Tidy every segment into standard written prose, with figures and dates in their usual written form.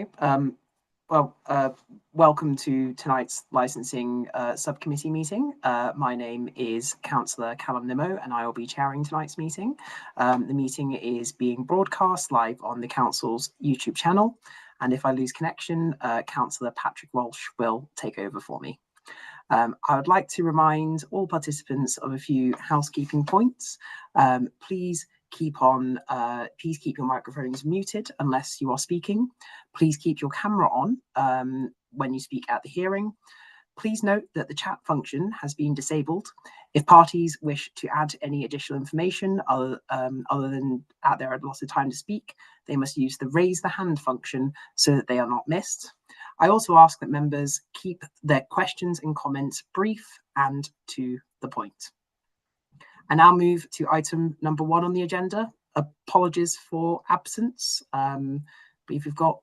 Okay. Welcome to tonight's licensing subcommittee meeting. My name is Councillor Callum Nimmo, and I will be chairing tonight's meeting. The meeting is being broadcast live on the Council's YouTube channel, and if I lose connection, Councillor Patrick Walsh will take over for me. I would like to remind all participants of a few housekeeping points. Please keep your microphones muted unless you are speaking. Please keep your camera on when you speak at the hearing. Please note that the chat function has been disabled. If parties wish to add any additional information other than at their allotted time to speak, they must use the raise the hand function so that they are not missed. I also ask that members keep their questions and comments brief and to the point. I now move to item number 1 on the agenda. Apologies for absence. I believe we've got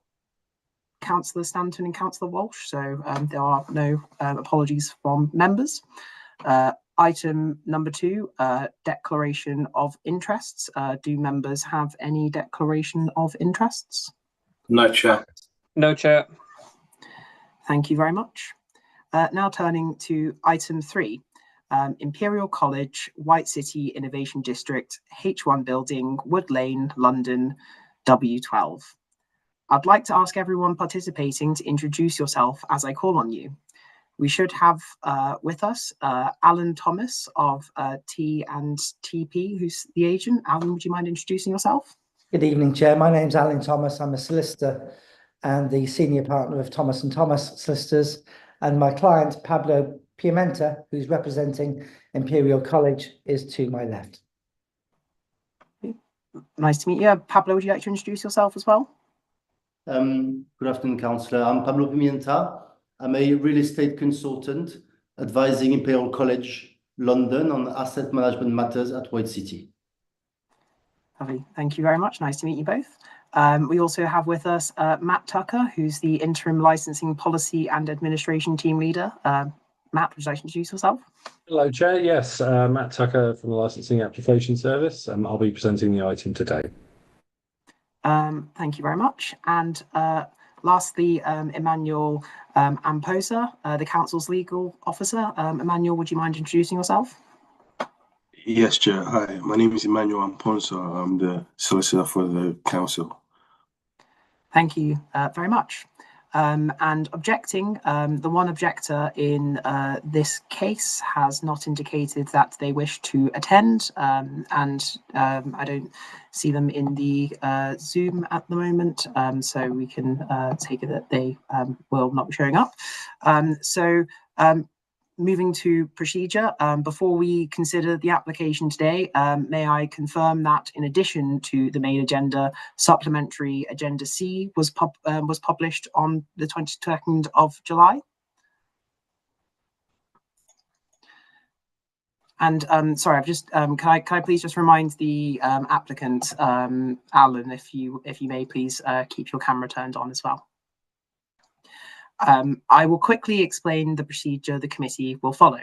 Councillor Stanton and Councillor Walsh, so there are no apologies from members. Item number 2, declaration of interests. Do members have any declaration of interests? No, Chair. No, Chair. Thank you very much. Now turning to item 3. Imperial College, White City Innovation District, H1 Building, Wood Lane, London, W12. I'd like to ask everyone participating to introduce yourself as I call on you. We should have with us Alan Thomas of T&TP, who's the agent. Alan, would you mind introducing yourself? Good evening, Chair. My name's Alan Thomas. I'm a solicitor and the senior partner of Thomas & Thomas Solicitors, and my client, Pablo Pimenta, who's representing Imperial College, is to my left. Nice to meet you. Pablo, would you like to introduce yourself as well? Good afternoon, Councillor. I'm Pablo Pimenta. I'm a real estate consultant advising Imperial College London on asset management matters at White City. Lovely. Thank you very much. Nice to meet you both. We also have with us Matt Tucker, who's the Interim Licensing Policy and Administration Team Leader. Matt, would you like to introduce yourself? Hello, Chair. Yes, Matt Tucker from the Licensing Application Service. I'll be presenting the item today. Thank you very much. And lastly, Emmanuel Amposa, the Council's Legal Officer. Emmanuel, would you mind introducing yourself? Yes, Chair. Hi, my name is Emmanuel Amponsa. I'm the solicitor for the Council. Thank you very much. And objecting, the one objector in this case has not indicated that they wish to attend, and I don't see them in the Zoom at the moment, so we can take it that they will not be showing up. Moving to procedure, before we consider the application today, may I confirm that in addition to the main agenda, supplementary agenda C was published on the 22nd of July? And sorry, I've just can I please just remind the applicant, Alan, if you may please keep your camera turned on as well. I will quickly explain the procedure the committee will follow.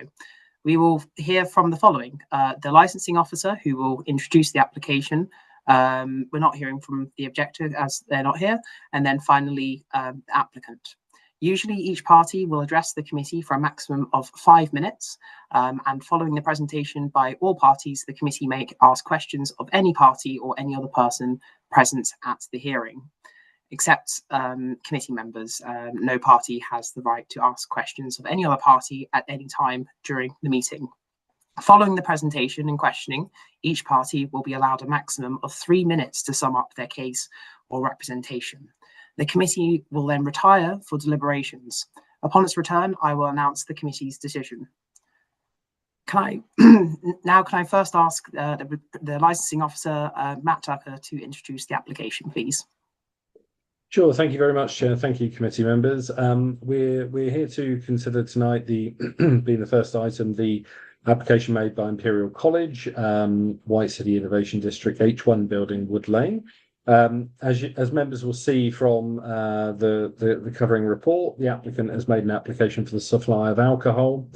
We will hear from the following: the licensing officer, who will introduce the application. We're not hearing from the objector as they're not here. And then finally, the applicant. Usually each party will address the committee for a maximum of 5 minutes. And following the presentation by all parties, the committee may ask questions of any party or any other person present at the hearing. Except committee members, no party has the right to ask questions of any other party at any time during the meeting. Following the presentation and questioning, each party will be allowed a maximum of 3 minutes to sum up their case or representation. The committee will then retire for deliberations. Upon its return, I will announce the committee's decision. Can I first ask the licensing officer, Matt Tucker, to introduce the application, please? Sure. Thank you very much, Chair. Thank you, committee members. We're here to consider tonight being the first item, the application made by Imperial College, White City Innovation District, H1 Building, Wood Lane. As members will see from the covering report, the applicant has made an application for the supply of alcohol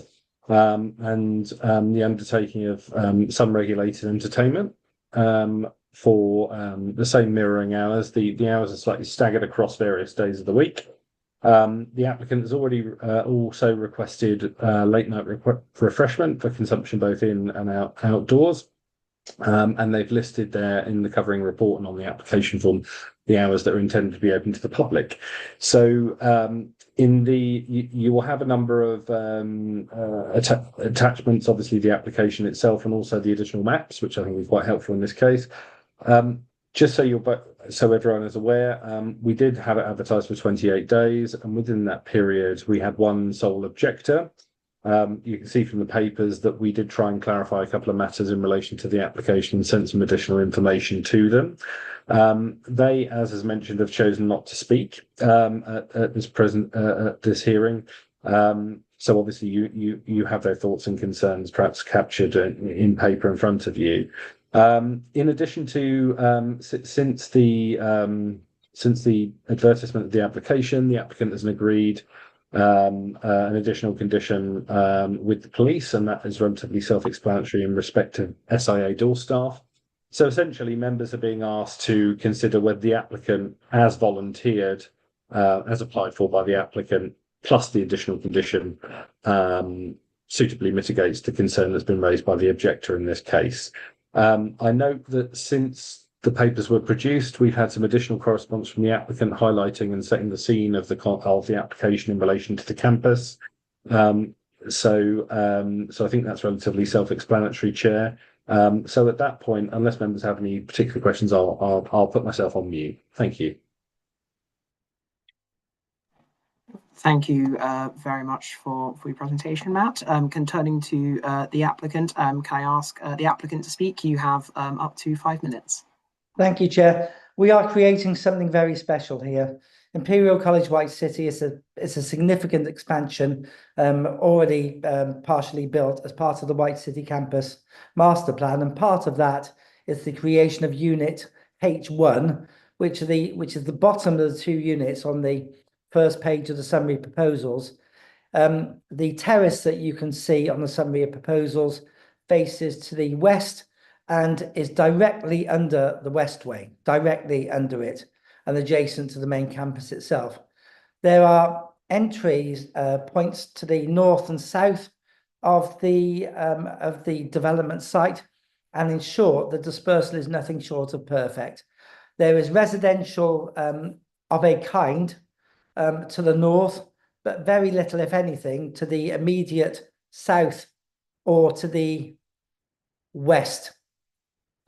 and the undertaking of some regulated entertainment. for the same mirroring hours. The hours are slightly staggered across various days of the week. The applicant has already also requested late night refreshment for consumption both in and outdoors. And they've listed there in the covering report and on the application form the hours that are intended to be open to the public. So you will have a number of attachments, obviously the application itself and also the additional maps, which I think is quite helpful in this case. Just so everyone is aware, we did have it advertised for 28 days, and within that period we had one sole objector. You can see from the papers that we did try and clarify a couple of matters in relation to the application and sent some additional information to them. They, as mentioned, have chosen not to speak at this hearing. So obviously you have their thoughts and concerns perhaps captured in paper in front of you. In addition to since the advertisement of the application, the applicant has agreed an additional condition with the police, and that is relatively self-explanatory in respect of SIA door staff. So essentially, members are being asked to consider whether the applicant, as volunteered, as applied for by the applicant, plus the additional condition, suitably mitigates the concern that's been raised by the objector in this case. I note that since the papers were produced, we've had some additional correspondence from the applicant highlighting and setting the scene of the application in relation to the campus. So I think that's relatively self-explanatory, Chair. So at that point, unless members have any particular questions, I'll put myself on mute. Thank you. Thank you very much for your presentation, Matt. Turning to the applicant, can I ask the applicant to speak? You have up to 5 minutes. Thank you, Chair. We are creating something very special here. Imperial College White City is a significant expansion already partially built as part of the White City campus master plan, and part of that is the creation of unit H1, which is the bottom of the two units on the first page of the summary proposals. The terrace that you can see on the summary of proposals faces to the west and is directly under the westway, directly under it and adjacent to the main campus itself. There are entries, points to the north and south of the development site, and in short, the dispersal is nothing short of perfect. There is residential of a kind to the north, but very little, if anything, to the immediate south or to the west.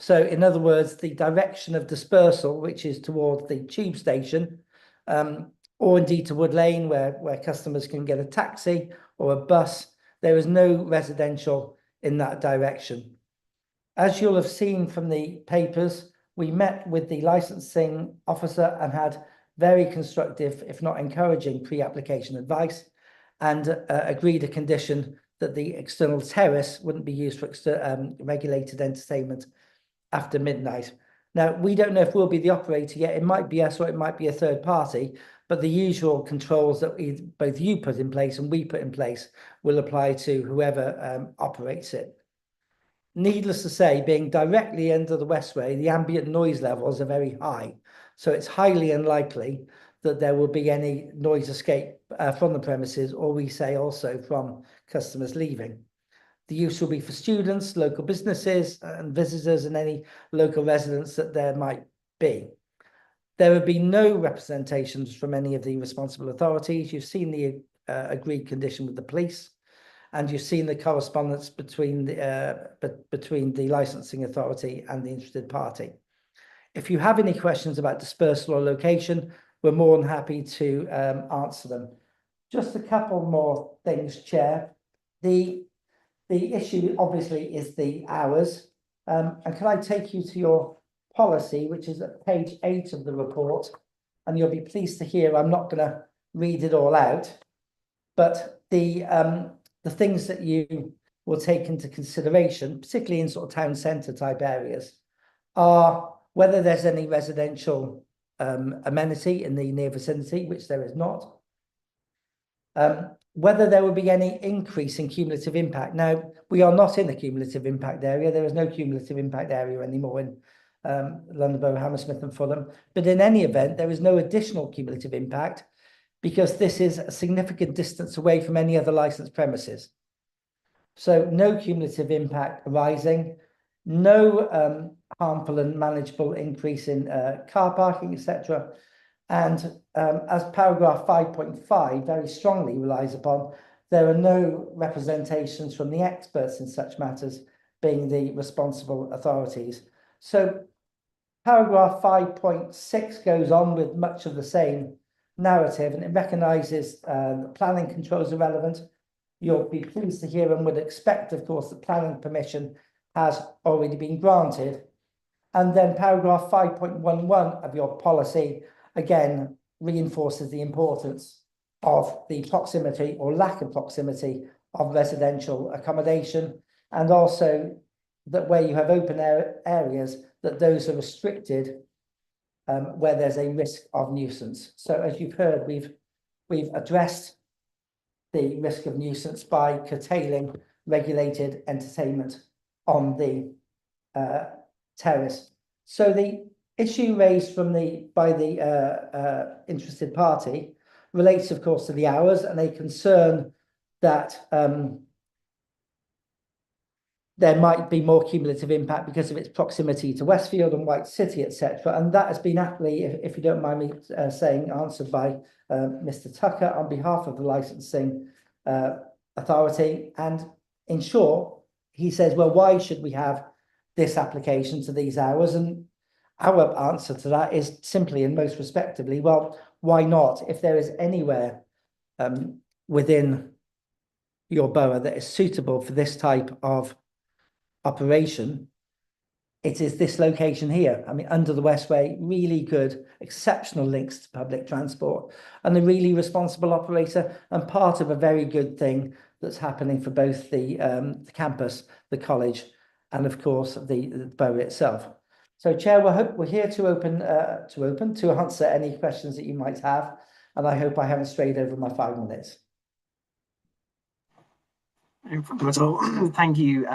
So in other words, the direction of dispersal, which is towards the tube station, or indeed to Wood Lane, where customers can get a taxi or a bus, there is no residential in that direction. As you'll have seen from the papers, we met with the licensing officer and had very constructive, if not encouraging, pre-application advice, and agreed a condition that the external terrace wouldn't be used for regulated entertainment after midnight. Now, we don't know if we'll be the operator yet. It might be us or it might be a third party, but the usual controls that both you put in place and we put in place will apply to whoever operates it. Needless to say, being directly under the westway, the ambient noise levels are very high. So it's highly unlikely that there will be any noise escape from the premises, or we say also from customers leaving. The use will be for students, local businesses and visitors and any local residents that there might be. There will be no representations from any of the responsible authorities. You've seen the agreed condition with the police, and you've seen the correspondence between the licensing authority and the interested party. If you have any questions about dispersal or location, we're more than happy to answer them. Just a couple more things, Chair. The issue obviously is the hours. And can I take you to your policy, which is at page 8 of the report, and you'll be pleased to hear I'm not going to read it all out, but the things that you will take into consideration, particularly in sort of town centre type areas, are whether there's any residential amenity in the near vicinity, which there is not. Whether there will be any increase in cumulative impact. Now, we are not in a cumulative impact area. There is no cumulative impact area anymore in London Borough, Hammersmith and Fulham. But in any event, there is no additional cumulative impact because this is a significant distance away from any other licensed premises. So no cumulative impact arising, no harmful and manageable increase in car parking, etc. And as paragraph 5.5 very strongly relies upon, there are no representations from the experts in such matters, being the responsible authorities. So paragraph 5.6 goes on with much of the same narrative, and it recognises that planning controls are relevant. You'll be pleased to hear and would expect, of course, that planning permission has already been granted. And then paragraph 5.11 of your policy, again, reinforces the importance of the proximity or lack of proximity of residential accommodation, and also that where you have open areas, that those are restricted where there's a risk of nuisance. So as you've heard, we've addressed the risk of nuisance by curtailing regulated entertainment on the terrace. So the issue raised by the interested party relates, of course, to the hours, and a concern that there might be more cumulative impact because of its proximity to Westfield and White City, etc. And that has been aptly, if you don't mind me saying, answered by Mr. Tucker on behalf of the licensing authority. And in short, he says, well, why should we have this application to these hours? And our answer to that is simply and most respectively, well, why not? If there is anywhere within your borough that is suitable for this type of operation, it is this location here. I mean, under the Westway, really good, exceptional links to public transport, and a really responsible operator, and part of a very good thing that's happening for both the campus, the college, and of course the borough itself. So, Chair, we're here to answer any questions that you might have, and I hope I haven't strayed over my 5 minutes. No problem at all. Thank you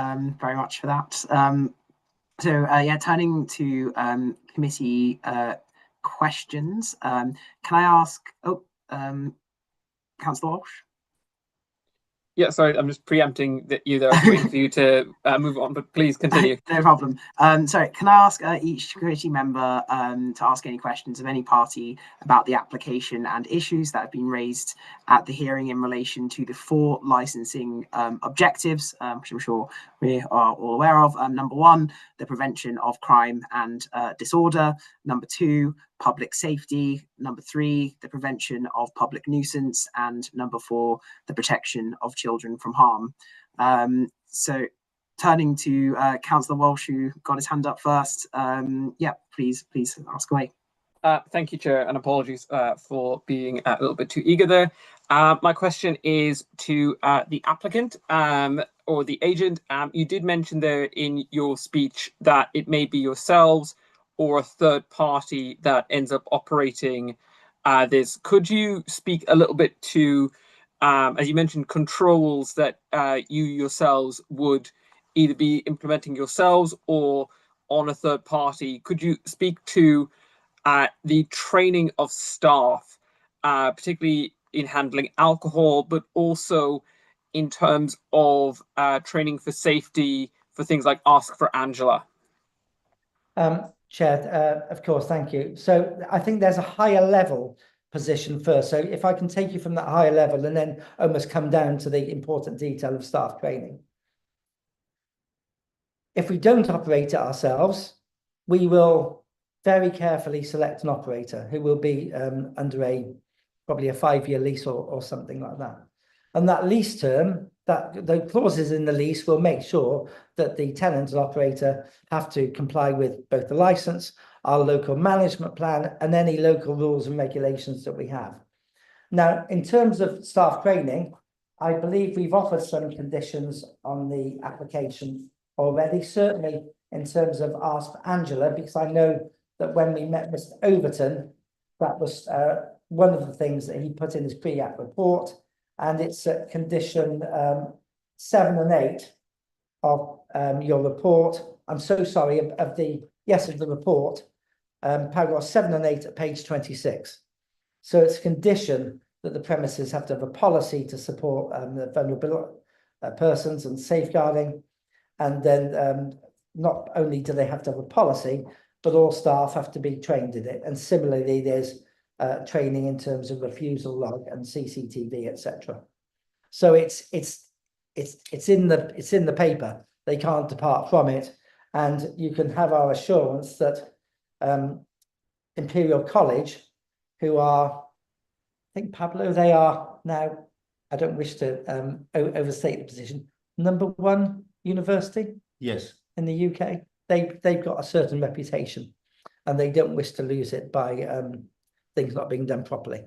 very much for that. Yeah, turning to committee questions. Can I ask? Councillor Walsh. Yeah, sorry, I'm just preempting that you there, waiting for you to move on, but please continue. No problem. Sorry, can I ask each committee member to ask any questions of any party about the application and issues that have been raised at the hearing in relation to the 4 licensing objectives, which I'm sure we are all aware of. Number 1, the prevention of crime and disorder. Number 2, public safety. Number 3, the prevention of public nuisance. And number 4, the protection of children from harm. So turning to Councillor Walsh, who got his hand up first. Yeah, please ask away. Thank you, Chair, and apologies for being a little bit too eager there. My question is to the applicant or the agent. You did mention there in your speech that it may be yourselves or a third party that ends up operating this. Could you speak a little bit to, as you mentioned, controls that you yourselves would either be implementing yourselves or on a third party? Could you speak to the training of staff, particularly in handling alcohol, but also in terms of training for safety for things like Ask for Angela? Chair, of course, thank you. So I think there's a higher level position first. So if I can take you from that higher level and then almost come down to the important detail of staff training. If we don't operate it ourselves, we will very carefully select an operator who will be under probably a 5-year lease or something like that. And that lease term, the clauses in the lease will make sure that the tenant and operator have to comply with both the license, our local management plan, and any local rules and regulations that we have. Now, in terms of staff training, I believe we've offered some conditions on the application already, certainly in terms of Ask for Angela, because I know that when we met Mr. Overton, that was one of the things that he put in his pre-app report, and it's condition 7 and 8 of your report. I'm so sorry, of the yes, of the report, paragraphs 7 and 8 at page 26. So it's a condition that the premises have to have a policy to support the vulnerable persons and safeguarding. And then not only do they have to have a policy, but all staff have to be trained in it. And similarly, there's training in terms of refusal log and CCTV, etc. So it's in the paper. They can't depart from it, and you can have our assurance that Imperial College, who are, I think, Pablo, they are now, I don't wish to overstate the position, #1 university, Yes, in the UK. They've got a certain reputation, and they don't wish to lose it by things not being done properly.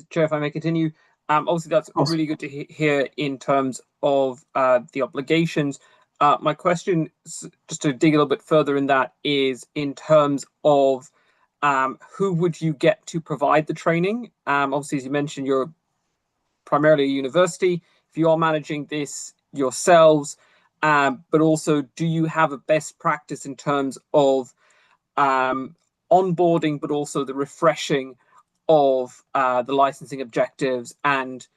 Chair, if I may continue, obviously that's really good to hear in terms of the obligations. My question, just to dig a little bit further in that, is in terms of who would you get to provide the training? Obviously, as you mentioned, you're primarily a university. If you are managing this yourselves, but also, do you have a best practice in terms of onboarding, but also the refreshing of the licensing objectives and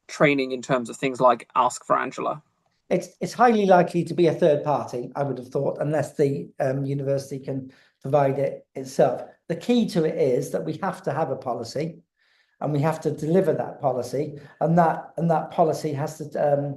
training in terms of things like Ask for Angela? It's highly likely to be a third party, I would have thought, unless the university can provide it itself. The key to it is that we have to have a policy, and we have to deliver that policy, and that policy has to.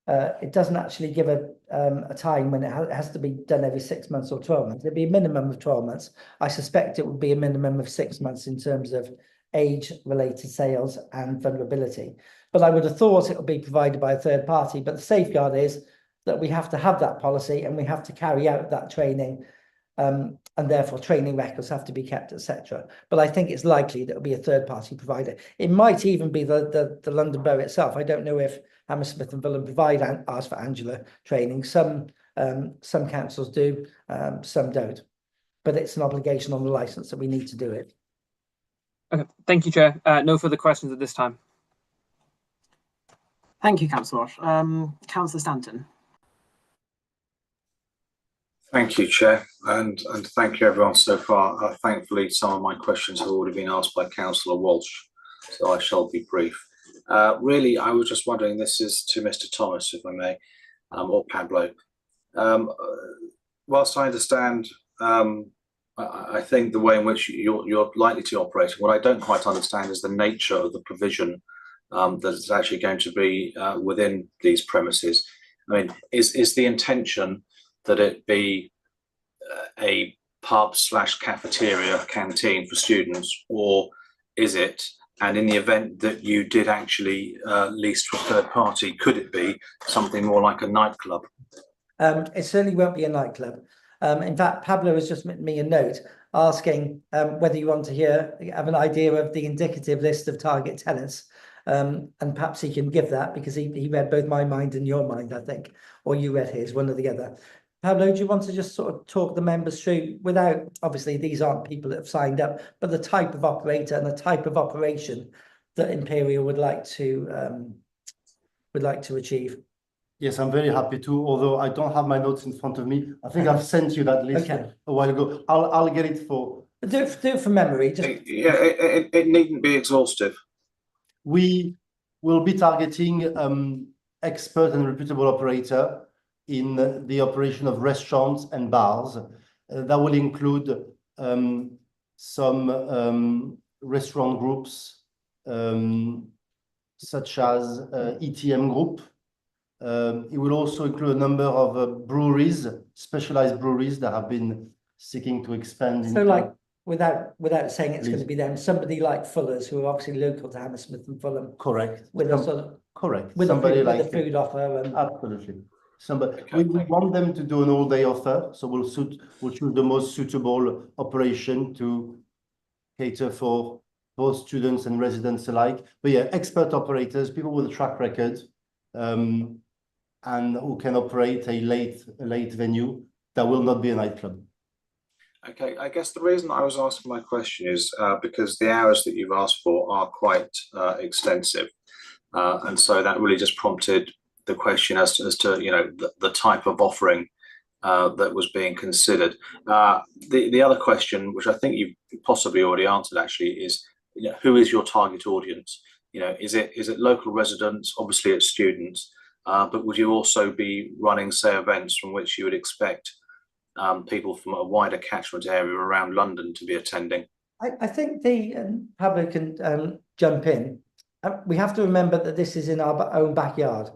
It doesn't actually give a time when it has to be done every 6 months or 12 months. It'd be a minimum of 12 months. I suspect it would be a minimum of 6 months in terms of age-related sales and vulnerability. But I would have thought it would be provided by a third party. But the safeguard is that we have to have that policy, and we have to carry out that training, and therefore training records have to be kept, etc. But I think it's likely that it'll be a third party provider. It might even be the London Borough itself. I don't know if Hammersmith and Fulham provide Ask for Angela training. Some councils do, some don't. But it's an obligation on the licence that we need to do it. Okay, thank you, Chair. No further questions at this time. Thank you, Councillor Walsh. Councillor Stanton. Thank you, Chair, and thank you everyone so far. Thankfully, some of my questions have already been asked by Councillor Walsh, so I shall be brief. Really, I was just wondering, this is to Mr. Thomas, if I may, or Pablo. Whilst I understand, I think the way in which you're likely to operate, what I don't quite understand is the nature of the provision that is actually going to be within these premises. I mean, is the intention that it be a pub/cafeteria canteen for students, or is it, and in the event that you did actually lease to a third party, could it be something more like a nightclub? It certainly won't be a nightclub. In fact, Pablo has just written me a note asking whether you want to have an idea of the indicative list of target tenants. And perhaps he can give that, because he read both my mind and your mind, I think, or you read his, one or the other. Pablo, do you want to just sort of talk the members through, without, obviously these aren't people that have signed up, but the type of operator and the type of operation that Imperial would like to achieve? Yes, I'm very happy to, although I don't have my notes in front of me. I think I've sent you that list a while ago. I'll get it for... Do it from memory. Yeah, it needn't be exhaustive. We will be targeting expert and reputable operator in the operation of restaurants and bars. That will include some restaurant groups, such as ETM Group. It will also include a number of breweries, specialized breweries that have been seeking to expand. So, like, without saying it's going to be them, somebody like Fuller's, who are obviously local to Hammersmith and Fulham. Correct. With a sort of With somebody with a food offer. And... Absolutely. We want them to do an all-day offer, so we'll choose the most suitable operation to cater for both students and residents alike. But yeah, expert operators, people with a track record, and who can operate a late venue that will not be a nightclub. Okay, I guess the reason I was asking my question is because the hours that you've asked for are quite extensive, and so that really just prompted the question as to the type of offering that was being considered. The other question, which I think you've possibly already answered, actually, is who is your target audience? Is it local residents? Obviously, it's students, but would you also be running, say, events from which you would expect people from a wider catchment area around London to be attending? I think the public can jump in. We have to remember that this is in our own backyard,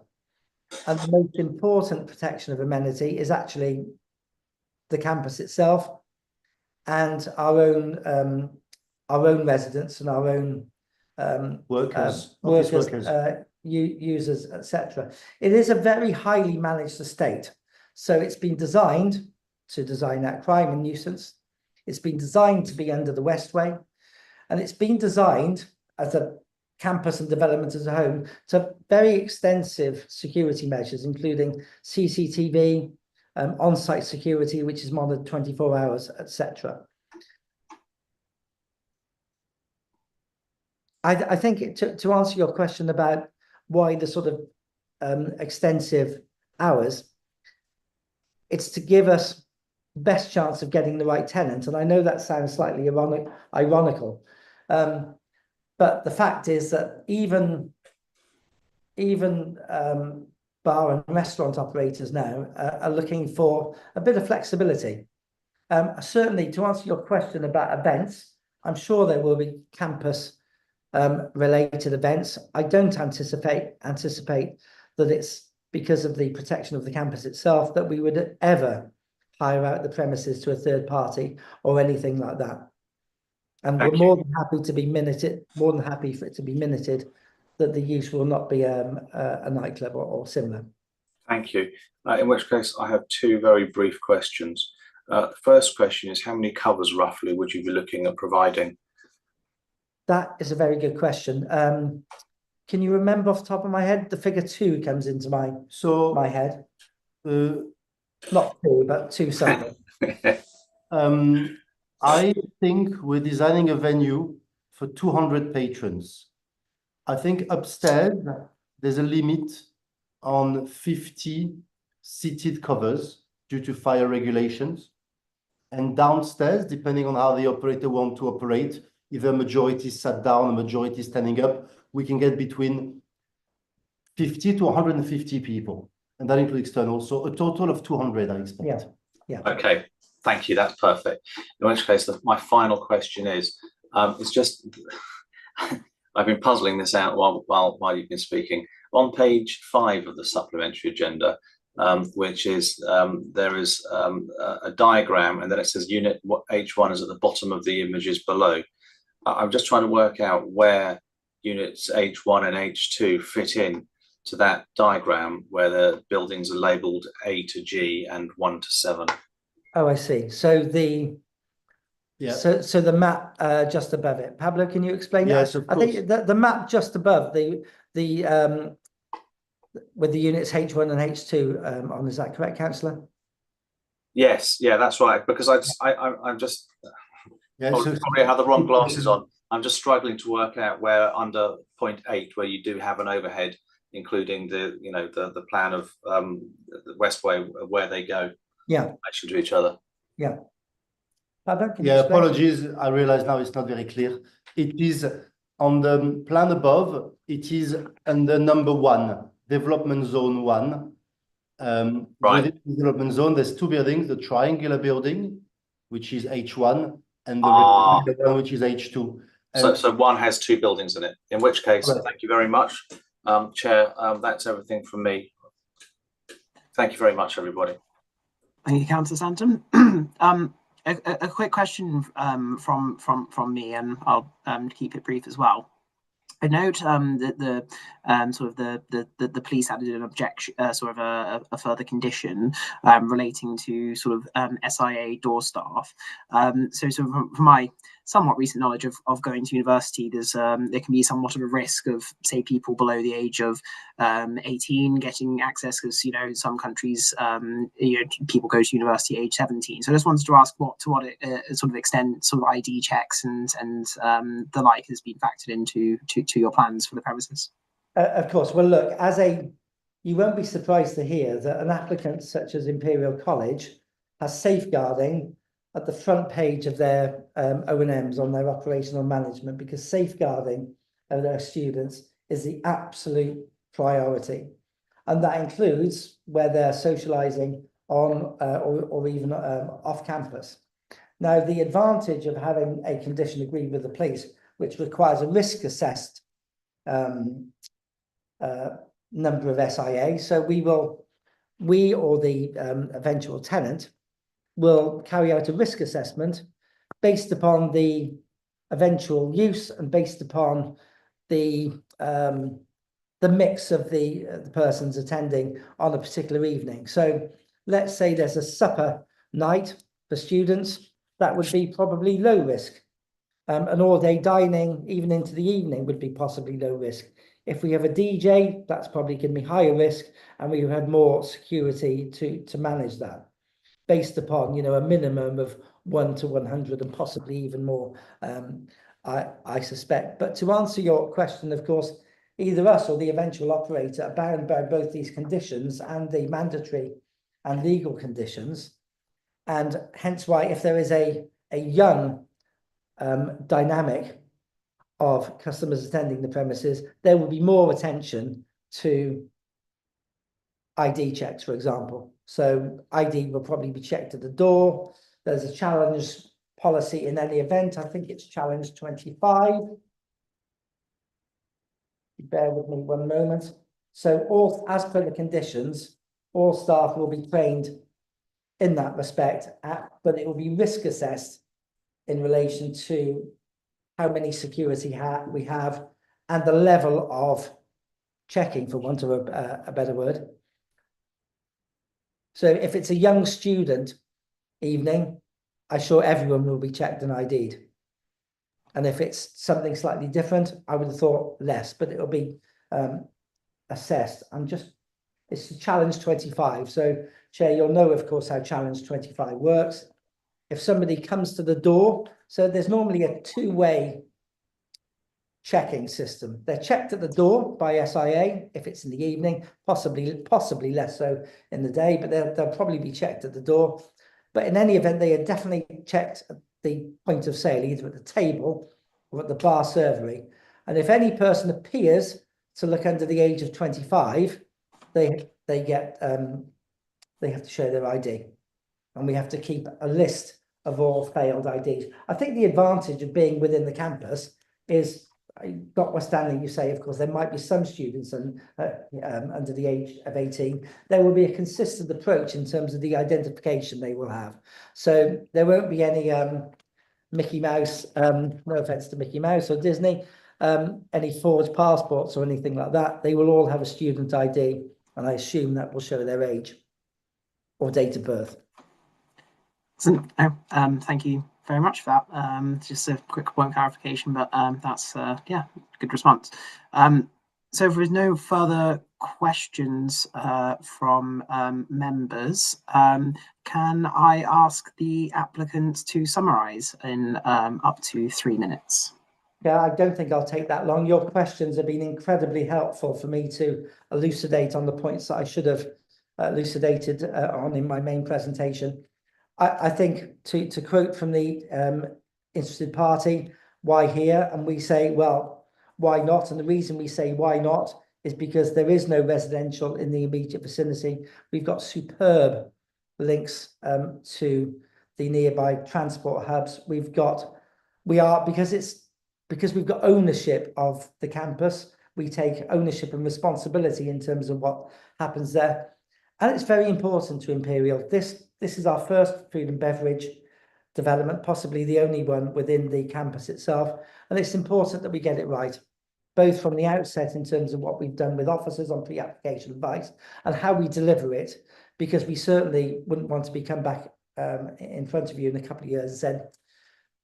and the most important protection of amenity is actually the campus itself and our own residents and our own workers, users, etc. It is a very highly managed estate, so it's been designed to design out crime and nuisance. It's been designed to be under the Westway, and it's been designed as a campus and development as a home to very extensive security measures, including CCTV, on-site security, which is monitored 24 hours, etc. I think to answer your question about why the sort of extensive hours, it's to give us best chance of getting the right tenant. And I know that sounds slightly ironical, but the fact is that even bar and restaurant operators now are looking for a bit of flexibility. Certainly, to answer your question about events, I'm sure there will be campus related events. I don't anticipate that it's because of the protection of the campus itself that we would ever hire out the premises to a third party or anything like that. And we're more than happy to be minuted, more than happy for it to be minuted that the use will not be a nightclub or similar. Thank you. In which case, I have two very brief questions. The first question is, how many covers roughly would you be looking at providing? That is a very good question. Can you remember off the top of my head? The figure 2 comes into my head. Not 2, but 2 something. I think we're designing a venue for 200 patrons. I think upstairs, there's a limit on 50 seated covers due to fire regulations. And downstairs, depending on how the operator wants to operate, either majority sat down, a majority standing up, we can get between 50 to 150 people. And that includes external. So a total of 200, I expect. Yeah. Okay. Thank you. That's perfect. In which case, my final question is, it's just, I've been puzzling this out while you've been speaking. On page 5 of the supplementary agenda, which is, there is a diagram, and then it says unit H1 is at the bottom of the images below. I'm just trying to work out where units H1 and H2 fit in to that diagram where the buildings are labelled A to G and 1 to 7. Oh, I see. So the map just above it. Pablo, can you explain that? Yes, of course. I think the map just above the with the units H1 and H2 on, is that correct, Councillor? Yes, yeah, that's right. Because I'm just probably have the wrong glasses on. I'm just struggling to work out where under point 8, where you do have an overhead, including the plan of the Westway, where they go. Yeah. In relation to each other. Yeah. Pablo, can you explain? Apologies. I realize now it's not very clear. It is on the plan above. It is under number 1, development zone 1. Right. Within the development zone, there's 2 buildings: the triangular building, which is H1, and the rectangular one, which is H2. So one has 2 buildings in it. In which case, thank you very much, Chair. That's everything from me. Thank you very much, everybody. Thank you, Councillor Stanton. A quick question from me, and I'll keep it brief as well. I note that the police added an objection, a further condition relating to SIA door staff. So from my somewhat recent knowledge of going to university, there can be somewhat of a risk of, say, people below the age of 18 getting access, because some countries people go to university age 17. So I just wanted to ask to what extent ID checks and the like has been factored into your plans for the premises. Of course. Well, look, you won't be surprised to hear that an applicant such as Imperial College has safeguarding at the front page of their O&Ms on their operational management, because safeguarding of their students is the absolute priority. And that includes where they're socialising on or even off campus. Now, the advantage of having a condition agreed with the police, which requires a risk assessed number of SIA, so we or the eventual tenant will carry out a risk assessment based upon the eventual use and based upon the mix of the persons attending on a particular evening. So let's say there's a supper night for students, that would be probably low risk. An all-day dining, even into the evening, would be possibly low risk. If we have a DJ, that's probably going to be higher risk, and we have more security to manage that, based upon, you know, a minimum of 1 to 100 and possibly even more, I suspect. But to answer your question, of course, either us or the eventual operator are bound by both these conditions and the mandatory and legal conditions. And hence why, if there is a young dynamic of customers attending the premises, there will be more attention to ID checks, for example. So ID will probably be checked at the door. There's a challenge policy in any event. I think it's challenge 25. Bear with me one moment. So all, as per the conditions, all staff will be trained in that respect, but it will be risk assessed in relation to how many security we have and the level of checking, for want of a better word. So if it's a young student evening, I'm sure everyone will be checked and ID'd. And if it's something slightly different, I would have thought less, but it'll be assessed. It's challenge 25. So, Chair, you'll know, of course, how challenge 25 works. If somebody comes to the door, so there's normally a two-way checking system. They're checked at the door by SIA if it's in the evening, possibly less so in the day, but they'll probably be checked at the door. But in any event, they are definitely checked at the point of sale, either at the table or at the bar servery. And if any person appears to look under the age of 25, they have to show their ID, and we have to keep a list of all failed IDs. I think the advantage of being within the campus is, notwithstanding you say, of course, there might be some students under the age of 18, there will be a consistent approach in terms of the identification they will have. So there won't be any Mickey Mouse, no offense to Mickey Mouse or Disney, any forged passports or anything like that. They will all have a student ID, and I assume that will show their age or date of birth. Thank you very much for that. Just a quick point clarification, but that's yeah, good response. So if there's no further questions from members, can I ask the applicant to summarise in up to 3 minutes? Yeah, I don't think I'll take that long. Your questions have been incredibly helpful for me to elucidate on the points that I should have elucidated on in my main presentation. I think to quote from the interested party, why here? And we say, well, why not? And the reason we say why not is because there is no residential in the immediate vicinity. We've got superb links to the nearby transport hubs. Because we've got ownership of the campus, we take ownership and responsibility in terms of what happens there. And it's very important to Imperial. This is our first food and beverage development, possibly the only one within the campus itself. And it's important that we get it right, both from the outset in terms of what we've done with officers on pre-application advice and how we deliver it, because we certainly wouldn't want to be come back in front of you in a couple of years and said,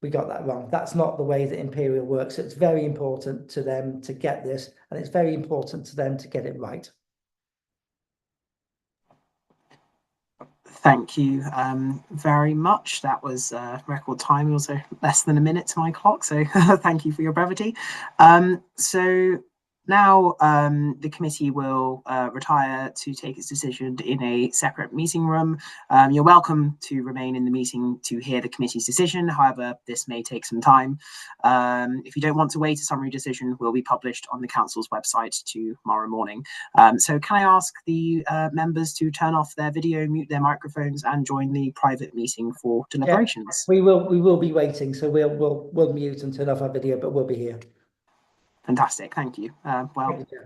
we got that wrong. That's not the way that Imperial works. So it's very important to them to get this, and it's very important to them to get it right. Thank you very much. That was record time, also less than a minute to my clock. So thank you for your brevity. So Now, the committee will retire to take its decision in a separate meeting room. You're welcome to remain in the meeting to hear the committee's decision. However, this may take some time. If you don't want to wait, a summary decision will be published on the council's website tomorrow morning. So can I ask the members to turn off their video, mute their microphones, and join the private meeting for deliberations? We will be waiting, so we'll mute and turn off our video, but we'll be here. Fantastic, thank you. Well. Thank you.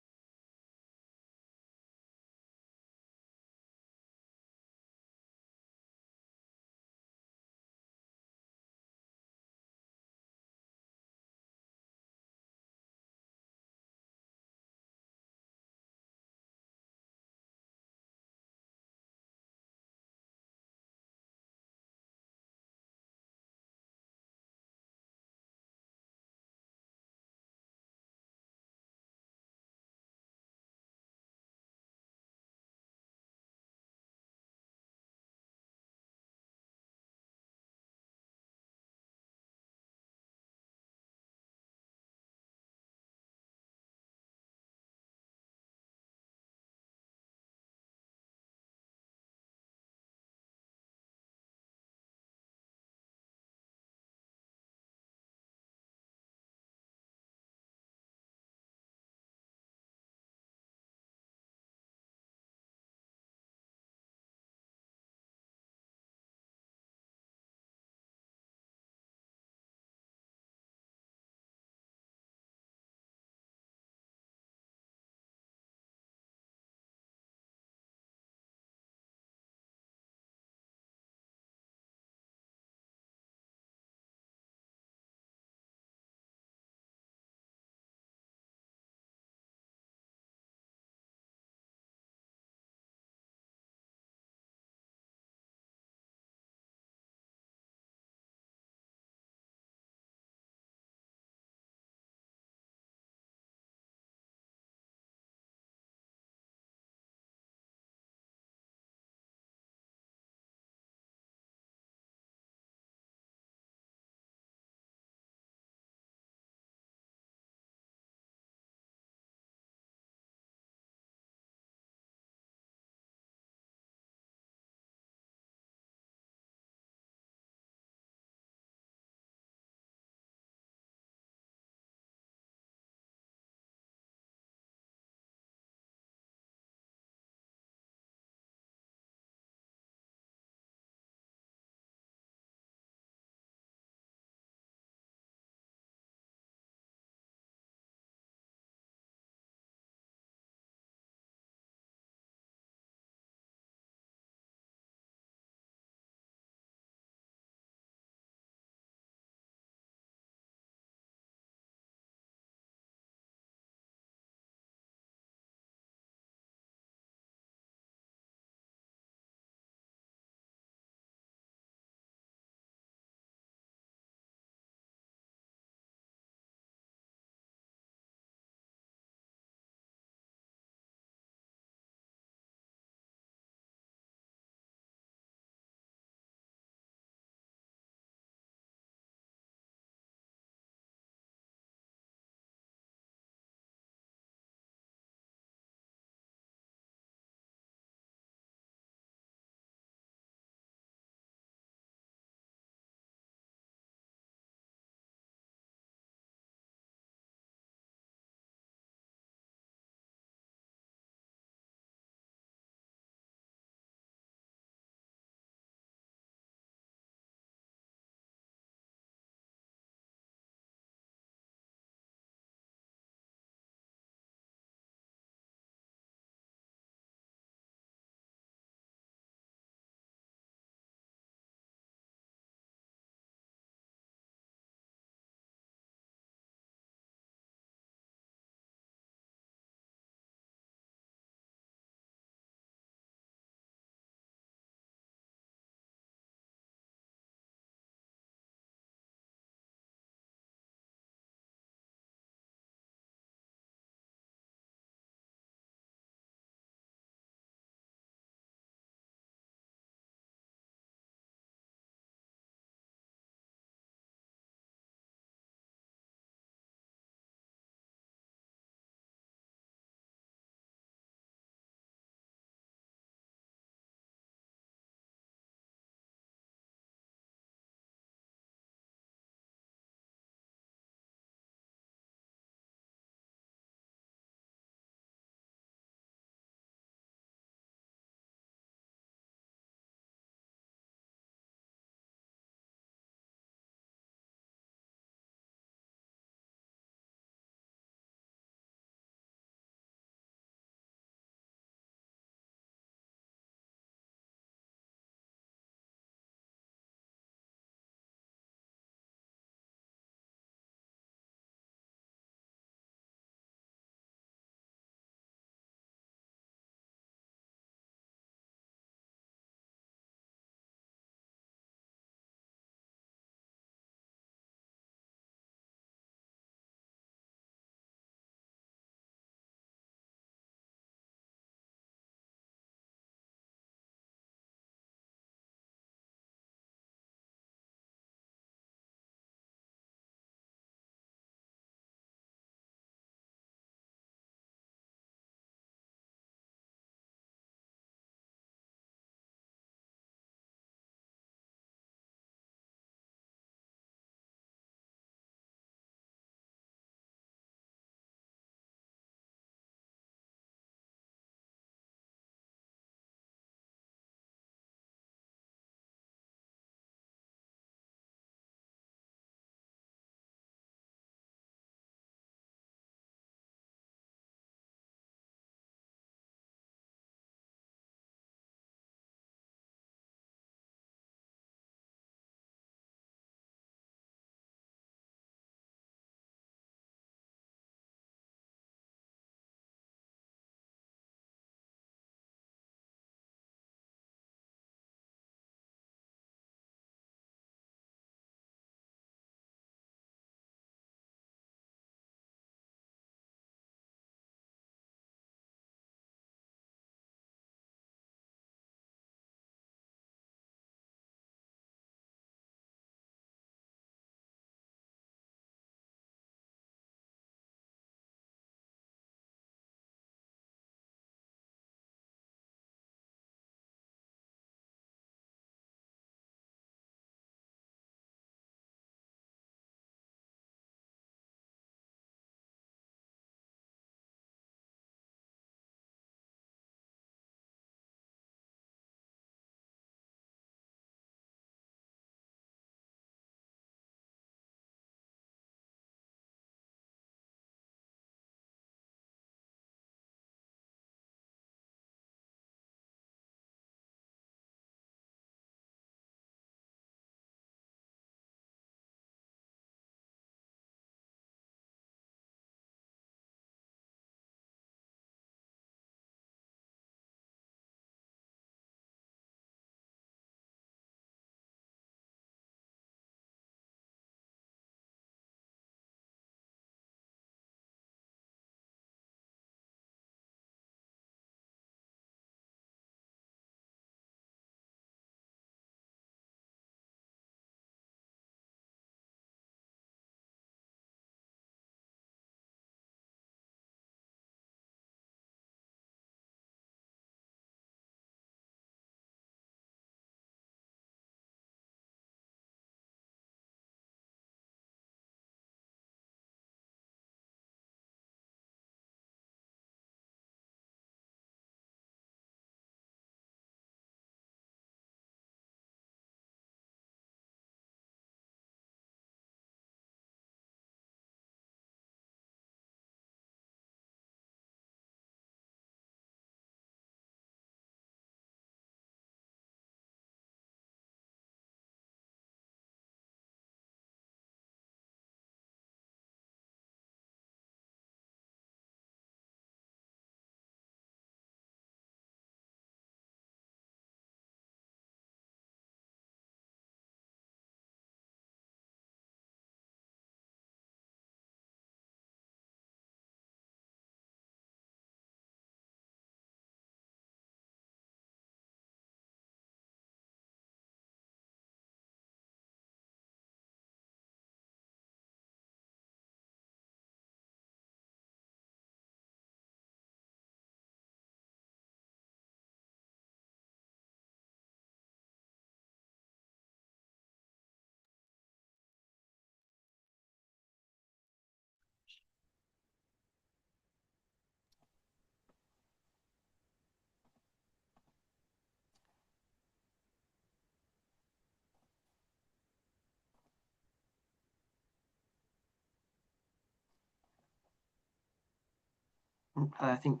I think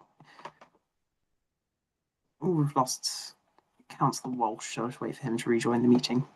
we've lost Councillor Walsh, so I'll just wait for him to rejoin the meeting.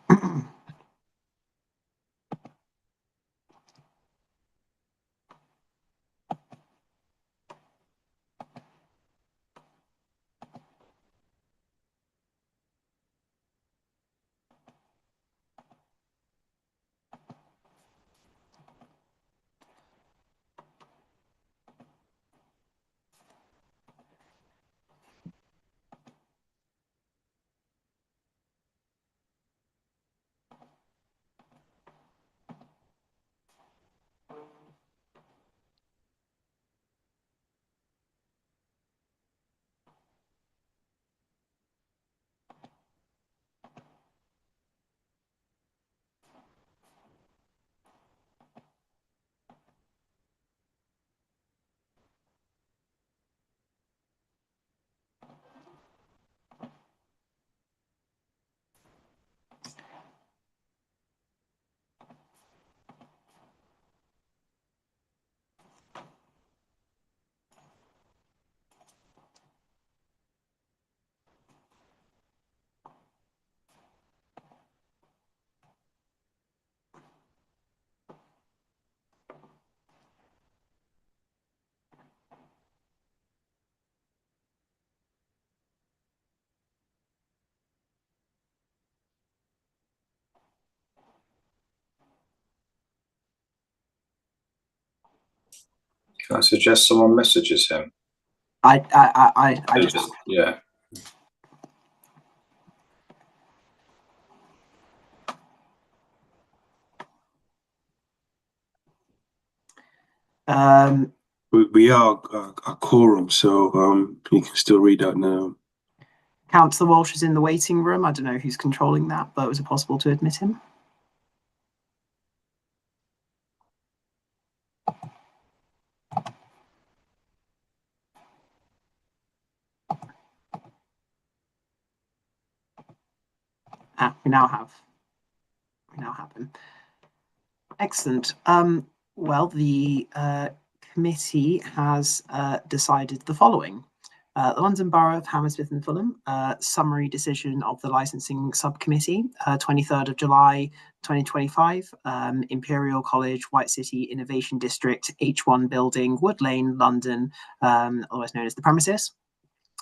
Can I suggest someone messages him? I just yeah. We are a quorum, so you can still read out now. Councillor Walsh is in the waiting room. I don't know who's controlling that, but was it possible to admit him? We now have him. Excellent. Well, the committee has decided the following. The London Borough of Hammersmith and Fulham, summary decision of the licensing subcommittee, 23rd of July 2025, Imperial College, White City Innovation District, H1 Building, Wood Lane, London, otherwise known as the premises.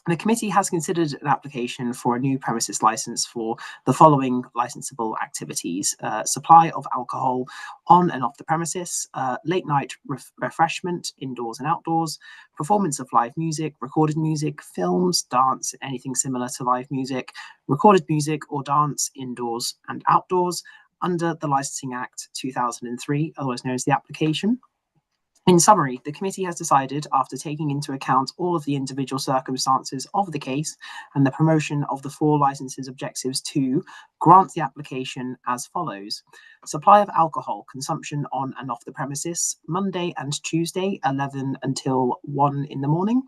The committee has considered an application for a new premises license for the following licensable activities: supply of alcohol on and off the premises, late night refreshment indoors and outdoors, performance of live music, recorded music, films, dance, anything similar to live music, recorded music or dance indoors and outdoors under the Licensing Act 2003, otherwise known as the application. In summary, the committee has decided, after taking into account all of the individual circumstances of the case and the promotion of the 4 licenses objectives, to grant the application as follows. Supply of alcohol consumption on and off the premises, Monday and Tuesday, 11 until 1 in the morning,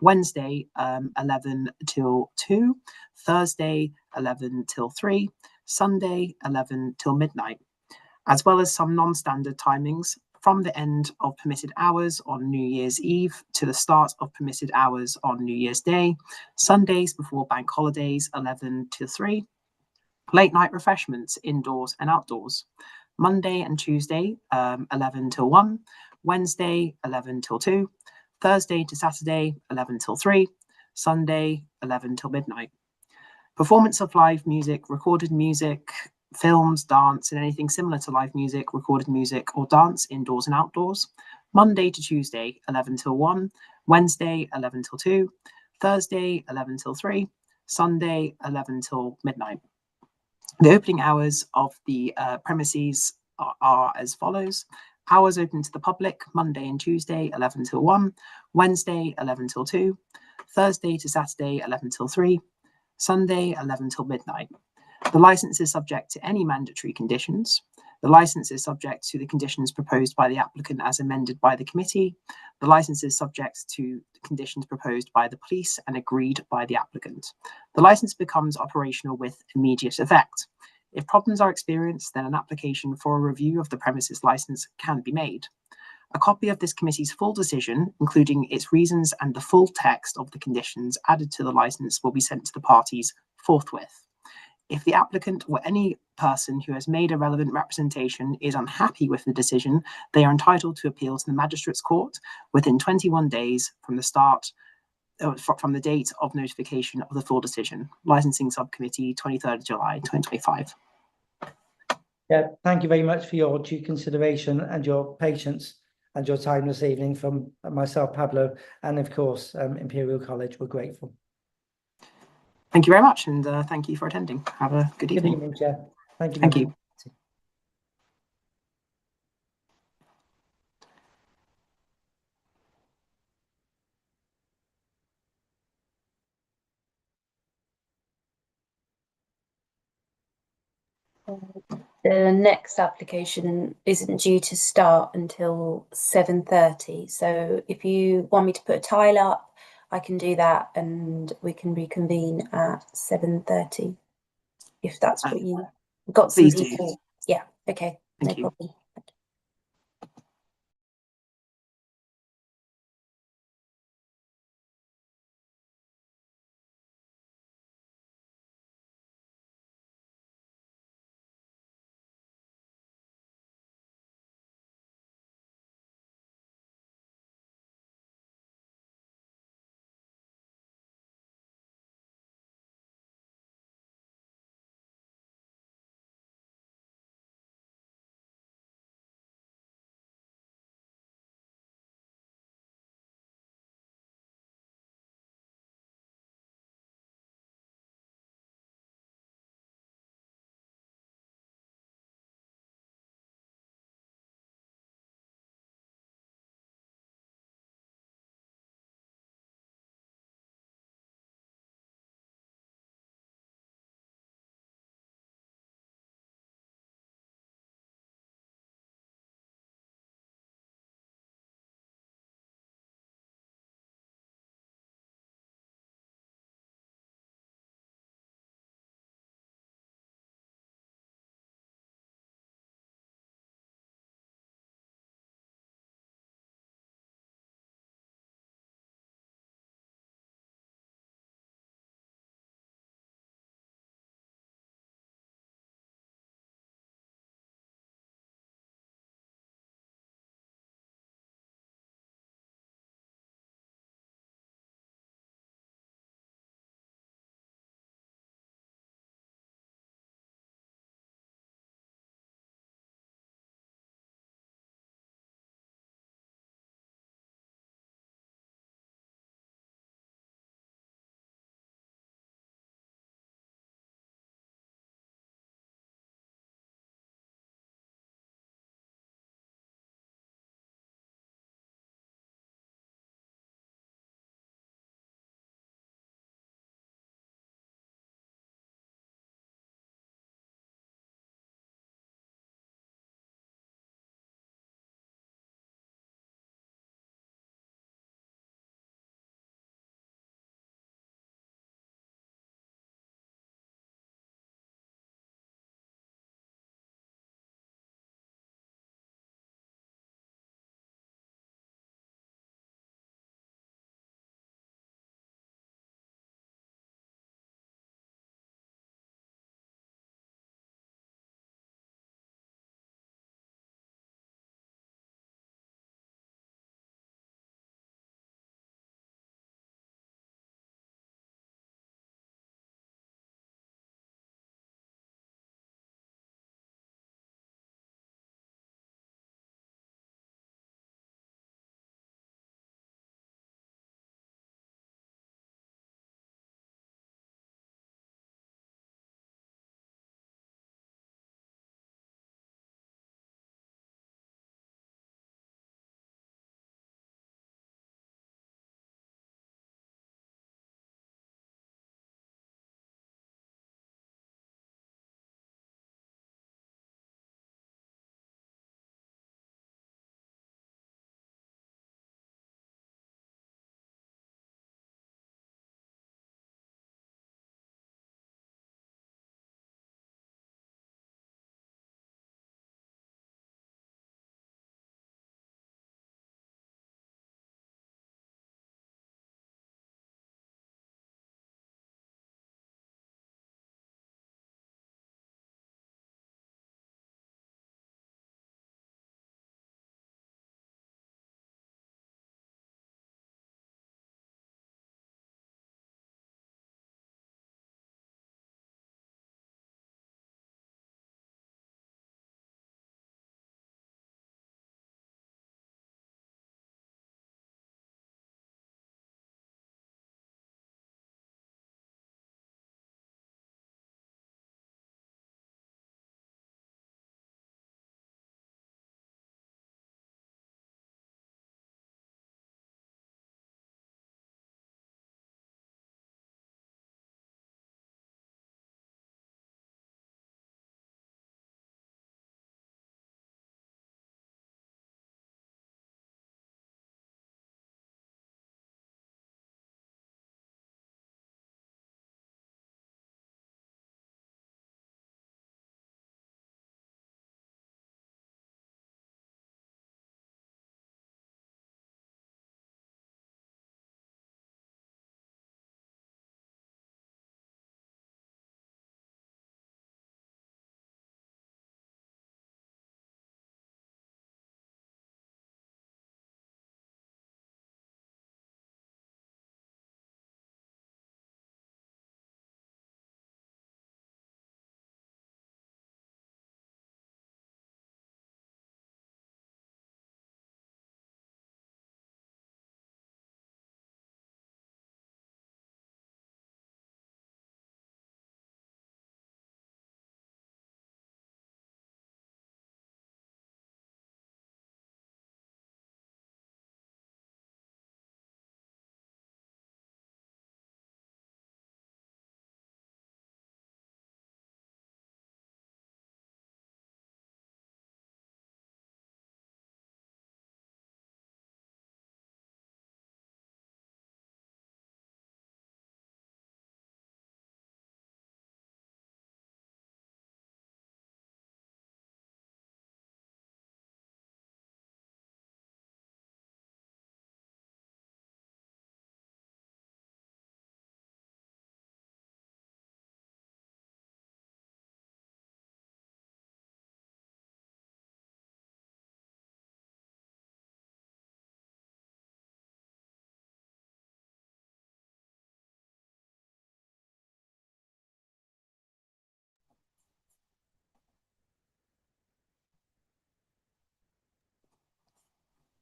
Wednesday, 11 till 2, Thursday, 11 till 3, Sunday, 11 till midnight, as well as some non-standard timings, from the end of permitted hours on New Year's Eve to the start of permitted hours on New Year's Day, Sundays before bank holidays 11 to 3, late night refreshments indoors and outdoors, Monday and Tuesday 11 till 1, Wednesday 11 till 2, Thursday to Saturday 11 till 3, Sunday 11 till midnight. Performance of live music, recorded music, films, dance, and anything similar to live music, recorded music, or dance indoors and outdoors, Monday to Tuesday, 11 till 1, Wednesday, 11 till 2, Thursday, 11 till 3, Sunday, 11 till midnight. The opening hours of the premises are as follows. Hours open to the public, Monday and Tuesday, 11 till 1, Wednesday, 11 till 2, Thursday to Saturday, 11 till 3, Sunday, 11 till midnight. The license is subject to any mandatory conditions. The license is subject to the conditions proposed by the applicant as amended by the committee. The license is subject to the conditions proposed by the police and agreed by the applicant. The license becomes operational with immediate effect. If problems are experienced, then an application for a review of the premises license can be made. A copy of this committee's full decision, including its reasons and the full text of the conditions added to the licence, will be sent to the parties forthwith. If the applicant or any person who has made a relevant representation is unhappy with the decision, they are entitled to appeal to the Magistrates' Court within 21 days from the date of notification of the full decision. Licensing Subcommittee, 23rd of July 2025. Yeah, thank you very much for your due consideration and your patience and your time this evening from myself, Pablo, and of course, Imperial College. We're grateful. Thank you very much, and thank you for attending. Have a good evening. Good evening, Chair. Thank you. Thank you. The next application isn't due to start until 7:30. So if you want me to put a tile up, I can do that and we can reconvene at 7:30. If that's what you got some Please do. people. Yeah, okay, Thank no you. problem.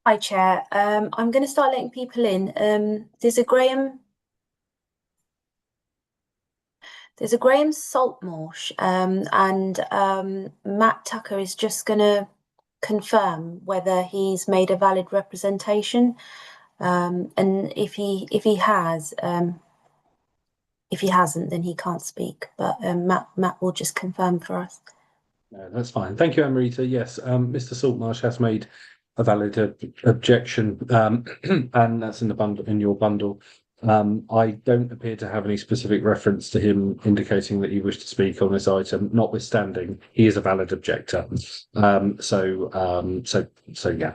Hi, Chair. I'm going to start letting people in. There's a Graham Saltmarsh, and Matt Tucker is just going to confirm whether he's made a valid representation, and if he has, if he hasn't, then he can't speak. But Matt will just confirm for us. No, that's fine. Thank you, Amrita. Yes, Mr. Saltmarsh has made a valid objection, and that's in the bundle, in your bundle. I don't appear to have any specific reference to him indicating that he wished to speak on this item. Notwithstanding, he is a valid objector. So yeah.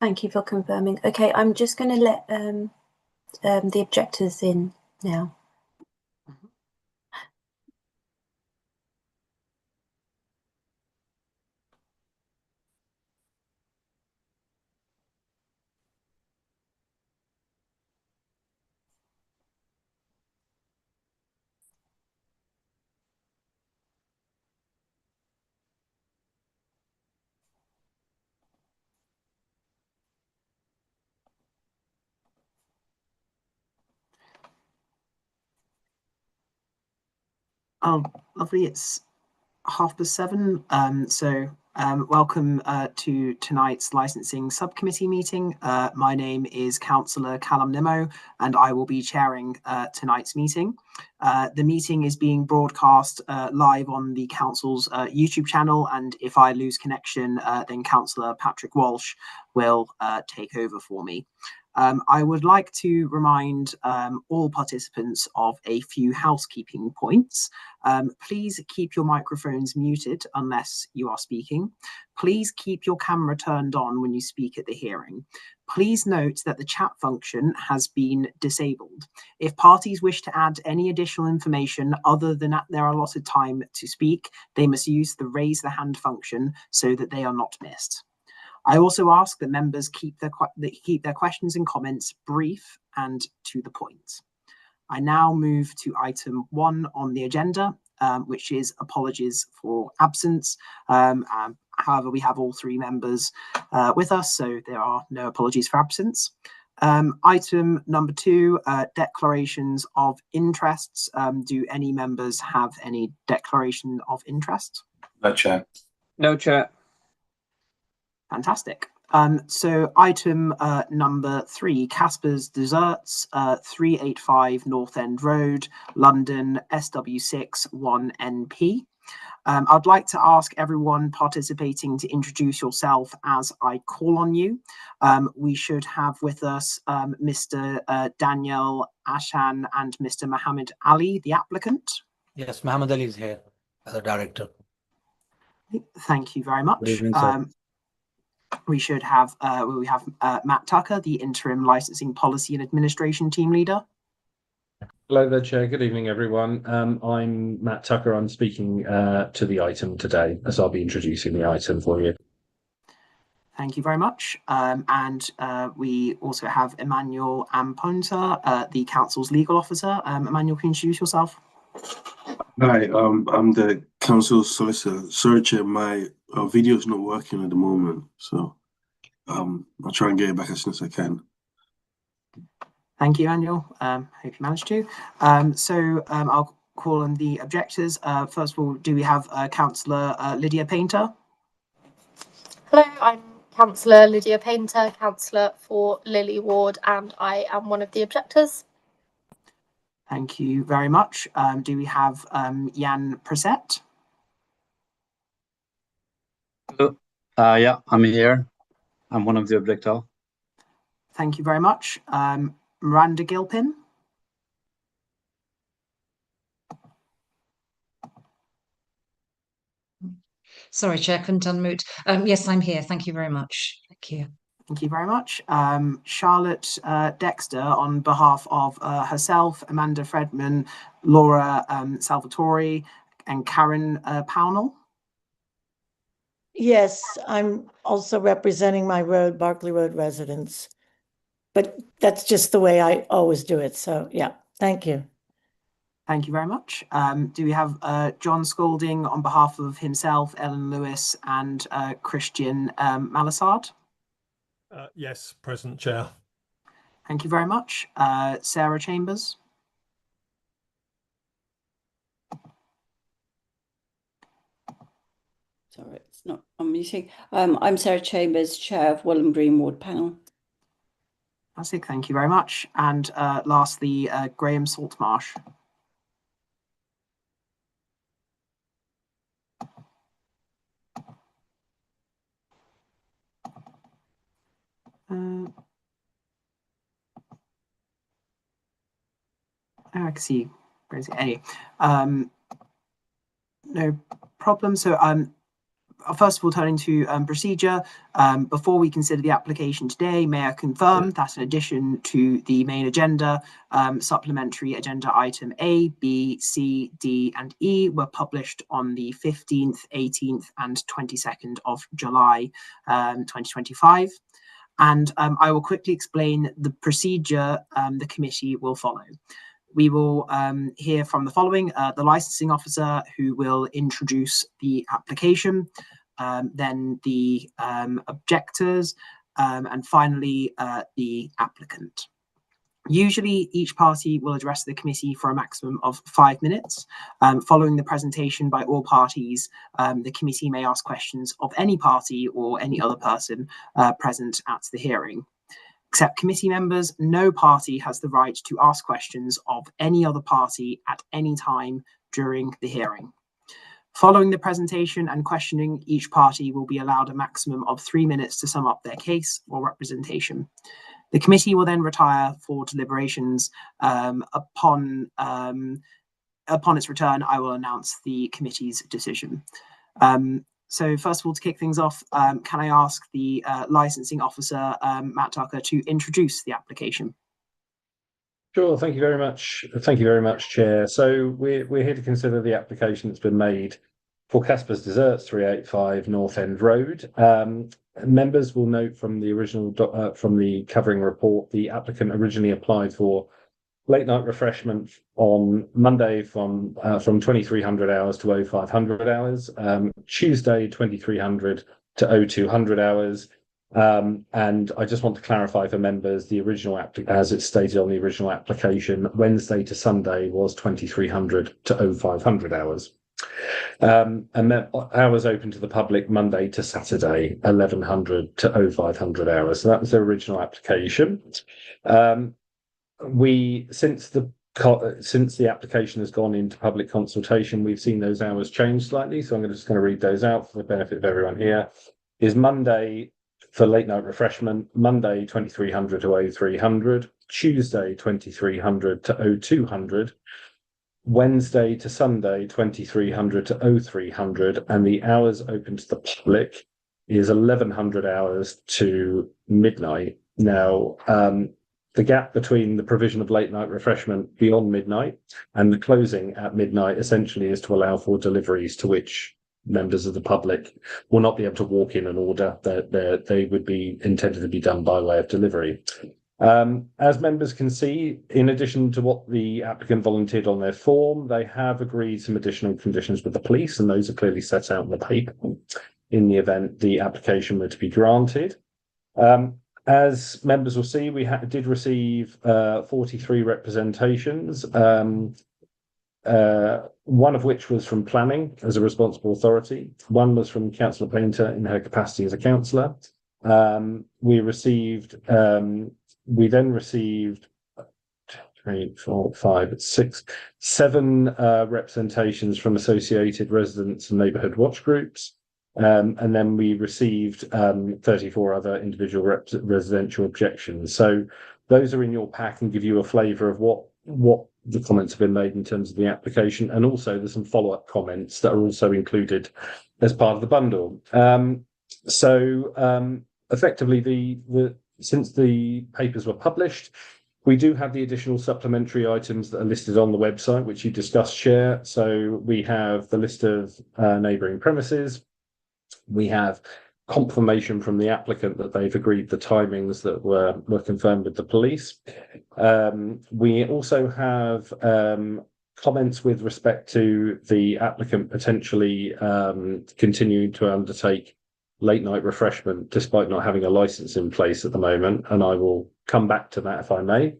Thank you for confirming. Okay, I'm just going to let the objectors in now. Oh, lovely. It's 7:30. Welcome to tonight's licensing subcommittee meeting. My name is Councillor Callum Nimmo, and I will be chairing tonight's meeting. The meeting is being broadcast live on the council's YouTube channel, and if I lose connection, then Councillor Patrick Walsh will take over for me. I would like to remind all participants of a few housekeeping points. Please keep your microphones muted unless you are speaking. Please keep your camera turned on when you speak at the hearing. Please note that the chat function has been disabled. If parties wish to add any additional information other than at their allotted time to speak, they must use the raise the hand function so that they are not missed. I also ask that members keep their questions and comments brief and to the point. I now move to item 1 on the agenda, which is apologies for absence. However, we have all 3 members with us, so there are no apologies for absence. Item number 2, declarations of interests. Do any members have any declaration of interest? No, Chair. No, Chair. Fantastic. So item number 3, Casper's Desserts, 385 North End Road, London, SW6 1NP. I'd like to ask everyone participating to introduce yourself as I call on you. We should have with us Mr. Daniel Ashan and Mr. Mohammed Ali, the applicant. Yes, Mohammed Ali is here as a director. Thank you very much. Good evening, sir. We should have Matt Tucker, the interim licensing policy and administration team leader. Hello there, Chair. Good evening, everyone. I'm Matt Tucker. I'm speaking to the item today, as I'll be introducing the item for you. Thank you very much. And we also have Emmanuel Amponta, the council's legal officer. Emmanuel, can you introduce yourself? Hi, I'm the council solicitor. Sorry, Chair, my video is not working at the moment, so I'll try and get it back as soon as I can. Thank you, Emmanuel. Hope you managed to. I'll call on the objectors. First of all, do we have Councillor Lydia Painter? Hello, I'm Councillor Lydia Painter, councillor for Lily Ward, and I am one of the objectors. Thank you very much. Do we have Jan Prasett? Hello. Yeah, I'm here. I'm one of the objectors. Thank you very much. Miranda Gilpin? Sorry, Chair, couldn't unmute. Yes, I'm here. Thank you very much. Thank you. Thank you very much. Charlotte Dexter, on behalf of herself, Amanda Fredman, Laura Salvatore, and Karen Pownell. Yes, I'm also representing my Barclay Road residents, but that's just the way I always do it. So yeah, thank you. Thank you very much. Do we have John Scalding on behalf of himself, Ellen Lewis, and Christian Malasard? Yes, present, Chair. Thank you very much. Sarah Chambers. Sorry, it's not on meeting. I'm Sarah Chambers, Chair of Fulham Green Ward Panel. Fantastic, thank you very much. And lastly, Graham Saltmarsh. I can see. Anyway, no problem. So first of all, turning to procedure, before we consider the application today, may I confirm that in addition to the main agenda, supplementary agenda item A, B, C, D, and E were published on the 15th, 18th, and 22nd of July 2025. And I will quickly explain the procedure the committee will follow. We will hear from the following, the licensing officer who will introduce the application, then the objectors, and finally the applicant. Usually each party will address the committee for a maximum of 5 minutes. Following the presentation by all parties, the committee may ask questions of any party or any other person present at the hearing. Except committee members, no party has the right to ask questions of any other party at any time during the hearing. Following the presentation and questioning, each party will be allowed a maximum of 3 minutes to sum up their case or representation. The committee will then retire for deliberations. Upon its return, I will announce the committee's decision. So first of all, to kick things off, can I ask the licensing officer, Matt Tucker, to introduce the application? Sure, thank you very much. Thank you very much, Chair. So we're here to consider the application that's been made for Casper's Desserts, 385 North End Road. Members will note from the original from the covering report, the applicant originally applied for late night refreshment on Monday from 2300 hours to 0500 hours, Tuesday 2300 to 0200 hours. And I just want to clarify for members, the original as it's stated on the original application, Wednesday to Sunday was 2300 to 0500 hours. And then hours open to the public Monday to Saturday, 1100 to 0500 hours. So that was the original application. Since the application has gone into public consultation, we've seen those hours change slightly. So I'm just going to read those out for the benefit of everyone here. Is Monday for late night refreshment, Monday 2300 to 0300, Tuesday 2300 to 0200, Wednesday to Sunday 2300 to 0300, and the hours open to the public is 1100 hours to midnight. Now, the gap between the provision of late night refreshment beyond midnight and the closing at midnight essentially is to allow for deliveries to which members of the public will not be able to walk in and order. They would be intended to be done by way of delivery. As members can see, in addition to what the applicant volunteered on their form, they have agreed some additional conditions with the police, and those are clearly set out in the paper in the event the application were to be granted. As members will see, we did receive 43 representations, one of which was from planning as a responsible authority. One was from Councillor Painter in her capacity as a councillor. We then received 3, 4, 5, 6, 7 representations from associated residents and neighbourhood watch groups. And then we received 34 other individual residential objections. So those are in your pack and give you a flavour of what the comments have been made in terms of the application. And also there's some follow-up comments that are also included as part of the bundle. Effectively, since the papers were published, we do have the additional supplementary items that are listed on the website, which you discussed, Chair. So we have the list of neighbouring premises. We have confirmation from the applicant that they've agreed the timings that were confirmed with the police. We also have comments with respect to the applicant potentially continuing to undertake late night refreshment, despite not having a license in place at the moment, and I will come back to that if I may.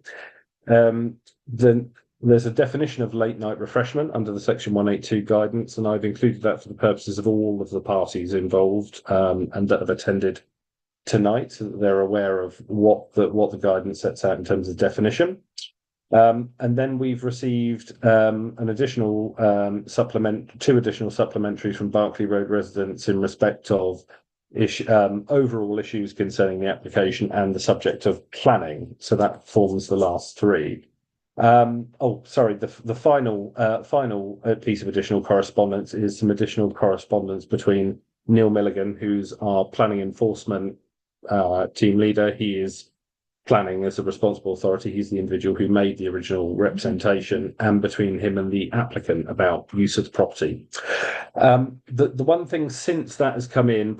Then there's a definition of late night refreshment under the Section 182 guidance, and I've included that for the purposes of all of the parties involved and that have attended tonight, so that they're aware of what the guidance sets out in terms of definition. And then we've received two additional supplementaries from Berkeley Road residents in respect of overall issues concerning the application and the subject of planning. So that forms the last three. The final piece of additional correspondence is some additional correspondence between Neil Milligan, who's our planning enforcement team leader. He is planning as a responsible authority. He's the individual who made the original representation, and between him and the applicant about use of the property. The one thing since that has come in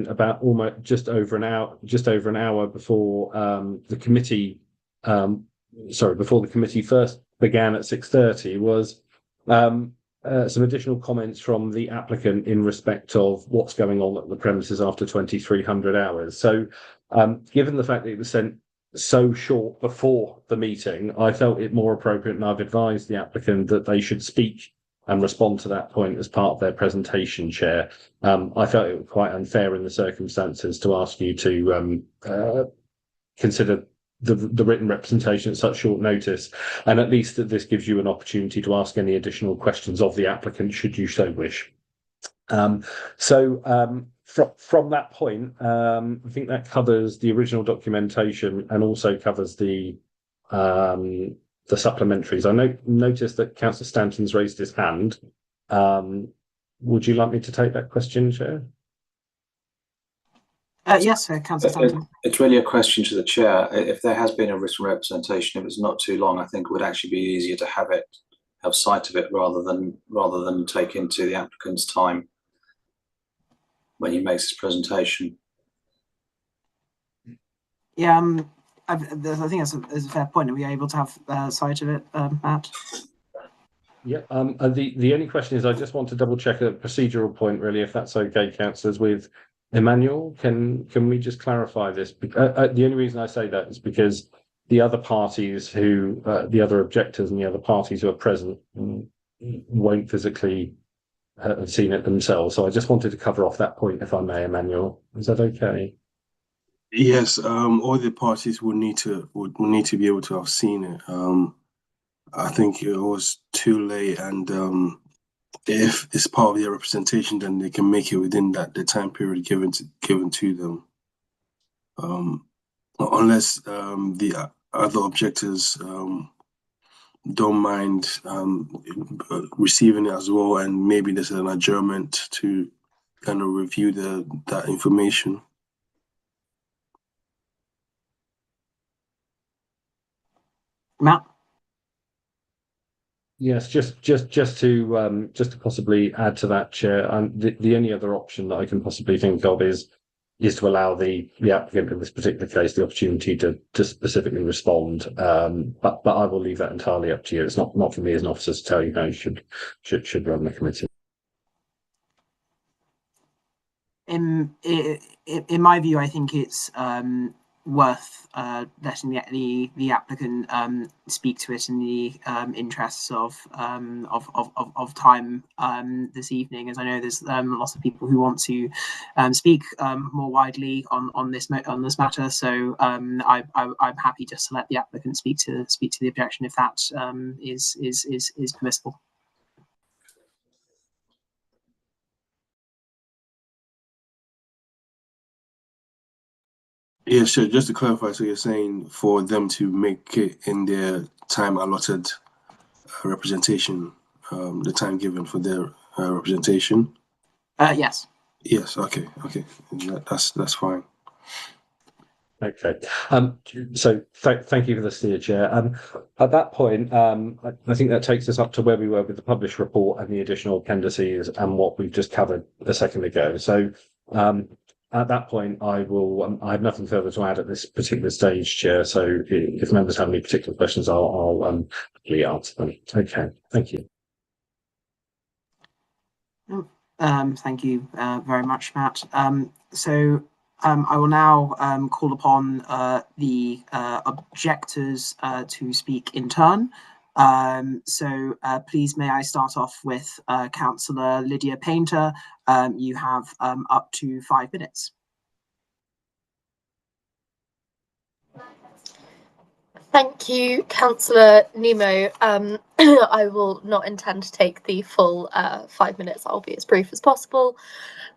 about almost just over an hour before the committee before the committee first began at 6:30 was some additional comments from the applicant in respect of what's going on at the premises after 2300 hours. So given the fact that it was sent so short before the meeting, I felt it more appropriate, and I've advised the applicant that they should speak and respond to that point as part of their presentation, Chair. I felt it was quite unfair in the circumstances to ask you to consider the written representation at such short notice, and at least that this gives you an opportunity to ask any additional questions of the applicant should you so wish. From that point, I think that covers the original documentation and also covers the supplementaries. I noticed that Councillor Stanton's raised his hand. Would you like me to take that question, Chair? Yes, Councillor Stanton. It's really a question to the Chair. If there has been a written representation, if it's not too long, I think it would actually be easier to have sight of it rather than take into the applicant's time when he makes his presentation. Yeah, I think that's a fair point. Are we able to have sight of it, Matt? Yeah. The only question is, I just want to double check a procedural point, really, if that's okay, councillors, with Emmanuel. Can we just clarify this? The only reason I say that is because the other parties the other objectors and the other parties who are present won't physically have seen it themselves. So I just wanted to cover off that point, if I may, Emmanuel. Is that okay? Yes, all the parties would need to be able to have seen it. I think it was too late, and if it's part of their representation, then they can make it within the time period given to them. Unless the other objectors don't mind receiving it as well, and maybe there's an adjournment to kind of review that information. Matt? Yes, just to possibly add to that, Chair. The only other option that I can possibly think of is to allow the applicant in this particular case the opportunity to specifically respond. But I will leave that entirely up to you. It's not for me as an officer to tell you how you should run the committee. In my view, I think it's worth letting the applicant speak to it in the interests of time this evening, as I know there's lots of people who want to speak more widely on this matter. So I'm happy just to let the applicant speak to the objection if that is permissible. Yeah, sure. Just to clarify, so you're saying for them to make it in their time allotted representation, the time given for their representation? Yes. Yes. Okay. That's fine. Okay. So thank you for the steer, Chair. At that point, I think that takes us up to where we were with the published report and the additional appendices and what we've just covered a second ago. So at that point, I have nothing further to add at this particular stage, Chair. So if members have any particular questions, I'll happily answer them. Okay. Thank you. Thank you very much, Matt. I will now call upon the objectors to speak in turn. Please may I start off with Councillor Lydia Painter. You have up to 5 minutes. Thank you, Councillor Nemo. I will not intend to take the full 5 minutes. I'll be as brief as possible.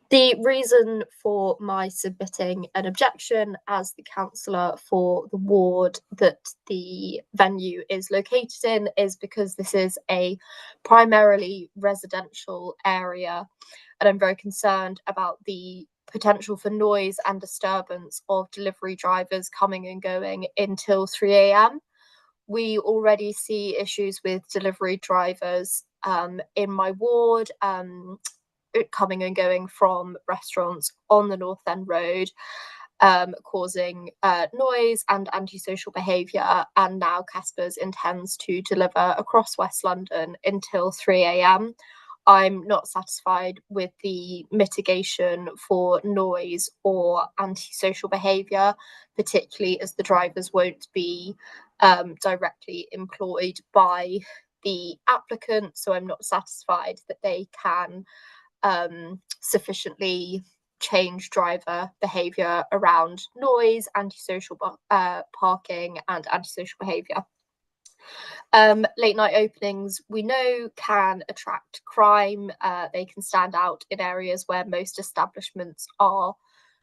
The reason for my submitting an objection as the councillor for the ward that the venue is located in is because this is a primarily residential area, and I'm very concerned about the potential for noise and disturbance of delivery drivers coming and going until 3 a.m. We already see issues with delivery drivers in my ward, coming and going from restaurants on the North End Road, causing noise and antisocial behaviour. And now Caspers intends to deliver across West London until 3 a.m. I'm not satisfied with the mitigation for noise or antisocial behaviour, particularly as the drivers won't be directly employed by the applicant. So I'm not satisfied that they can sufficiently change driver behaviour around noise, antisocial parking and antisocial behaviour. Late night openings, we know, can attract crime. They can stand out in areas where most establishments are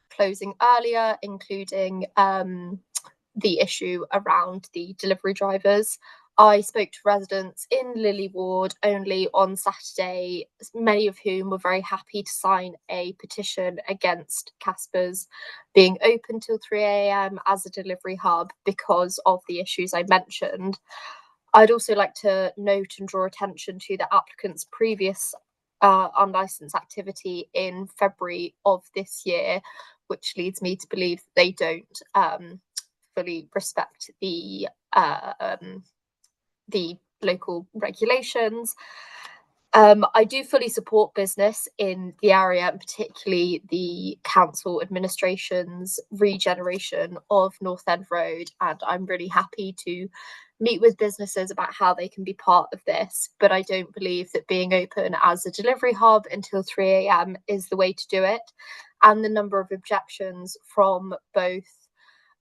closing earlier, including the issue around the delivery drivers. I spoke to residents in Lily Ward only on Saturday, many of whom were very happy to sign a petition against Caspers being open till 3 a.m. as a delivery hub because of the issues I mentioned. I'd also like to note and draw attention to the applicant's previous unlicensed activity in February of this year, which leads me to believe that they don't fully respect the local regulations. I do fully support business in the area, and particularly the council administration's regeneration of North End Road, and I'm really happy to meet with businesses about how they can be part of this. But I don't believe that being open as a delivery hub until 3 a.m. is the way to do it. And the number of objections from both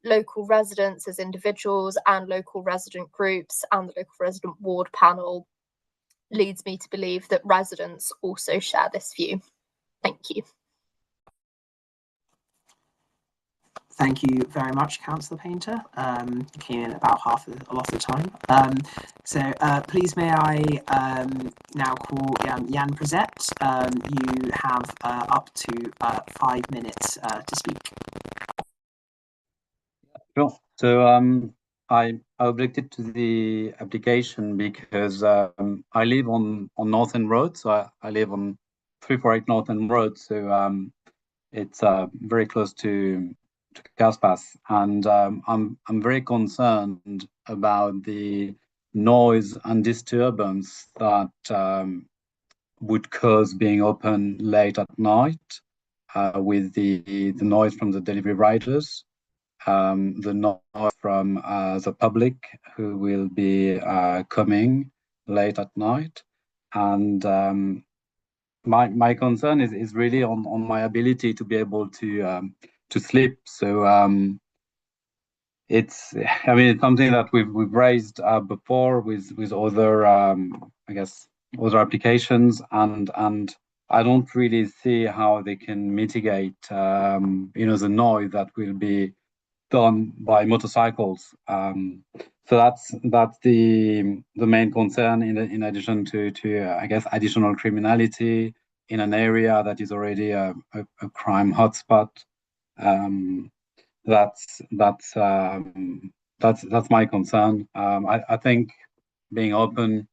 local residents as individuals and local resident groups and the local resident ward panel leads me to believe that residents also share this view. Thank you. Thank you very much, Councillor Painter. Came in about a lot of the time. Please may I now call Jan Prezet. You have up to 5 minutes to speak. Sure. So I objected to the application because I live on Northern Road, so I live on 348 Northern Road, so it's very close to Caspers, and I'm very concerned about the noise and disturbance that would cause being open late at night with the noise from the delivery riders. The noise from the public who will be coming late at night, and my concern is really on my ability to be able to sleep. So it's something that we've raised before with other I guess other applications, and I don't really see how they can mitigate the noise that will be done by motorcycles. So that's the main concern, in addition to I guess additional criminality in an area that is already a crime hotspot. That's my concern. I think being open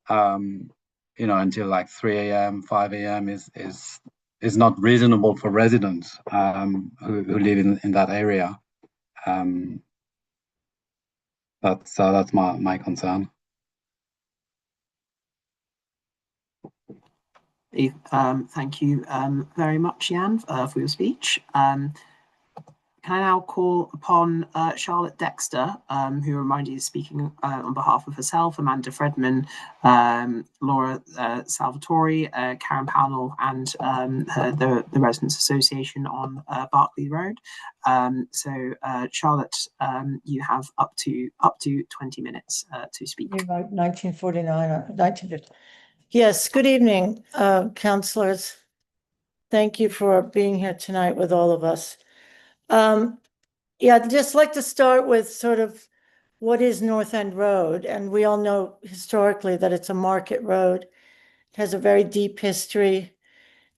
until like 3 a.m. 5 a.m. is not reasonable for residents who live in that area. That's my concern. Thank you very much, Jan, for your speech. Can I now call upon Charlotte Dexter, who reminded is speaking on behalf of herself, Amanda Fredman, Laura Salvatore, Karen Pownell, and the Residents Association on Berkeley Road. So, Charlotte, you have up to 20 minutes to speak. 1949, 1950. Yes, good evening, councillors. Thank you for being here tonight with all of us. Yeah, I'd just like to start with sort of what is North End Road. And we all know historically that it's a market road. It has a very deep history.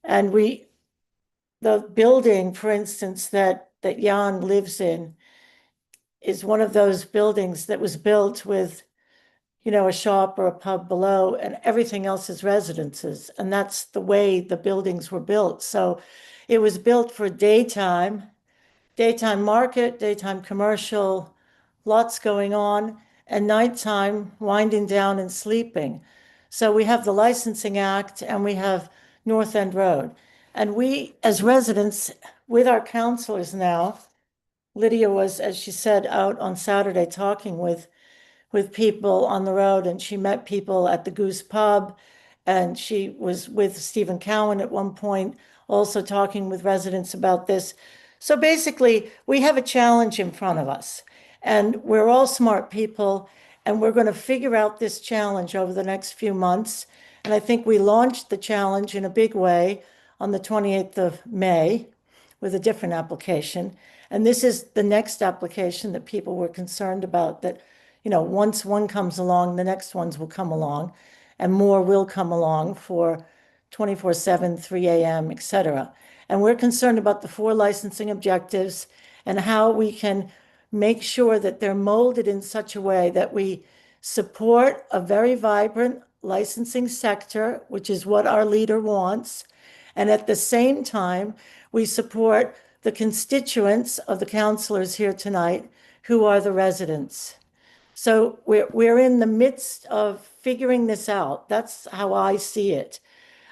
And the building, for instance, that Jan lives in is one of those buildings that was built with, you know, a shop or a pub below, and everything else is residences. And that's the way the buildings were built. So it was built for daytime market, daytime commercial, lots going on, and nighttime winding down and sleeping. So we have the Licensing Act and we have North End Road. And we, as residents, with our councillors now, Lydia was, as she said, out on Saturday talking with people on the road, and she met people at the Goose Pub, and she was with Stephen Cowan at one point, also talking with residents about this. So basically, we have a challenge in front of us, and we're all smart people, and we're going to figure out this challenge over the next few months. And I think we launched the challenge in a big way on the 28th of May with a different application. And this is the next application that people were concerned about, that, you know, once one comes along, the next ones will come along, and more will come along for 24/7, 3 a.m., et cetera. And we're concerned about the 4 licensing objectives and how we can make sure that they're molded in such a way that we support a very vibrant licensing sector, which is what our leader wants. And at the same time, we support the constituents of the councillors here tonight, who are the residents. So we're in the midst of figuring this out. That's how I see it.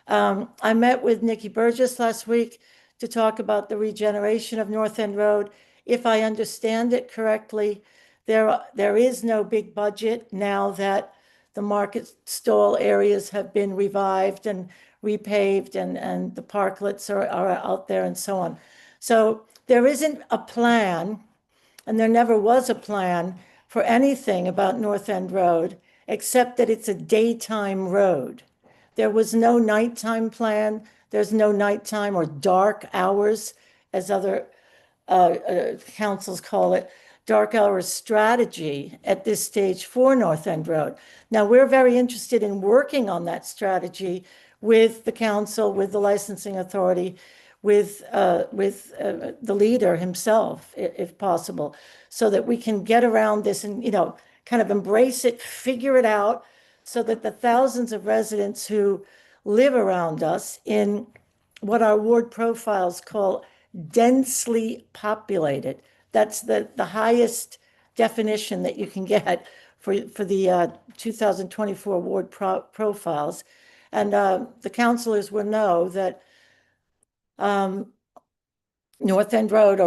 I met with Nikki Burgess last week to talk about the regeneration of North End Road. If I understand it correctly, there is no big budget now that the market stall areas have been revived and repaved, and the parklets are out there and so on. So there isn't a plan, and there never was a plan for anything about North End Road, except that it's a daytime road. There was no nighttime plan. There's no nighttime or dark hours, as other councils call it, dark hours strategy at this stage for North End Road. Now, we're very interested in working on that strategy with the council, with the licensing authority, with the leader himself, if possible, so that we can get around this and, you know, kind of embrace it, figure it out, so that the thousands of residents who live around us in what our ward profiles call densely populated. That's the highest definition that you can get for the 2024 ward profiles. And the councillors will know that North End Road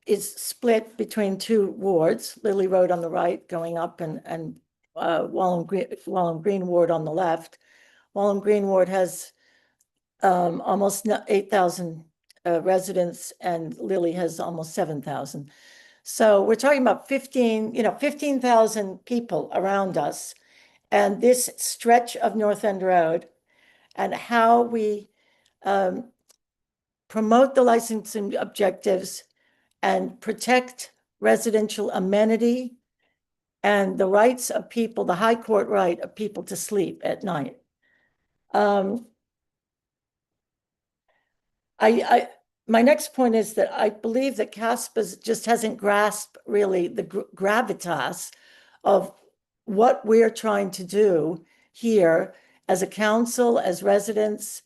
is split between 2 wards, Lily Road on the right going up, and Walham Green Ward on the left. Walham Green Ward has almost 8,000 residents, and Lily has almost 7,000. So we're talking about 15,000 people around us, and this stretch of North End Road, and how we promote the licensing objectives and protect residential amenity and the rights of people, the high court right of people to sleep at night. My next point is that I believe that CASPA just hasn't grasped really the gravitas of what we're trying to do here as a council, as residents,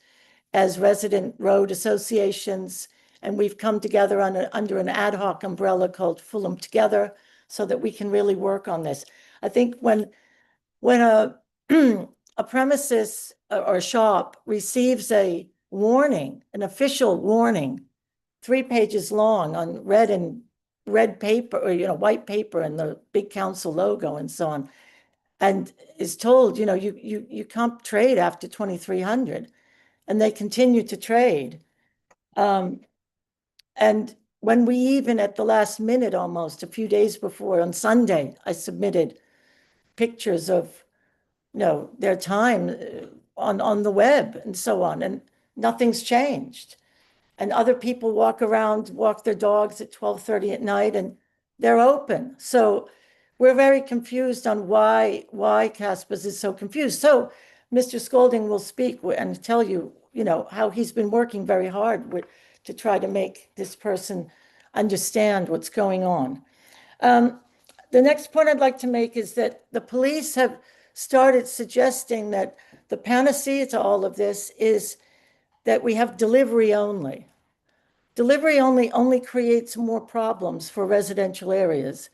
as resident road associations, and we've come together under an ad hoc umbrella called Fulham Together, so that we can really work on this. I think when a a premises or a shop receives a warning, an official warning, 3 pages long on red paper or, white paper and the big council logo and so on, and is told, you can't trade after 2300, and they continue to trade. And when we even at the last minute, almost a few days before, on Sunday, I submitted pictures of, their time on the web and so on, and nothing's changed. And other people walk their dogs at 12:30 at night, and they're open. So we're very confused on why Caspers is so confused. So Mr. Scolding will speak and tell you, how he's been working very hard to try to make this person understand what's going on. The next point I'd like to make is that the police have started suggesting that the panacea to all of this is that we have delivery only. Delivery only creates more problems for residential areas,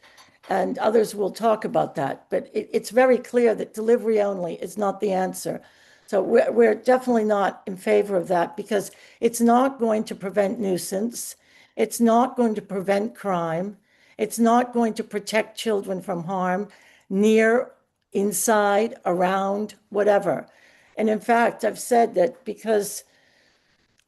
and others will talk about that. But it's very clear that delivery only is not the answer. So we're definitely not in favor of that, because it's not going to prevent nuisance. It's not going to prevent crime. It's not going to protect children from harm near, inside, around, whatever. And in fact, I've said that because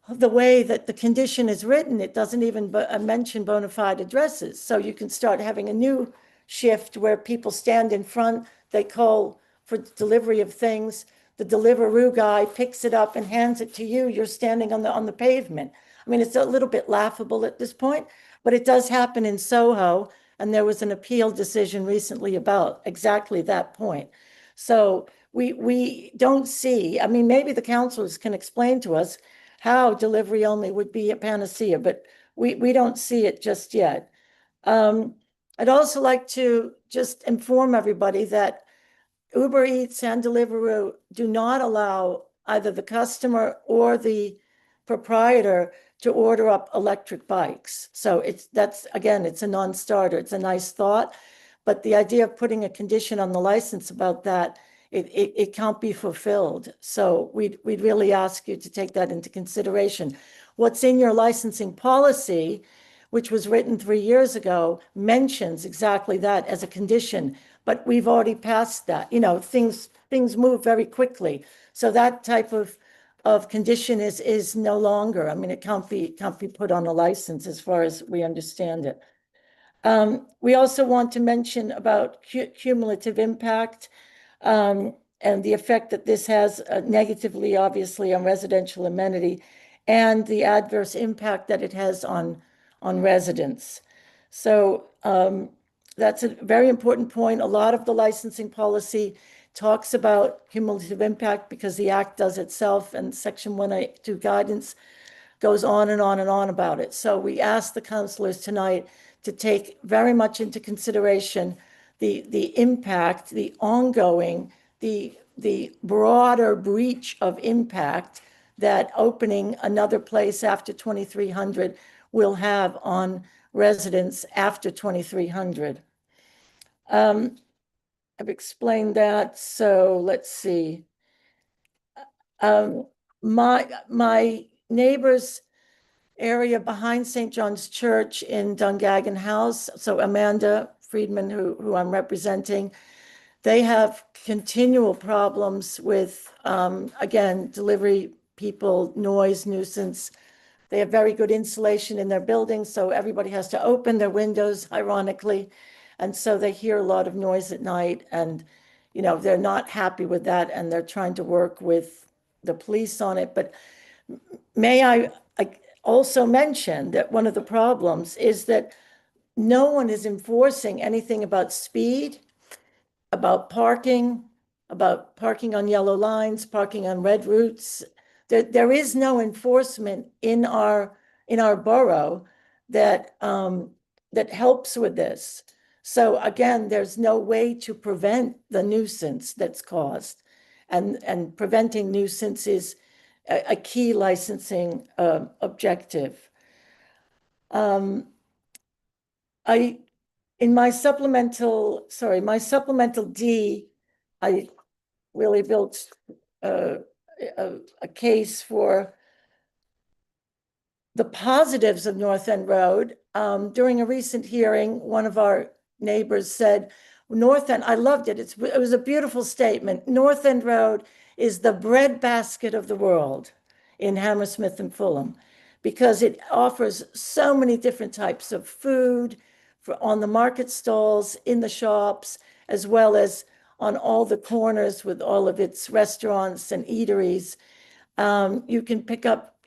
of the way that the condition is written, it doesn't even mention bona fide addresses. So you can start having a new shift where people stand in front, they call for delivery of things. The Deliveroo guy picks it up and hands it to you. You're standing on the pavement. I mean, it's a little bit laughable at this point, but it does happen in Soho. And there was an appeal decision recently about exactly that point. So we don't see, I mean, maybe the councillors can explain to us how delivery only would be a panacea, but we don't see it just yet. I'd also like to just inform everybody that Uber Eats and Deliveroo do not allow either the customer or the proprietor to order up electric bikes. So that's again, it's a non-starter. It's a nice thought, but the idea of putting a condition on the license about that, it can't be fulfilled. So we'd really ask you to take that into consideration. What's in your licensing policy, which was written 3 years ago, mentions exactly that as a condition, but we've already passed that. Things move very quickly. So that type of condition is no longer, I mean, it can't be put on a license as far as we understand it. We also want to mention about cumulative impact and the effect that this has negatively, obviously, on residential amenity, and the adverse impact that it has on residents. So that's a very important point. A lot of the licensing policy talks about cumulative impact because the Act does itself, and Section 182 guidance goes on and on and on about it. So we ask the councillors tonight to take very much into consideration the impact, the ongoing, the broader breach of impact that opening another place after 2300 will have on residents after 2300. I've explained that, so let's see. My neighbor's area behind St. John's Church in Dungagan House, so Amanda Friedman, who I'm representing, they have continual problems with, again, delivery people, noise, nuisance. They have very good insulation in their buildings, so everybody has to open their windows, ironically. And so they hear a lot of noise at night, and, they're not happy with that, and they're trying to work with the police on it. But may I also mention that one of the problems is that no one is enforcing anything about speed, about parking on yellow lines, parking on red routes. There is no enforcement in our borough that helps with this. So again, there's no way to prevent the nuisance that's caused, and preventing nuisance is a key licensing objective. In my supplemental D, I really built a case for the positives of North End Road. During a recent hearing, one of our neighbors said, North End, I loved it. It was a beautiful statement. North End Road is the breadbasket of the world in Hammersmith and Fulham, because it offers so many different types of food on the market stalls, in the shops, as well as on all the corners with all of its restaurants and eateries. You can pick up,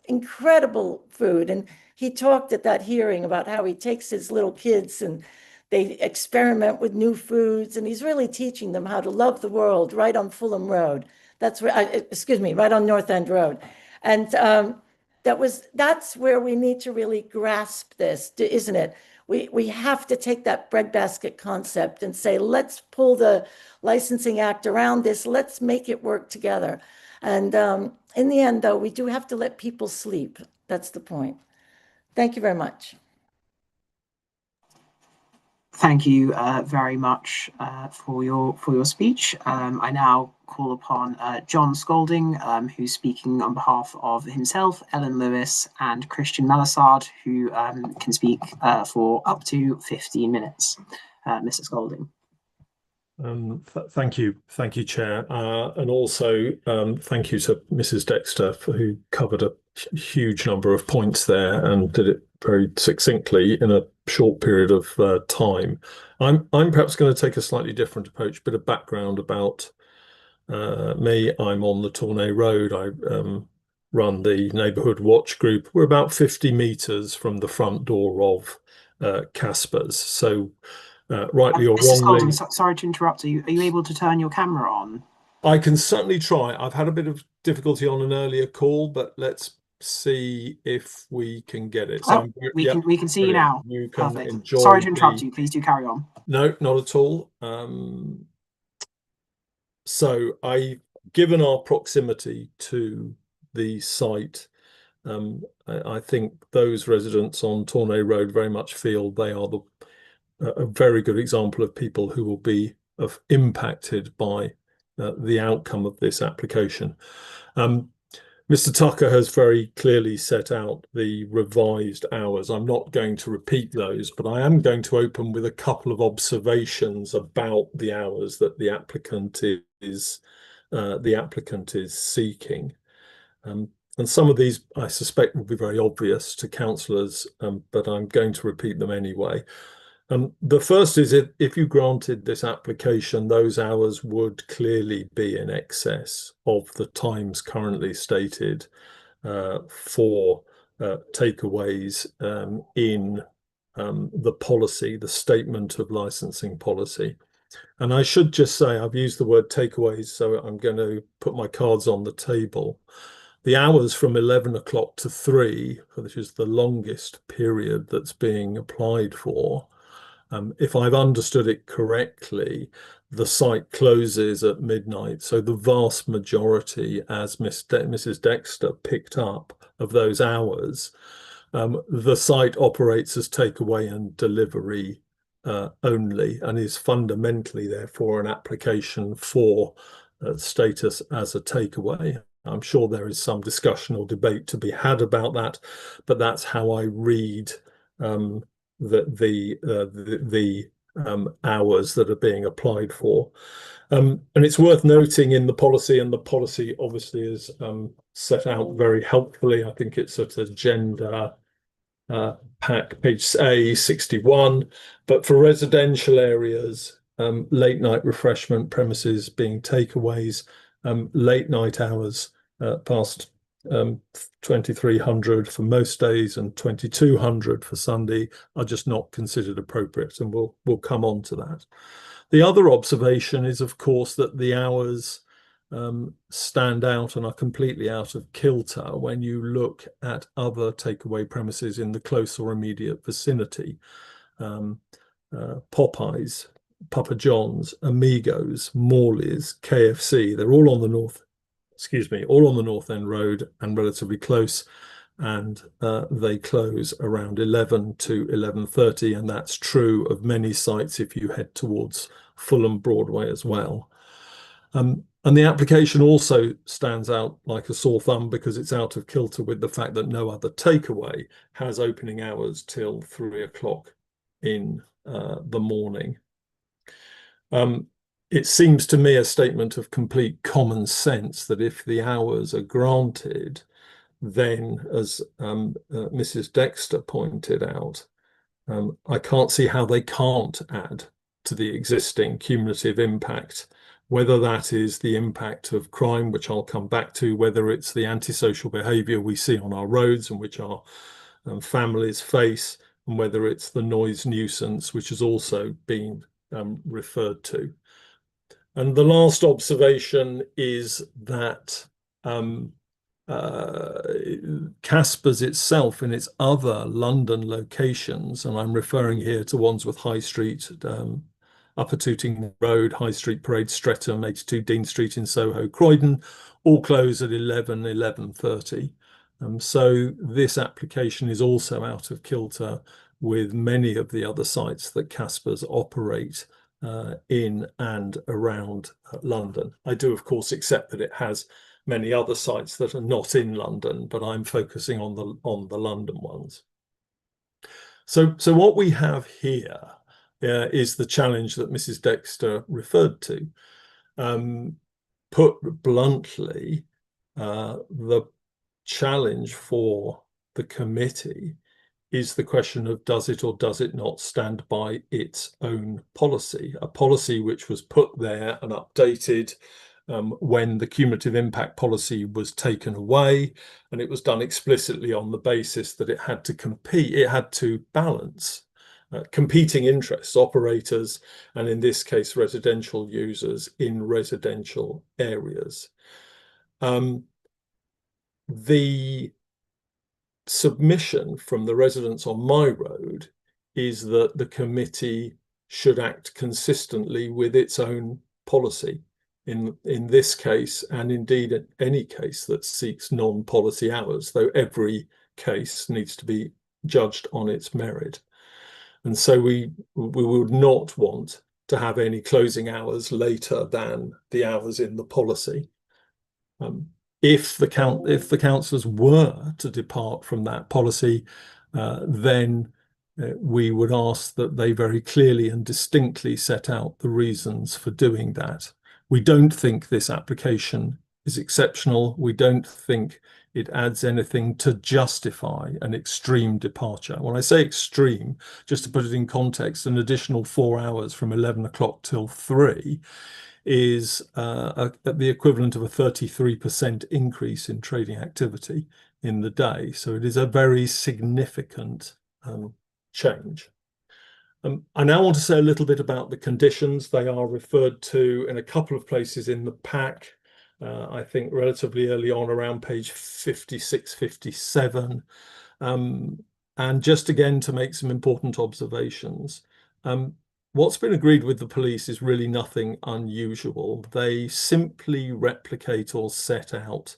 incredible food. And he talked at that hearing about how he takes his little kids and they experiment with new foods, and he's really teaching them how to love the world right on Fulham Road. That's where, right on North End Road. And that's where we need to really grasp this, isn't it? We have to take that breadbasket concept and say, let's pull the licensing act around this. Let's make it work together. And in the end, though, we do have to let people sleep. That's the point. Thank you very much. Thank you very much for your speech. I now call upon John Scolding, who's speaking on behalf of himself, Ellen Lewis, and Christian Melisard, who can speak for up to 15 minutes. Mr. Scolding. Thank you, Chair, and also thank you to Mrs. Dexter who covered a huge number of points there and did it very succinctly in a short period of time. I'm perhaps going to take a slightly different approach. Bit of background about me. I'm on the Tournai Road. I run the Neighbourhood Watch Group. We're about 50 metres from the front door of Casper's. So. Rightly or Mr. wrongly. Scolding, sorry to interrupt. Are you able to turn your camera on? I can certainly try. I've had a bit of difficulty on an earlier call, but let's see if we can get it. So we can see you now. You can Perfect. enjoy. Sorry to interrupt you. Please do carry on. No, not at all. So given our proximity to the site, I think those residents on Tournai Road very much feel they are a very good example of people who will be impacted by the outcome of this application. Mr. Tucker has very clearly set out the revised hours. I'm not going to repeat those, but I am going to open with a couple of observations about the hours that the applicant is seeking. And some of these, I suspect, will be very obvious to councillors, but I'm going to repeat them anyway. The first is if you granted this application, those hours would clearly be in excess of the times currently stated for takeaways in the policy, the statement of licensing policy. And I should just say, I've used the word takeaways, so I'm going to put my cards on the table. The hours from 11 o'clock to 3, which is the longest period that's being applied for, if I've understood it correctly, the site closes at midnight. So the vast majority, as Mrs. Dexter picked up, of those hours, the site operates as takeaway and delivery only, and is fundamentally, therefore, an application for status as a takeaway. I'm sure there is some discussion or debate to be had about that, but that's how I read the hours that are being applied for. And it's worth noting in the policy, and the policy obviously is set out very helpfully. I think it's at agenda pack page A61, but for residential areas, late night refreshment premises being takeaways, late night hours past 2300 for most days and 2200 for Sunday are just not considered appropriate, and we'll come on to that. The other observation is, of course, that the hours stand out and are completely out of kilter when you look at other takeaway premises in the close or immediate vicinity. Popeyes, Papa John's, Amigos, Morley's, KFC, they're all on the North End Road and relatively close, and they close around 11 to 11:30, and that's true of many sites if you head towards Fulham Broadway as well. And the application also stands out like a sore thumb because it's out of kilter with the fact that no other takeaway has opening hours till 3 o'clock in the morning. It seems to me a statement of complete common sense that if the hours are granted, then, as Mrs. Dexter pointed out, I can't see how they can't add to the existing cumulative impact, whether that is the impact of crime, which I'll come back to, whether it's the antisocial behaviour we see on our roads and which our families face, and whether it's the noise nuisance, which has also been referred to. And the last observation is that Caspers itself in its other London locations, and I'm referring here to Wandsworth High Street, Upper Tooting Road, High Street Parade, Streatham, 82 Dean Street in Soho, Croydon, all close at 11:30. So this application is also out of kilter with many of the other sites that Caspers operate in and around London. I do, of course, accept that it has many other sites that are not in London, but I'm focusing on the London ones. So what we have here is the challenge that Mrs. Dexter referred to. Put bluntly, the challenge for the committee is the question of does it or does it not stand by its own policy, a policy which was put there and updated when the cumulative impact policy was taken away, and it was done explicitly on the basis that it had to compete, it had to balance competing interests, operators, and in this case, residential users in residential areas. The submission from the residents on my road is that the committee should act consistently with its own policy in this case, and indeed in any case that seeks non-policy hours, though every case needs to be judged on its merit. And so we would not want to have any closing hours later than the hours in the policy. If the councillors were to depart from that policy, then we would ask that they very clearly and distinctly set out the reasons for doing that. We don't think this application is exceptional. We don't think it adds anything to justify an extreme departure. When I say extreme, just to put it in context, an additional 4 hours from 11 o'clock till 3 is the equivalent of a 33% increase in trading activity in the day. So it is a very significant change. I now want to say a little bit about the conditions. They are referred to in a couple of places in the pack, I think relatively early on around page 56, 57. And just again to make some important observations. What's been agreed with the police is really nothing unusual. They simply replicate or set out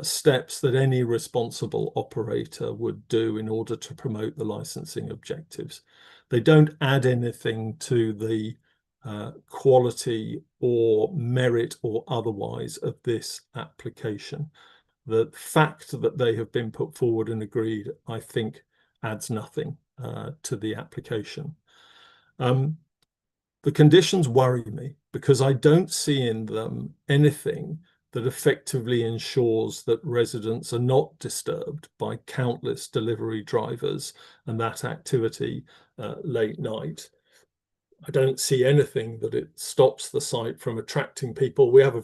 steps that any responsible operator would do in order to promote the licensing objectives. They don't add anything to the quality or merit or otherwise of this application. The fact that they have been put forward and agreed, I think, adds nothing to the application. The conditions worry me because I don't see in them anything that effectively ensures that residents are not disturbed by countless delivery drivers and that activity late night. I don't see anything that it stops the site from attracting people. We have a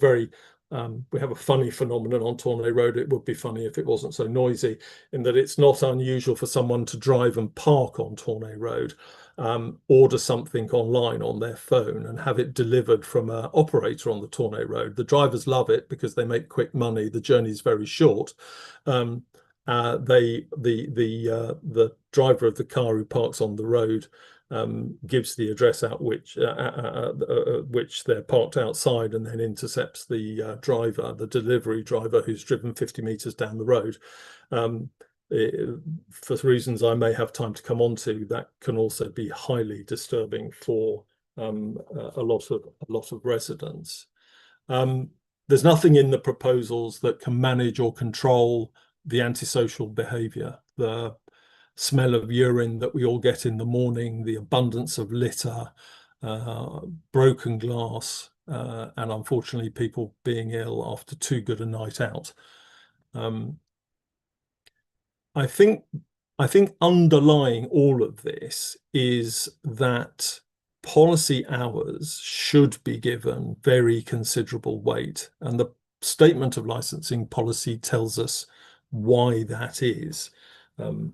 funny phenomenon on Tournai Road. It would be funny if it wasn't so noisy, in that it's not unusual for someone to drive and park on Tournai Road, order something online on their phone and have it delivered from an operator on the Tournai Road. The drivers love it because they make quick money. The journey is very short. The driver of the car who parks on the road gives the address out which they're parked outside, and then intercepts the driver, the delivery driver, who's driven 50 meters down the road. For reasons I may have time to come on to, that can also be highly disturbing for a lot of residents. There's nothing in the proposals that can manage or control the antisocial behaviour, the smell of urine that we all get in the morning, the abundance of litter, broken glass, and unfortunately people being ill after too good a night out. I think underlying all of this is that policy hours should be given very considerable weight, and the statement of licensing policy tells us why that is. I'm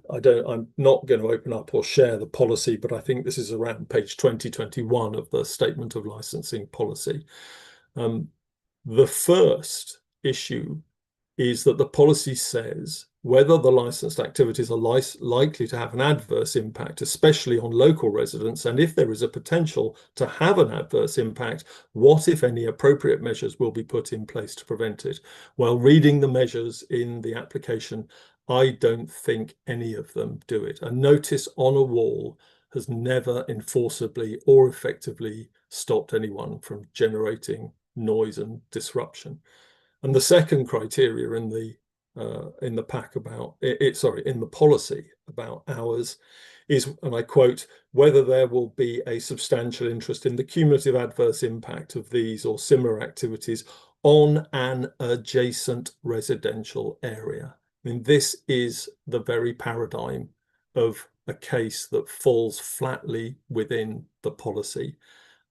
not going to open up or share the policy, but I think this is around page 2021 of the statement of licensing policy. The first issue is that the policy says whether the licensed activities are likely to have an adverse impact, especially on local residents, and if there is a potential to have an adverse impact, what, if any, appropriate measures will be put in place to prevent it. Well, reading the measures in the application, I don't think any of them do it. A notice on a wall has never enforceably or effectively stopped anyone from generating noise and disruption. And the second criteria in the pack about in the policy about hours is, and I quote, whether there will be a substantial interest in the cumulative adverse impact of these or similar activities on an adjacent residential area. I mean, this is the very paradigm of a case that falls flatly within the policy.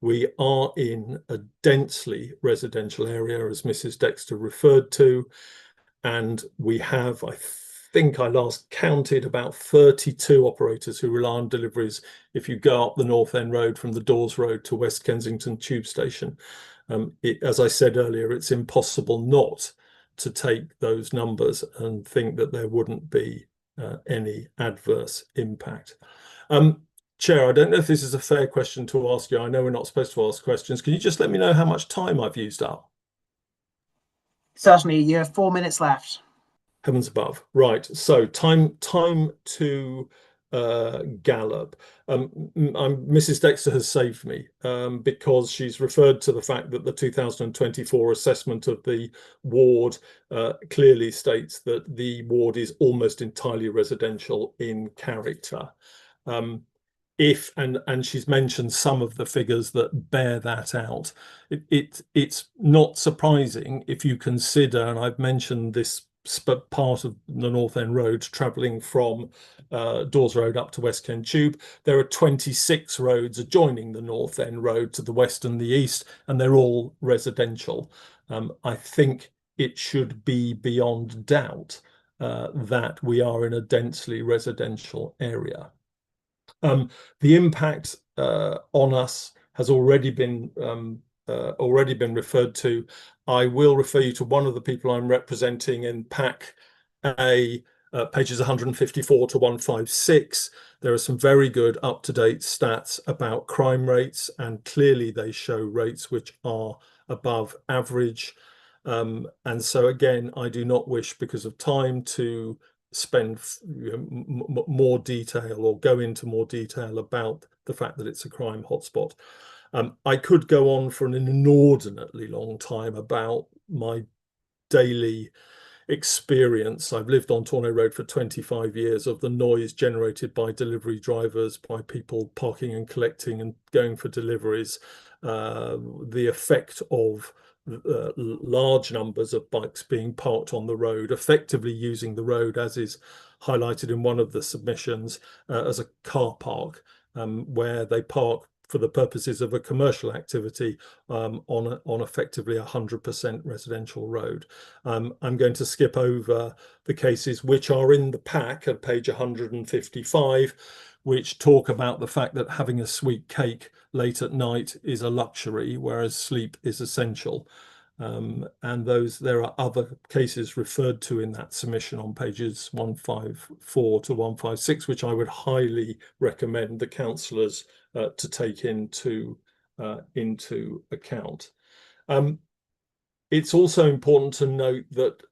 We are in a densely residential area, as Mrs. Dexter referred to, and we have, I think I last counted, about 32 operators who rely on deliveries if you go up the North End Road from the Dawes Road to West Kensington Tube Station. As I said earlier, it's impossible not to take those numbers and think that there wouldn't be any adverse impact. Chair, I don't know if this is a fair question to ask you. I know we're not supposed to ask questions. Can you just let me know how much time I've used up? Certainly, you have 4 minutes left. Heavens above. Right. So time to gallop. Mrs. Dexter has saved me because she's referred to the fact that the 2024 assessment of the ward clearly states that the ward is almost entirely residential in character. And she's mentioned some of the figures that bear that out. It's not surprising if you consider, and I've mentioned this part of the North End Road travelling from Dawes Road up to West Kent Tube. There are 26 roads adjoining the North End Road to the west and the east, and they're all residential. I think it should be beyond doubt that we are in a densely residential area. The impact on us has already been referred to. I will refer you to one of the people I'm representing in Pack A, pages 154 to 156. There are some very good up-to-date stats about crime rates, and clearly they show rates which are above average. And so again, I do not wish, because of time, to spend more detail or go into more detail about the fact that it's a crime hotspot. I could go on for an inordinately long time about my daily experience. I've lived on Tournai Road for 25 years, of the noise generated by delivery drivers, by people parking and collecting and going for deliveries, the effect of large numbers of bikes being parked on the road, effectively using the road, as is highlighted in one of the submissions, as a car park, where they park for the purposes of a commercial activity on effectively 100% residential road. I'm going to skip over the cases which are in the pack at page 155, which talk about the fact that having a sweet cake late at night is a luxury, whereas sleep is essential. And there are other cases referred to in that submission on pages 154 to 156, which I would highly recommend the councillors to take into account. It's also important to note that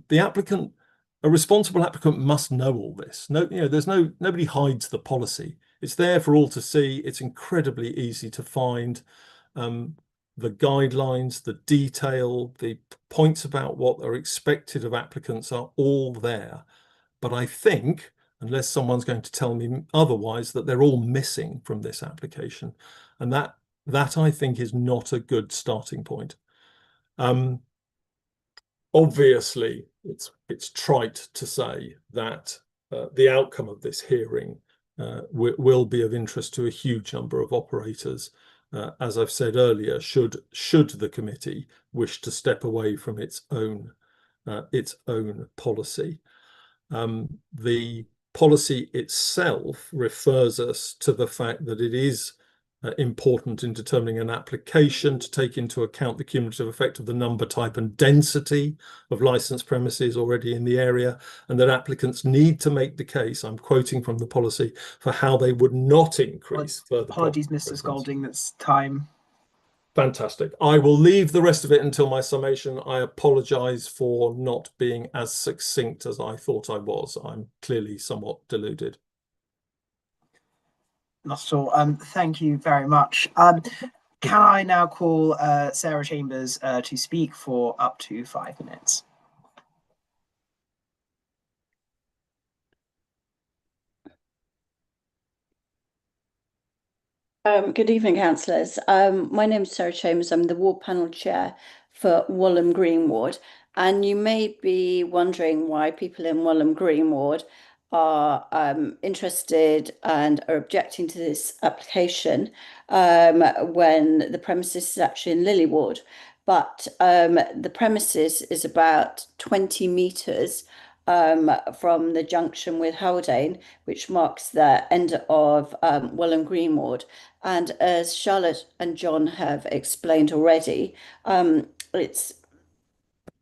the applicant, a responsible applicant, must know all this. Nobody hides the policy. It's there for all to see. It's incredibly easy to find. the guidelines, the detail, the points about what are expected of applicants are all there. But I think, unless someone's going to tell me otherwise, that they're all missing from this application. And that I think is not a good starting point. Obviously, it's trite to say that the outcome of this hearing will be of interest to a huge number of operators. As I've said earlier, should the committee wish to step away from its own policy. The policy itself refers us to the fact that it is important in determining an application to take into account the cumulative effect of the number, type and density of licensed premises already in the area, and that applicants need to make the case, I'm quoting from the policy, for how they would not increase further. Apologies, Mr. Scolding, that's time. Fantastic. I will leave the rest of it until my summation. I apologise for not being as succinct as I thought I was. I'm clearly somewhat deluded. Not at all. Thank you very much. Can I now call Sarah Chambers to speak for up to 5 minutes? Good evening, councillors. My name is Sarah Chambers. I'm the ward panel chair for Fulham Green Ward. And you may be wondering why people in Fulham Green Ward are interested and are objecting to this application when the premises is actually in Lily Ward. But the premises is about 20 metres from the junction with Haldane, which marks the end of Fulham Green Ward. And as Charlotte and John have explained already, it's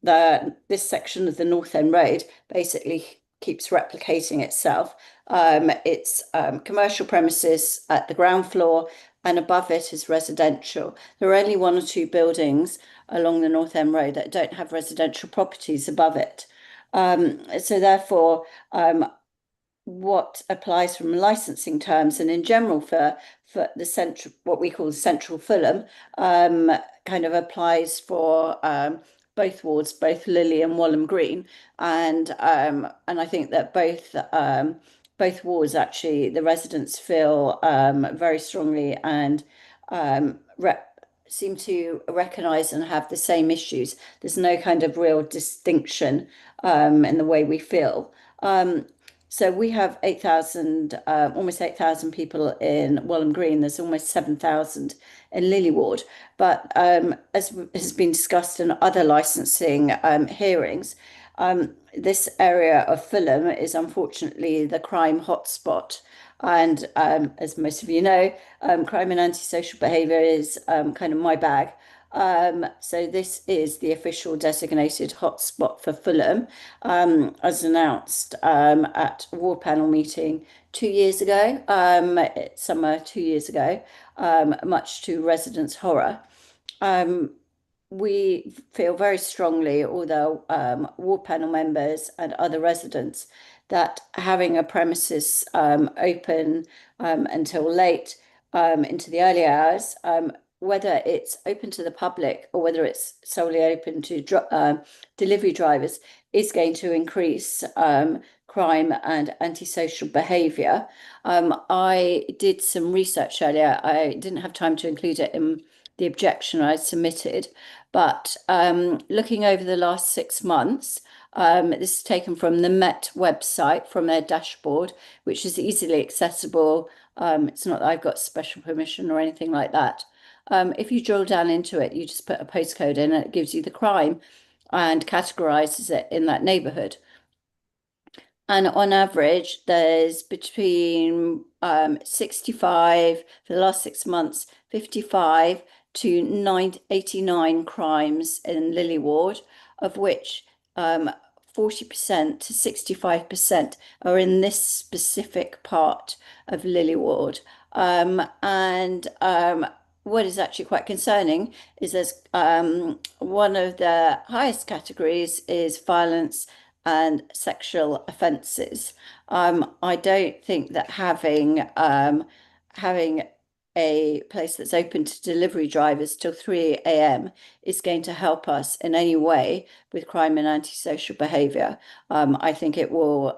this section of the North End Road basically keeps replicating itself. It's commercial premises at the ground floor, and above it is residential. There are only 1 or 2 buildings along the North End Road that don't have residential properties above it. So therefore, what applies from licensing terms and in general for the central, what we call central Fulham, kind of applies for both wards, both Lily and Fulham Green, and I think that both wards actually the residents feel very strongly and seem to recognise and have the same issues. There's no kind of real distinction in the way we feel. So we have 8,000, almost 8,000 people in Fulham Green. There's almost 7,000 in Lily Ward. But as has been discussed in other licensing hearings, this area of Fulham is unfortunately the crime hotspot. And as most of you know, crime and antisocial behaviour is kind of my bag. So this is the official designated hotspot for Fulham, as announced at ward panel meeting 2 years ago, summer 2 years ago, much to residents' horror. We feel very strongly, although ward panel members and other residents, that having a premises open until late into the early hours, whether it's open to the public or whether it's solely open to delivery drivers, is going to increase crime and antisocial behaviour. I did some research earlier. I didn't have time to include it in the objection I submitted, but looking over the last 6 months, this is taken from the Met website, from their dashboard, which is easily accessible. It's not that I've got special permission or anything like that. If you drill down into it, you just put a postcode in and it gives you the crime and categorises it in that neighbourhood. And on average, there's between 65 for the last 6 months, 55 to 89 crimes in Lily Ward, of which 40% to 65% are in this specific part of Lily Ward. What is actually quite concerning is there's one of the highest categories is violence and sexual offences. I don't think that having a place that's open to delivery drivers till 3 a.m. is going to help us in any way with crime and antisocial behaviour. I think it will,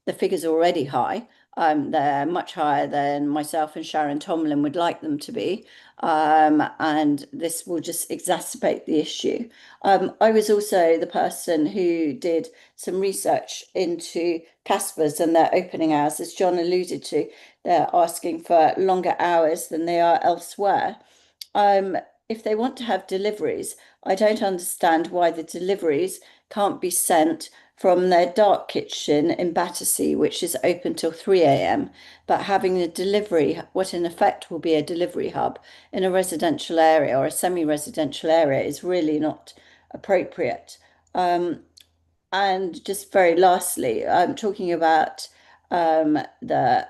the figures are already high. They're much higher than myself and Sharon Tomlin would like them to be. And this will just exacerbate the issue. I was also the person who did some research into Casper's and their opening hours. As John alluded to, they're asking for longer hours than they are elsewhere. If they want to have deliveries, I don't understand why the deliveries can't be sent from their dark kitchen in Battersea, which is open till 3 a.m. But having the delivery, what in effect will be a delivery hub in a residential area or a semi-residential area, is really not appropriate. And just very lastly, I'm talking about the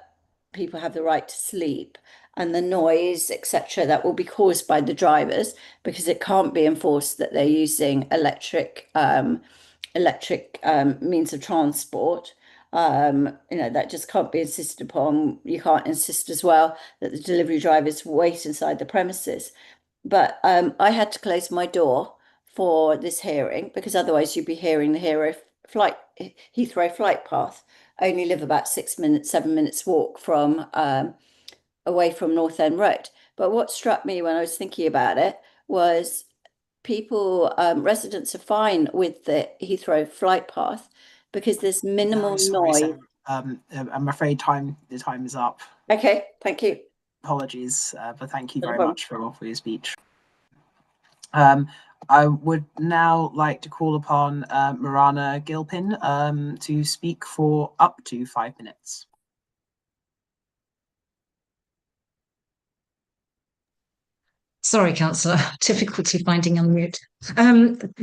people have the right to sleep and the noise, etc., that will be caused by the drivers, because it can't be enforced that they're using electric means of transport. That just can't be insisted upon. You can't insist as well that the delivery drivers wait inside the premises. But I had to close my door for this hearing because otherwise you'd be hearing the Heathrow flight path. I only live about 7 minutes walk from away from North End Road. But what struck me when I was thinking about it was residents are fine with the Heathrow flight path because there's minimal noise. Sarah. I'm afraid the time is up. Okay, thank you. Apologies, but thank you No very problem. much for your speech. I would now like to call upon Marana Gilpin to speak for up to 5 minutes. Sorry, Councillor, difficulty finding unmute.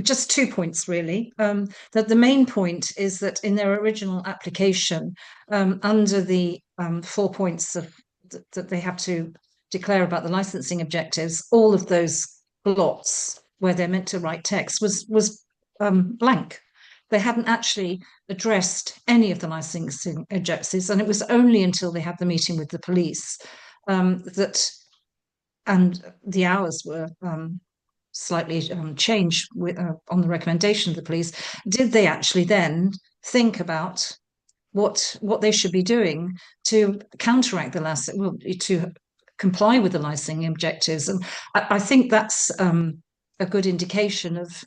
Just 2 points, really. That the main point is that in their original application, under the 4 points that they have to declare about the licensing objectives, all of those blots where they're meant to write text was blank. They hadn't actually addressed any of the licensing objectives, and it was only until they had the meeting with the police and the hours were slightly changed on the recommendation of the police, did they actually then think about what they should be doing to counteract to comply with the licensing objectives. And I think that's a good indication of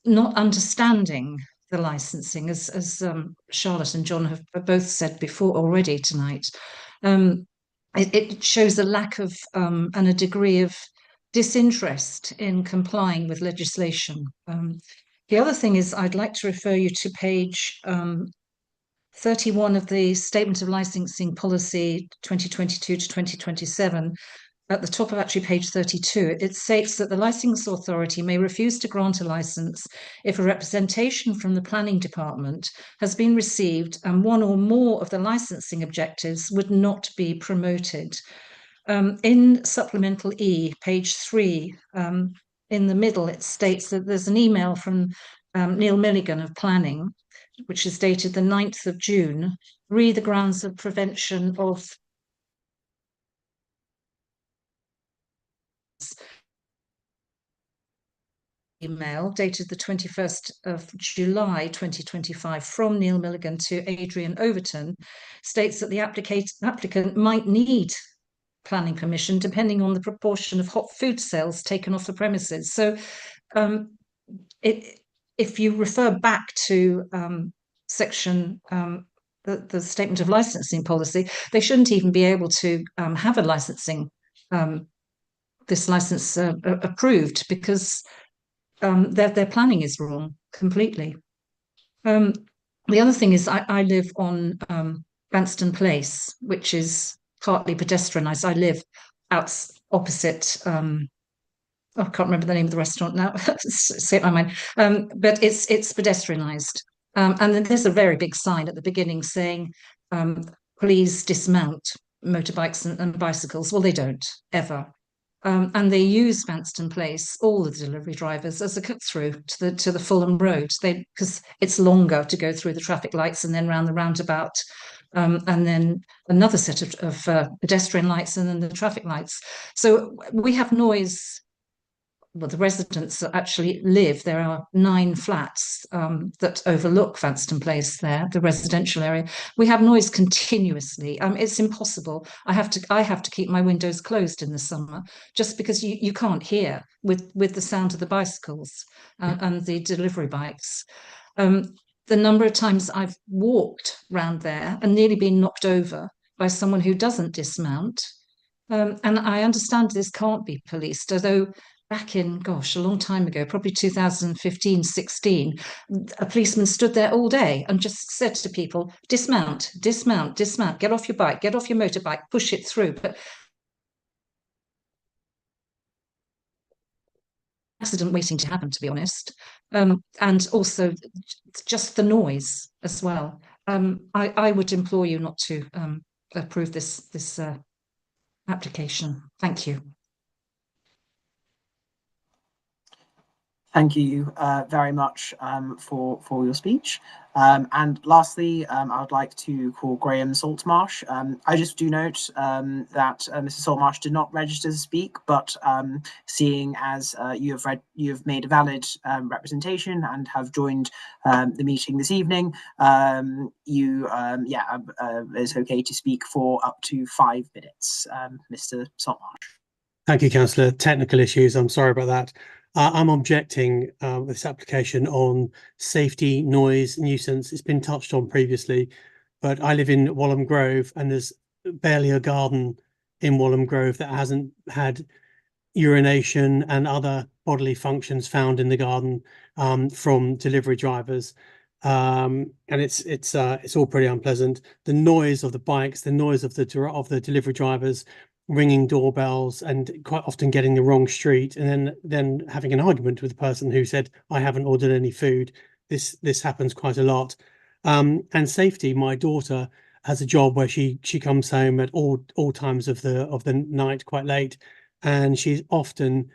not understanding the licensing, as Charlotte and John have both said before already tonight. It shows a lack of and a degree of disinterest in complying with legislation. The other thing is I'd like to refer you to page 31 of the Statement of Licensing Policy 2022 to 2027. At the top of actually page 32, it states that the licence authority may refuse to grant a licence if a representation from the planning department has been received and one or more of the licensing objectives would not be promoted. In supplemental E, page 3, in the middle, it states that there's an email from Neil Milligan of Planning, which is dated the 9th of June, re the grounds of prevention of email dated the 21st of July 2025 from Neil Milligan to Adrian Overton states that the applicant might need planning permission depending on the proportion of hot food sales taken off the premises. So if you refer back to section the Statement of Licensing Policy, they shouldn't even be able to have a licensing this license approved because their planning is wrong completely. The other thing is I live on Banston Place, which is partly pedestrianised. I live out opposite, I can't remember the name of the restaurant now, escaped my mind, but it's pedestrianised. And then there's a very big sign at the beginning saying, please dismount motorbikes and bicycles. Well, they don't, ever. and they use Manston Place, all the delivery drivers, as a cut through to the Fulham Road. Because it's longer to go through the traffic lights and then round the roundabout, and then another set of pedestrian lights and then the traffic lights. So we have noise. Well, the residents that actually live, there are 9 flats that overlook Manston Place there, the residential area. We have noise continuously. It's impossible. I have to keep my windows closed in the summer just because you can't hear with the sound of the bicycles and the delivery bikes. The number of times I've walked round there and nearly been knocked over by someone who doesn't dismount. And I understand this can't be policed, although back in, gosh, a long time ago, probably 2015, 16, a policeman stood there all day and just said to people, dismount, dismount, dismount, get off your bike, get off your motorbike, push it through. But accident waiting to happen, to be honest. And also just the noise as well. I would implore you not to approve this application. Thank you. Thank you very much for your speech. And lastly, I would like to call Graham Saltmarsh. I just do note that Mr. Saltmarsh did not register to speak, but seeing as you have made a valid representation and have joined the meeting this evening, it's okay to speak for up to 5 minutes, Mr. Saltmarsh. Thank you, Councillor. Technical issues. I'm sorry about that. I'm objecting with this application on safety, noise, nuisance. It's been touched on previously, but I live in Walham Grove and there's barely a garden in Walham Grove that hasn't had urination and other bodily functions found in the garden from delivery drivers. And it's all pretty unpleasant. The noise of the bikes, the noise of the delivery drivers, ringing doorbells and quite often getting the wrong street and then having an argument with the person who said, I haven't ordered any food. This happens quite a lot. And safety, my daughter has a job where she comes home at all times of the night quite late, and she's often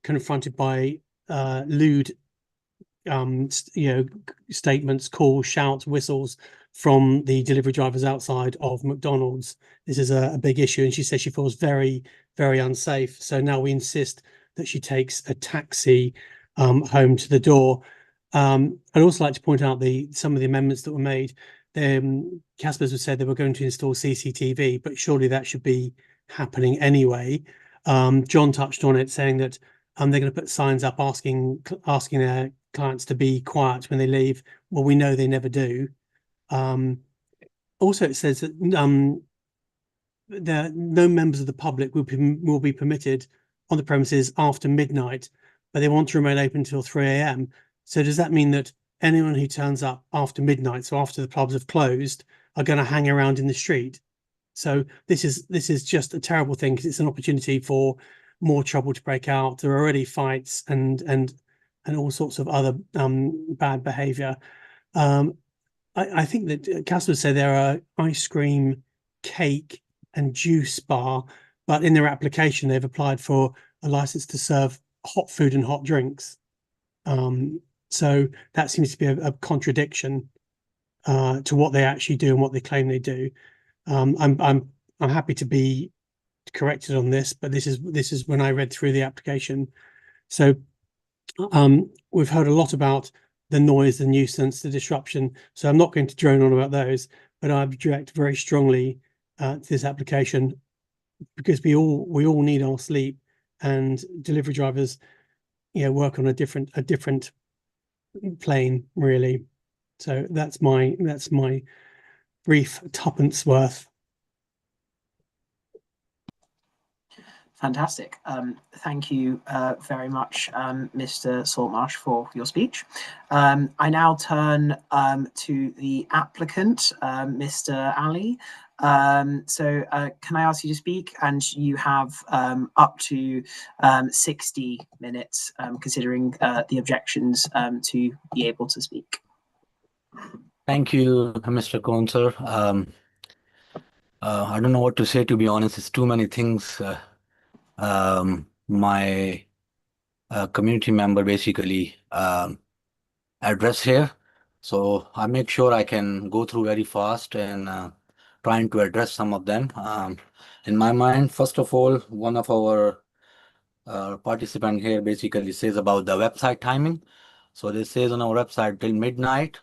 confronted by lewd statements, calls, shouts, whistles from the delivery drivers outside of McDonald's. This is a big issue, and she says she feels very, very unsafe. So now we insist that she takes a taxi home to the door. I'd also like to point out some of the amendments that were made. Caspers would say they were going to install CCTV, but surely that should be happening anyway. John touched on it, saying that they're going to put signs up asking their clients to be quiet when they leave. Well, we know they never do. Also, it says that no members of the public will be permitted on the premises after midnight, but they want to remain open until 3 a.m. So does that mean that anyone who turns up after midnight, so after the pubs have closed, are going to hang around in the street? So this is just a terrible thing, because it's an opportunity for more trouble to break out. There are already fights and all sorts of other bad behaviour. I think that Casper said there are ice cream, cake and juice bar, but in their application they've applied for a license to serve hot food and hot drinks. So that seems to be a contradiction to what they actually do and what they claim they do. I'm happy to be corrected on this, but this is when I read through the application. So we've heard a lot about the noise, the nuisance, the disruption. So I'm not going to drone on about those, but I object very strongly to this application, because we all need our sleep, and delivery drivers, work on a different plane, really. So that's my brief tuppence worth. Fantastic. Thank you very much, Mr. Saltmarsh, for your speech. I now turn to the applicant, Mr. Ali. So can I ask you to speak? And you have up to 60 minutes, considering the objections, to be able to speak. Thank you, Mr. Councillor. I don't know what to say, to be honest. It's too many things my community member basically address here. So I make sure I can go through very fast and trying to address some of them. In my mind, first of all, one of our participant here basically says about the website timing. So this says on our website till midnight.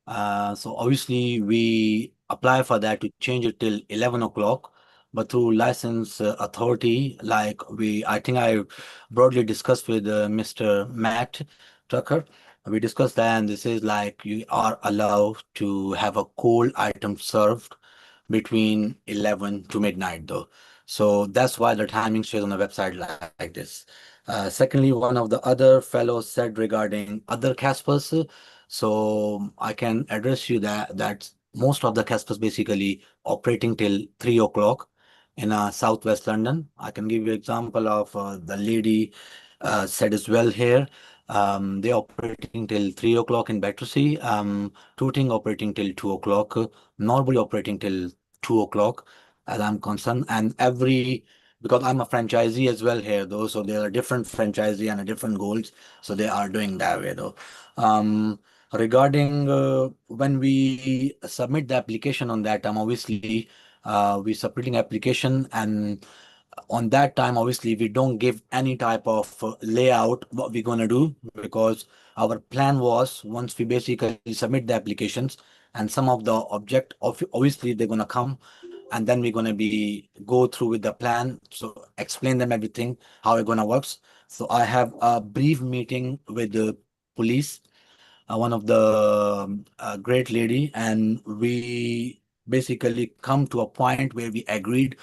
So obviously we apply for that to change it till 11 o'clock, but through license authority, like I think I broadly discussed with Mr. Matt Tucker. We discussed that, and this is like you are allowed to have a cold item served between 11 to midnight though. So that's why the timing shows on the website like this. Secondly, one of the other fellows said regarding other Caspers, so I can address you that most of the Caspers basically operating till 3 o'clock in Southwest London. I can give you example of the lady said as well here. They operating till 3 o'clock in Battersea, Tooting operating till 2 o'clock, Norbury operating till 2 o'clock, as I'm concerned, and because I'm a franchisee as well here though, so there are different franchisee and different goals, so they are doing that way though. Regarding when we submit the application on that time, obviously we submitting application, and on that time obviously we don't give any type of layout what we're going to do, because our plan was once we basically submit the applications and some of the object obviously they're going to come, and then we're going to be go through with the plan, so explain them everything how it going to works. So I have a brief meeting with the police, one of the great lady, and we basically come to a point where we agreed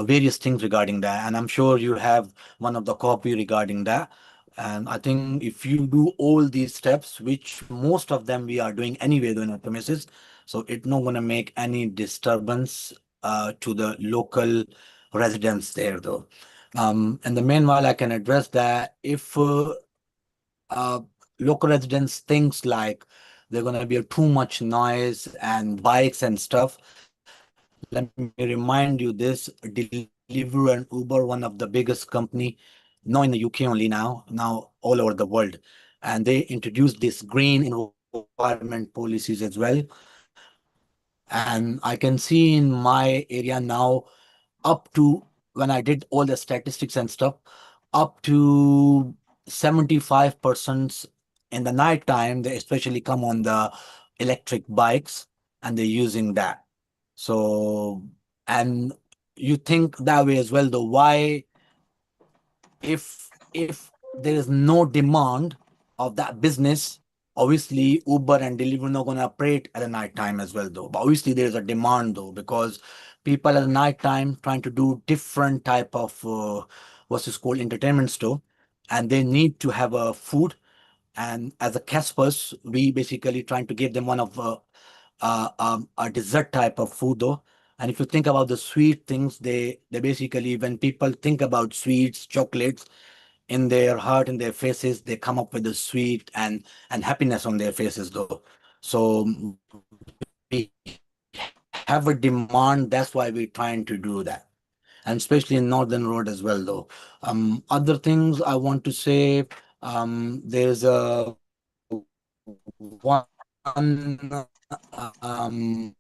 various things regarding that, and I'm sure you have one of the copy regarding that. And I think if you do all these steps, which most of them we are doing anyway on our premises, so it's not going to make any disturbance to the local residents there though. And the meanwhile, I can address that if uh, local residents thinks like they're going to be too much noise and bikes and stuff, let me remind you this: Deliveroo and Uber, one of the biggest company, not in the UK only now all over the world, and they introduced this green environment policies as well. And I can see in my area now, up to when I did all the statistics and stuff, up to 75% in the night time, they especially come on the electric bikes and they're using that. So, and you think that way as well, though, why, if there is no demand of that business, obviously Uber and Deliveroo not going to operate at the night time as well though. But obviously there is a demand though, because people at the night time trying to do different type of what's this called entertainment store, and they need to have a food. And as a Caspers, we basically trying to give them one of a dessert type of food though. And if you think about the sweet things, they basically, when people think about sweets, chocolates, in their heart, in their faces, they come up with the sweet and happiness on their faces though. So we have a demand, that's why we're trying to do that, and especially in Northern Road as well though. Other things I want to say, there's a one um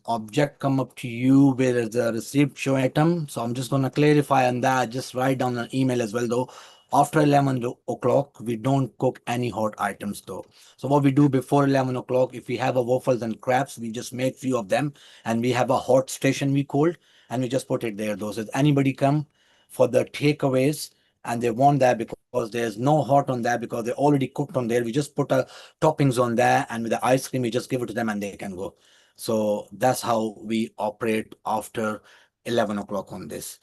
object come up to you where there's a received show item. So I'm just going to clarify on that. Just write down an email as well though. After 11 o'clock, we don't cook any hot items though. So what we do before 11 o'clock, if we have a waffles and crabs, we just make few of them, and we have a hot station we called, and we just put it there though. So if anybody come for the takeaways and they want that, because there's no hot on that, because they already cooked on there, we just put a toppings on there, and with the ice cream we just give it to them and they can go. So that's how we operate after 11 o'clock on this.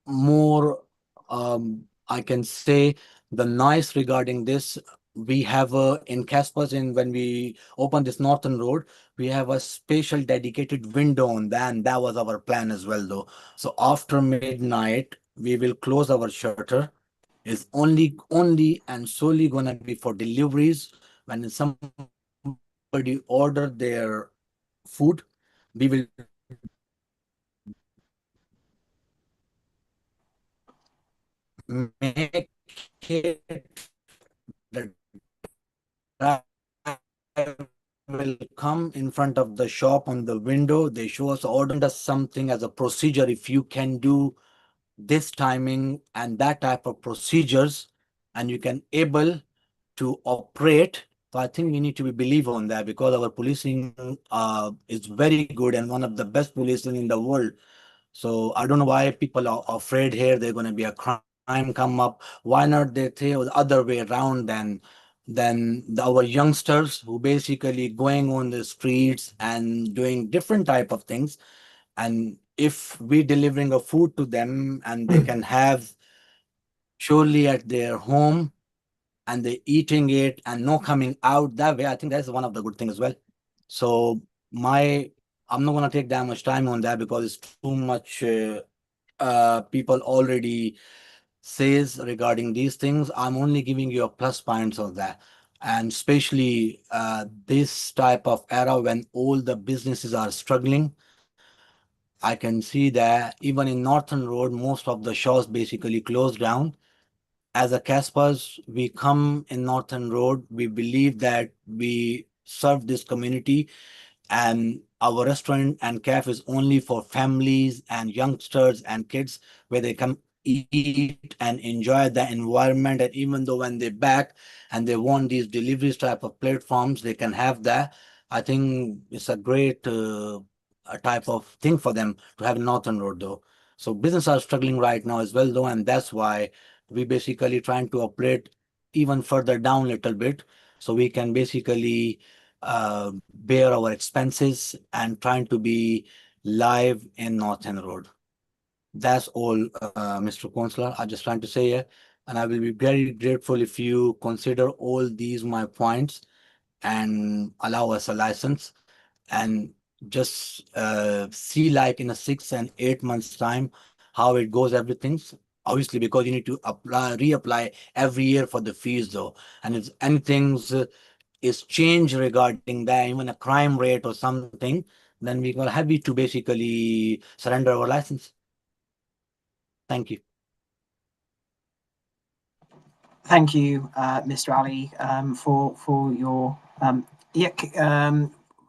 More, I can say the noise regarding this, we have in Caspers, when we open this Northern Road, we have a special dedicated window on that, and that was our plan as well though. So after midnight, we will close our shutter. It's only and solely gonna be for deliveries. When somebody order their food, we will make it the driver will come in front of the shop on the window. They show us order does something as a procedure. If you can do this timing and that type of procedures, and you can able to operate. So I think we need to be believe on that, because our policing is very good and one of the best policing in the world. So I don't know why people are afraid here. They're going to be a crime come up. Why not they think the other way around than our youngsters who basically going on the streets and doing different type of things. And if we delivering a food to them and they can have surely at their home and they eating it and no coming out that way, I think that's one of the good things as well. So I'm not going to take that much time on that because it's too much people already says regarding these things. I'm only giving you a plus points of that. And especially this type of era when all the businesses are struggling, I can see that even in Northern Road, most of the shops basically closed down. As a Caspers, we come in Northern Road, we believe that we serve this community, and our restaurant and cafe is only for families and youngsters and kids, where they come eat and enjoy the environment. And even though when they're back and they want these deliveries type of platforms, they can have that. I think it's a great a type of thing for them to have Northern Road though. So business are struggling right now as well though, and that's why we basically trying to operate even further down a little bit, so we can basically bear our expenses and trying to be live in Northern Road. That's all, Mr. Councillor. I just trying to say it, and I will be very grateful if you consider all these my points and allow us a license, and just see like in a 6 and 8 months time how it goes, everything's obviously, because you need to apply reapply every year for the fees though, and if anything's is changed regarding that, even a crime rate or something, then we are happy to basically surrender our license. Thank you. Thank you, Mr. Ali, for your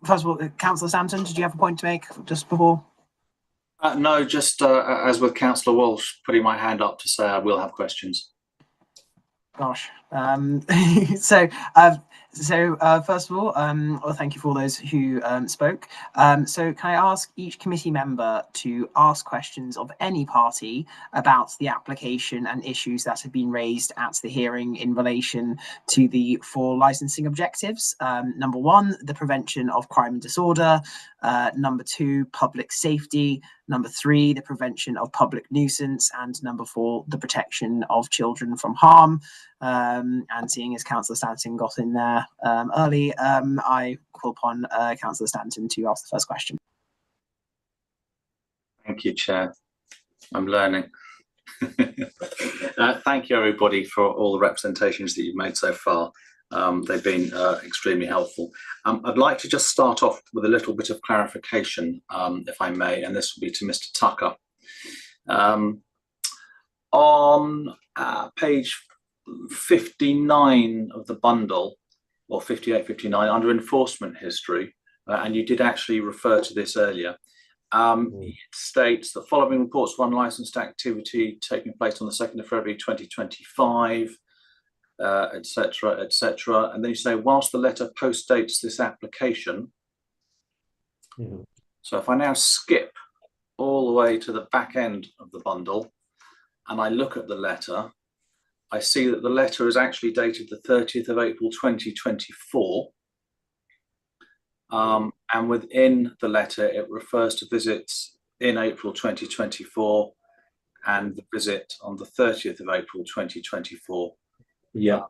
first of all, Councillor Stanton, did you have a point to make just before? No, just as with Councillor Walsh, putting my hand up to say I will have questions. Gosh. First of all, well, thank you for all those who spoke. So can I ask each committee member to ask questions of any party about the application and issues that have been raised at the hearing in relation to the 4 licensing objectives? Number 1, the prevention of crime and disorder. Number 2, public safety. Number 3, the prevention of public nuisance. And number 4, the protection of children from harm. And seeing as Councillor Stanton got in there early, I call upon Councillor Stanton to ask the first question. Thank you, Chair. I'm learning. Thank you, everybody, for all the representations that you've made so far. They've been extremely helpful. I'd like to just start off with a little bit of clarification, if I may, and this will be to Mr. Tucker. On page 59 of the bundle, or 58, 59, under enforcement history, and you did actually refer to this earlier, it states the following reports of unlicensed activity taking place on the 2nd of February 2025, etc., etc. And then you say, whilst the letter postdates this application, so if I now skip all the way to the back end of the bundle and I look at the letter, I see that the letter is actually dated the 30th of April 2024. And within the letter, it refers to visits in April 2024 and the visit on the 30th of April 2024. Yeah.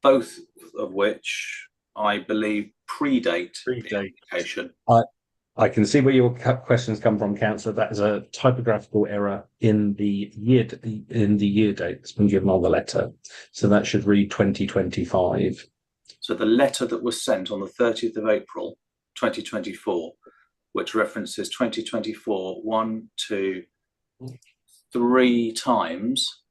Both of which I believe predate the application. I can see where your questions come from, Councillor. That is a typographical error in the year date that's been given on the letter. So that should read 2025. So the letter that was sent on the 30th of April 2024, which references 2024 1, 2, 3 times,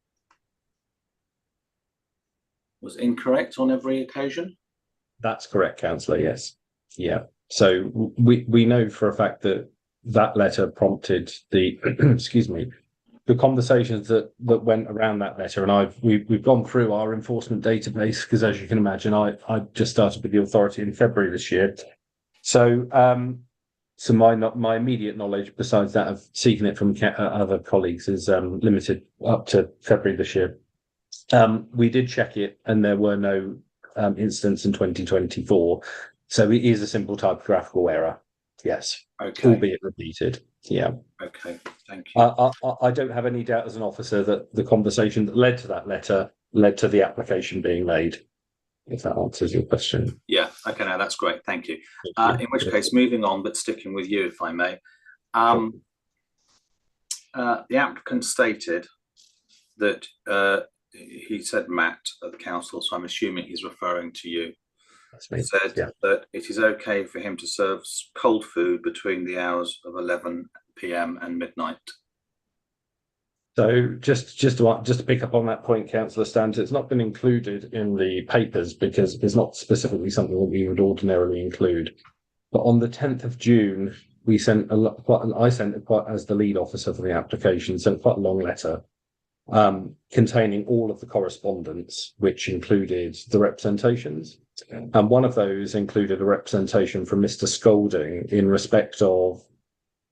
was incorrect on every occasion? That's correct, Councillor. Yes. Yeah. So we know for a fact that that letter prompted the excuse me, the conversations that went around that letter, and we've gone through our enforcement database because, as you can imagine, I just started with the authority in February this year. So so my immediate knowledge, besides that of seeking it from other colleagues, is limited up to February this year. We did check it, and there were no incidents in 2024. So it is a simple typographical error. Yes. Okay. Albeit repeated. Yeah. Okay. Thank you. I don't have any doubt as an officer that the conversation that led to that letter led to the application being made. If that answers your question. Yeah. Okay. No, that's great. Thank you. In which case, moving on, but sticking with you, if I may. The applicant stated that he said Matt at the council, so I'm assuming he's referring to you. That's me. Said that it is okay for him to serve cold food between the hours of 11 p.m. and midnight. So just to pick up on that point, Councillor Stans, it's not been included in the papers because it's not specifically something that we would ordinarily include. But on the 10th of June, we sent I sent as the lead officer for the application, sent quite a long letter containing all of the correspondence, which included the representations. And one of those included a representation from Mr. Scolding in respect of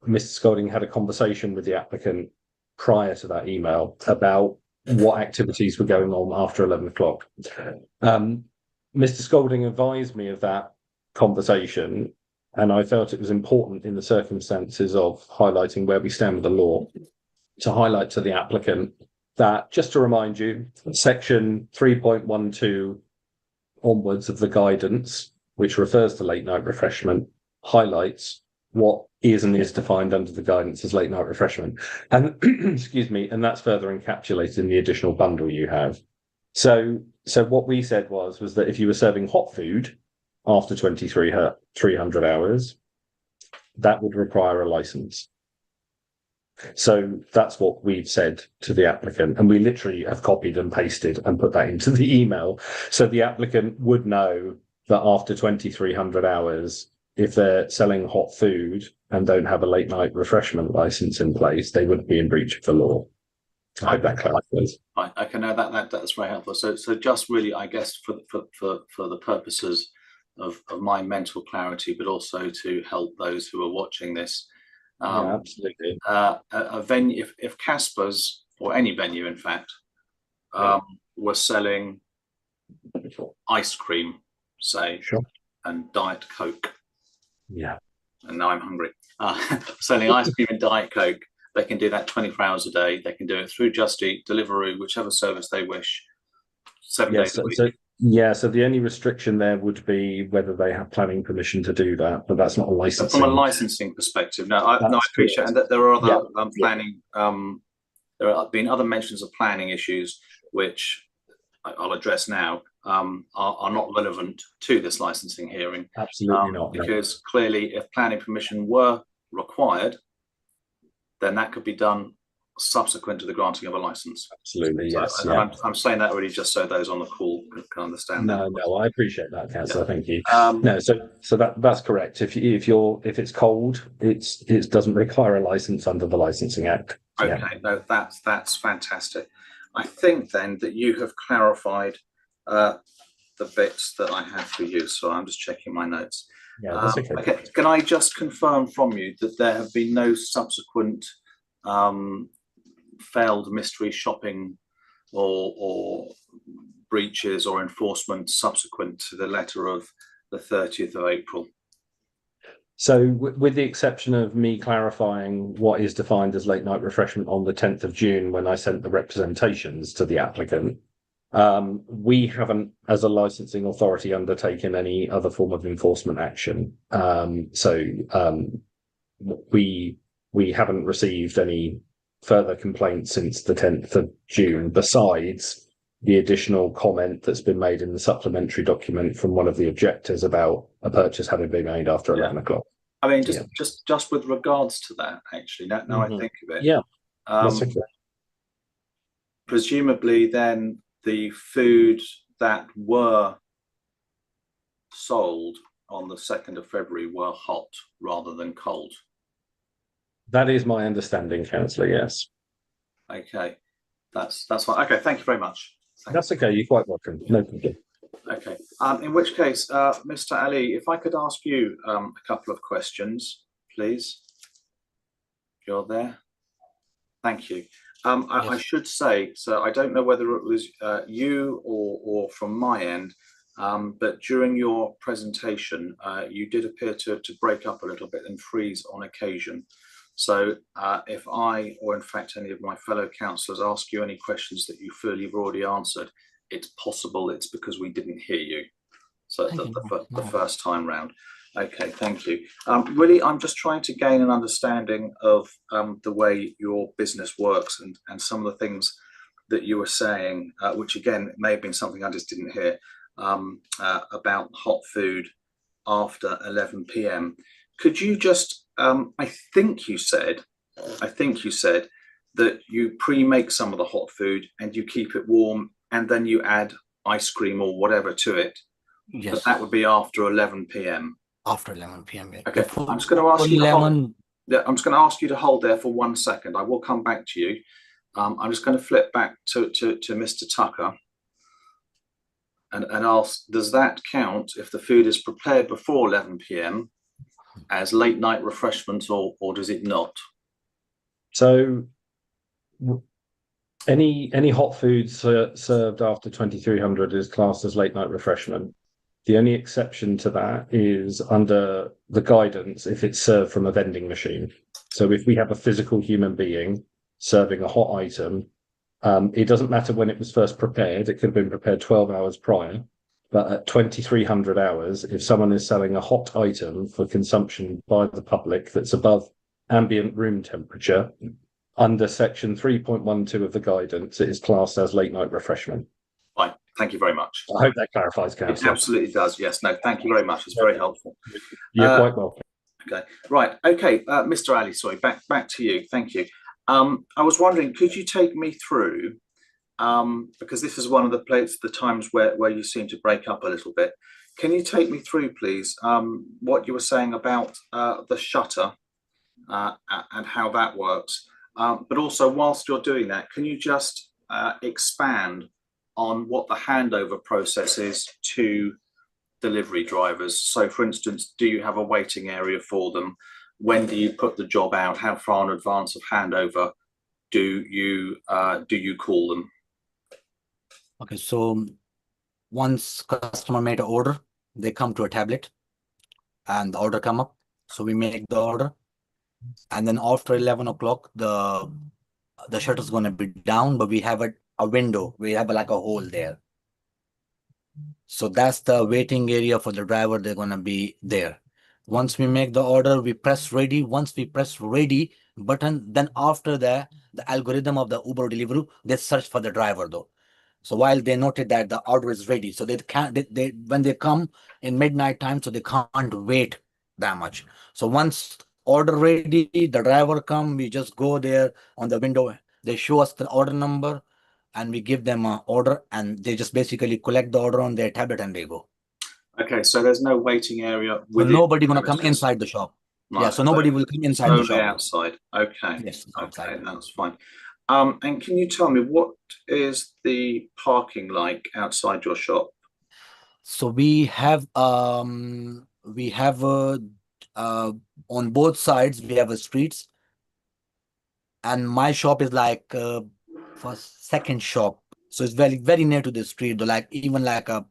Mr. Scolding had a conversation with the applicant prior to that email about what activities were going on after 11 o'clock. Mr. Scolding advised me of that conversation, and I felt it was important in the circumstances of highlighting where we stand with the law to highlight to the applicant that, just to remind you, section 3.12 onwards of the guidance, which refers to late night refreshment, highlights what is and is defined under the guidance as late night refreshment. And excuse me, and that's further encapsulated in the additional bundle you have. So what we said was that if you were serving hot food after 300 hours, that would require a license. So that's what we've said to the applicant, and we literally have copied and pasted and put that into the email. So the applicant would know that after 2,300 hours, if they're selling hot food and don't have a late night refreshment license in place, they would be in breach of the law. I hope that clarifies. Right. Okay, no, that's very helpful. So just really, I guess, for the purposes of my mental clarity, but also to help those who are watching this. Yeah, absolutely. A venue, if Casper's or any venue, in fact, were selling ice cream, say, and Diet Coke. Yeah. And now I'm hungry. Selling ice cream and Diet Coke, they can do that 24 hours a day. They can do it through Just Eat, Deliveroo, whichever service they wish, 7 days a week. So the only restriction there would be whether they have planning permission to do that, but that's not a licensing. From a licensing perspective, I appreciate that there are other planning. There have been other mentions of planning issues, which I'll address now, are not relevant to this licensing hearing. Absolutely not. Because clearly, if planning permission were required, then that could be done subsequent to the granting of a license. Absolutely, yes. So I'm saying that really just so those on the call can understand that. No, I appreciate that, Councillor. Thank you. So that's correct. If it's cold, it doesn't require a license under the Licensing Act. Okay, no, that's fantastic. I think then that you have clarified the bits that I had for you. So I'm just checking my notes. Yeah, that's okay. Okay. Can I just confirm from you that there have been no subsequent failed mystery shopping or breaches or enforcement subsequent to the letter of the 30th of April? So with the exception of me clarifying what is defined as late night refreshment on the 10th of June when I sent the representations to the applicant, we haven't, as a licensing authority, undertaken any other form of enforcement action. We haven't received any further complaints since the 10th of June, besides the additional comment that's been made in the supplementary document from one of the objectors about a purchase having been made after 11 o'clock. I mean, just with regards to that, actually, now I think of it. Yeah. That's okay. Presumably then the food that were sold on the 2nd of February were hot rather than cold. That is my understanding, Councillor, yes. Okay, that's fine. Okay, thank you very much. That's okay, you're quite welcome. No problem. Okay, in which case, Mr. Ali, if I could ask you a couple of questions, please. If you're there. Thank you. I should say, so I don't know whether it was you or from my end, but during your presentation, you did appear to break up a little bit and freeze on occasion. So if I, or in fact any of my fellow councillors, ask you any questions that you feel you've already answered, it's possible it's because we didn't hear you. So the first time round. Okay, thank you. Really, I'm just trying to gain an understanding of the way your business works and some of the things that you were saying, which again, may have been something I just didn't hear, about hot food after 11 p.m. Could you just, I think you said that you pre-make some of the hot food and you keep it warm and then you add ice cream or whatever to it. Yes. But that would be after 11 p.m. After 11 p.m. Yeah. Okay, I'm just going to ask you to hold, I'm just going to ask you to hold there for 1 second. I will come back to you. I'm just going to flip back to Mr. Tucker and ask, does that count if the food is prepared before 11 p.m. as late night refreshment or does it not? So any hot food served after 2300 is classed as late night refreshment. The only exception to that is under the guidance if it's served from a vending machine. So if we have a physical human being serving a hot item, it doesn't matter when it was first prepared. It could have been prepared 12 hours prior. But at 2300 hours, if someone is selling a hot item for consumption by the public that's above ambient room temperature, under section 3.12 of the guidance, it is classed as late night refreshment. Fine. Thank you very much. I hope that clarifies, Councillor. It absolutely does. Yes. No, thank you very much. It's very helpful. You're quite welcome. Okay. Right. Okay. Mr. Ali, sorry, back to you. Thank you. I was wondering, could you take me through, because this is one of the times where you seem to break up a little bit. Can you take me through, please, what you were saying about the shutter and how that works? But also, whilst you're doing that, can you just expand on what the handover process is to delivery drivers? So, for instance, do you have a waiting area for them? When do you put the job out? How far in advance of handover do you call them? Okay, so once customer made an order, they come to a tablet and the order come up. So we make the order. And then after 11 o'clock, the shutter is going to be down, but we have a window. We have like a hole there. So that's the waiting area for the driver. They're going to be there. Once we make the order, we press ready. Once we press ready button, then after that, the algorithm of the Uber Deliveroo, they search for the driver though. So while they noted that the order is ready, so they can't, when they come in midnight time, so they can't wait that much. So once order ready, the driver come, we just go there on the window. They show us the order number and we give them an order and they just basically collect the order on their tablet and they go. Okay, so there's no waiting area. So nobody gonna come inside the shop. Right. Yeah, so nobody will come inside the shop. Only outside. Okay. Yes. Okay, that's fine. And can you tell me what is the parking like outside your shop? So we have on both sides we have a streets, and my shop is like for second shop, so it's very near to the street, like even like a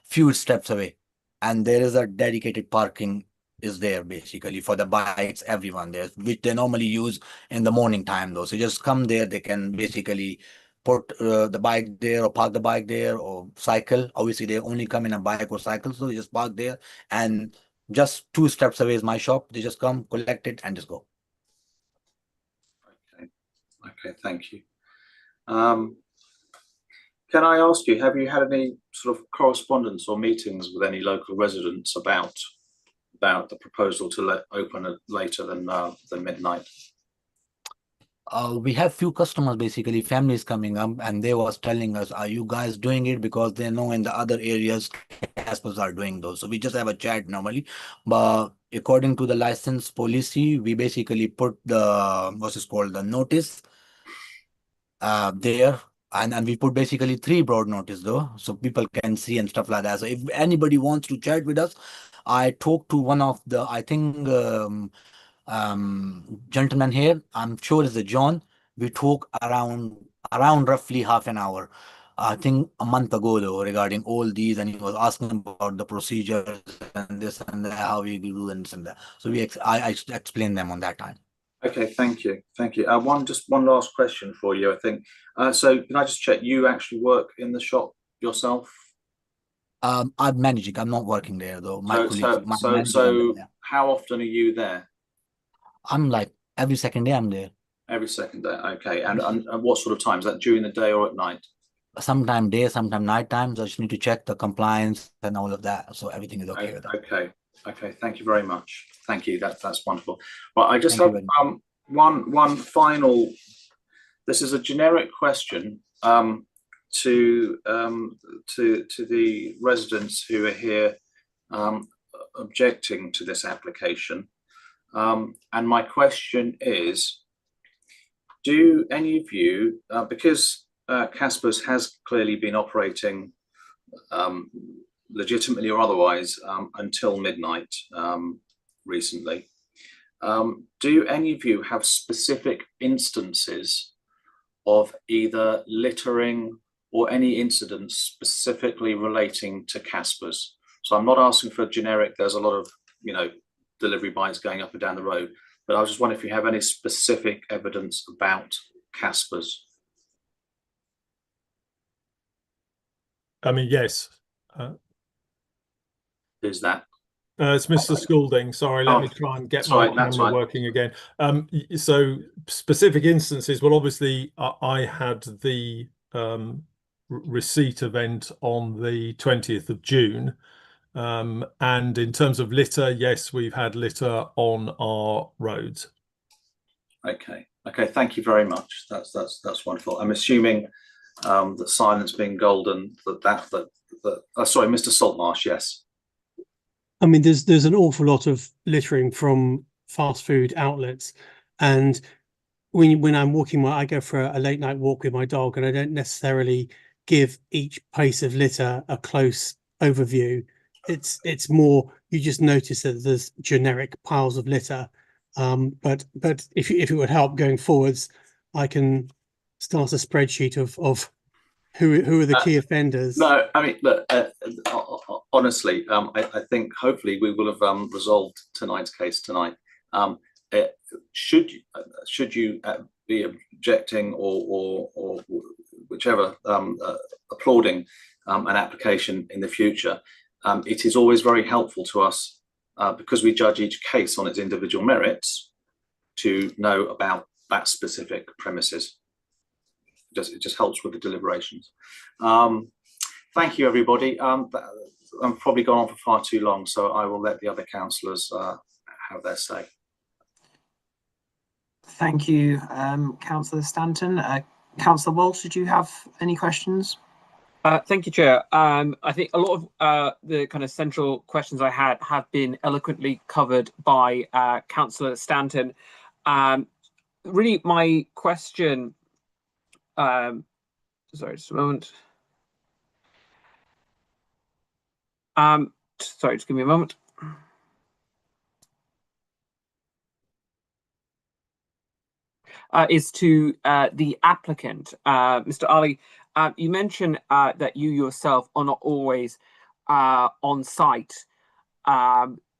few steps away, and there is a dedicated parking is there basically for the bikes, everyone there, which they normally use in the morning time though. So just come there, they can basically put the bike there or park the bike there or cycle. Obviously they only come in a bike or cycle, so they just park there, and just 2 steps away is my shop. They just come, collect it and just go. Okay, thank you. Can I ask you, have you had any sort of correspondence or meetings with any local residents about the proposal to open it later than midnight? We have few customers, basically families coming up, and they was telling us, "Are you guys doing it?" Because they know in the other areas Caspers are doing those. So we just have a chat normally, but according to the license policy, we basically put the what's it called, the notice there, and we put basically 3 broad notice though, so people can see and stuff like that. So if anybody wants to chat with us, I talked to one of the, I think, gentleman here, I'm sure it's a John. We talk around roughly half an hour, I think a month ago though, regarding all these, and he was asking about the procedures and this and that, how we do and this and that. So I explained them on that time. Okay, thank you. One last question for you, I think. So can I just check, you actually work in the shop yourself? I'm managing. I'm not working there though. My colleagues, my manager so there. how often are you there? I'm like every second day I'm there. Every second day, okay. And what sort of time? Is that during the day or at night? Sometime day, sometime night times. I just need to check the compliance and all of that. So everything is okay with that. Okay. Thank you very much. Thank you. That's wonderful. Well, I just have one final. This is a generic question to the residents who are here objecting to this application. And my question is, do any of you, because Caspers has clearly been operating legitimately or otherwise until midnight recently, do any of you have specific instances of either littering or any incidents specifically relating to Caspers? So I'm not asking for generic, there's a lot of, delivery bikes going up and down the road, but I was just wondering if you have any specific evidence about Caspers. I mean, yes. Who's that? It's Mr. Schoolding. Sorry, let me try and get my camera working again. So specific instances, well, obviously I had the receipt event on the 20th of June. And in terms of litter, yes, we've had litter on our roads. Okay. Thank you very much. That's wonderful. I'm assuming that silence being golden, sorry, Mr. Saltmarsh, yes. I mean, there's an awful lot of littering from fast food outlets, and when I'm walking, I go for a late night walk with my dog, and I don't necessarily give each piece of litter a close overview. It's more, you just notice that there's generic piles of litter. But if it would help going forwards, I can start a spreadsheet of who are the key offenders. No, I mean, look, honestly, I think hopefully we will have resolved tonight's case tonight. Should you be objecting or whichever, applauding an application in the future, it is always very helpful to us, because we judge each case on its individual merits, to know about that specific premises. It just helps with the deliberations. Thank you, everybody. I've probably gone on for far too long, so I will let the other councillors have their say. Thank you, Councillor Stanton. Councillor Walsh, did you have any questions? Thank you, Chair. I think a lot of the kind of central questions I had have been eloquently covered by Councillor Stanton. Really, my question, sorry, just a moment. Sorry, just give me a moment. Is to the applicant, Mr. Ali. You mentioned that you yourself are not always on site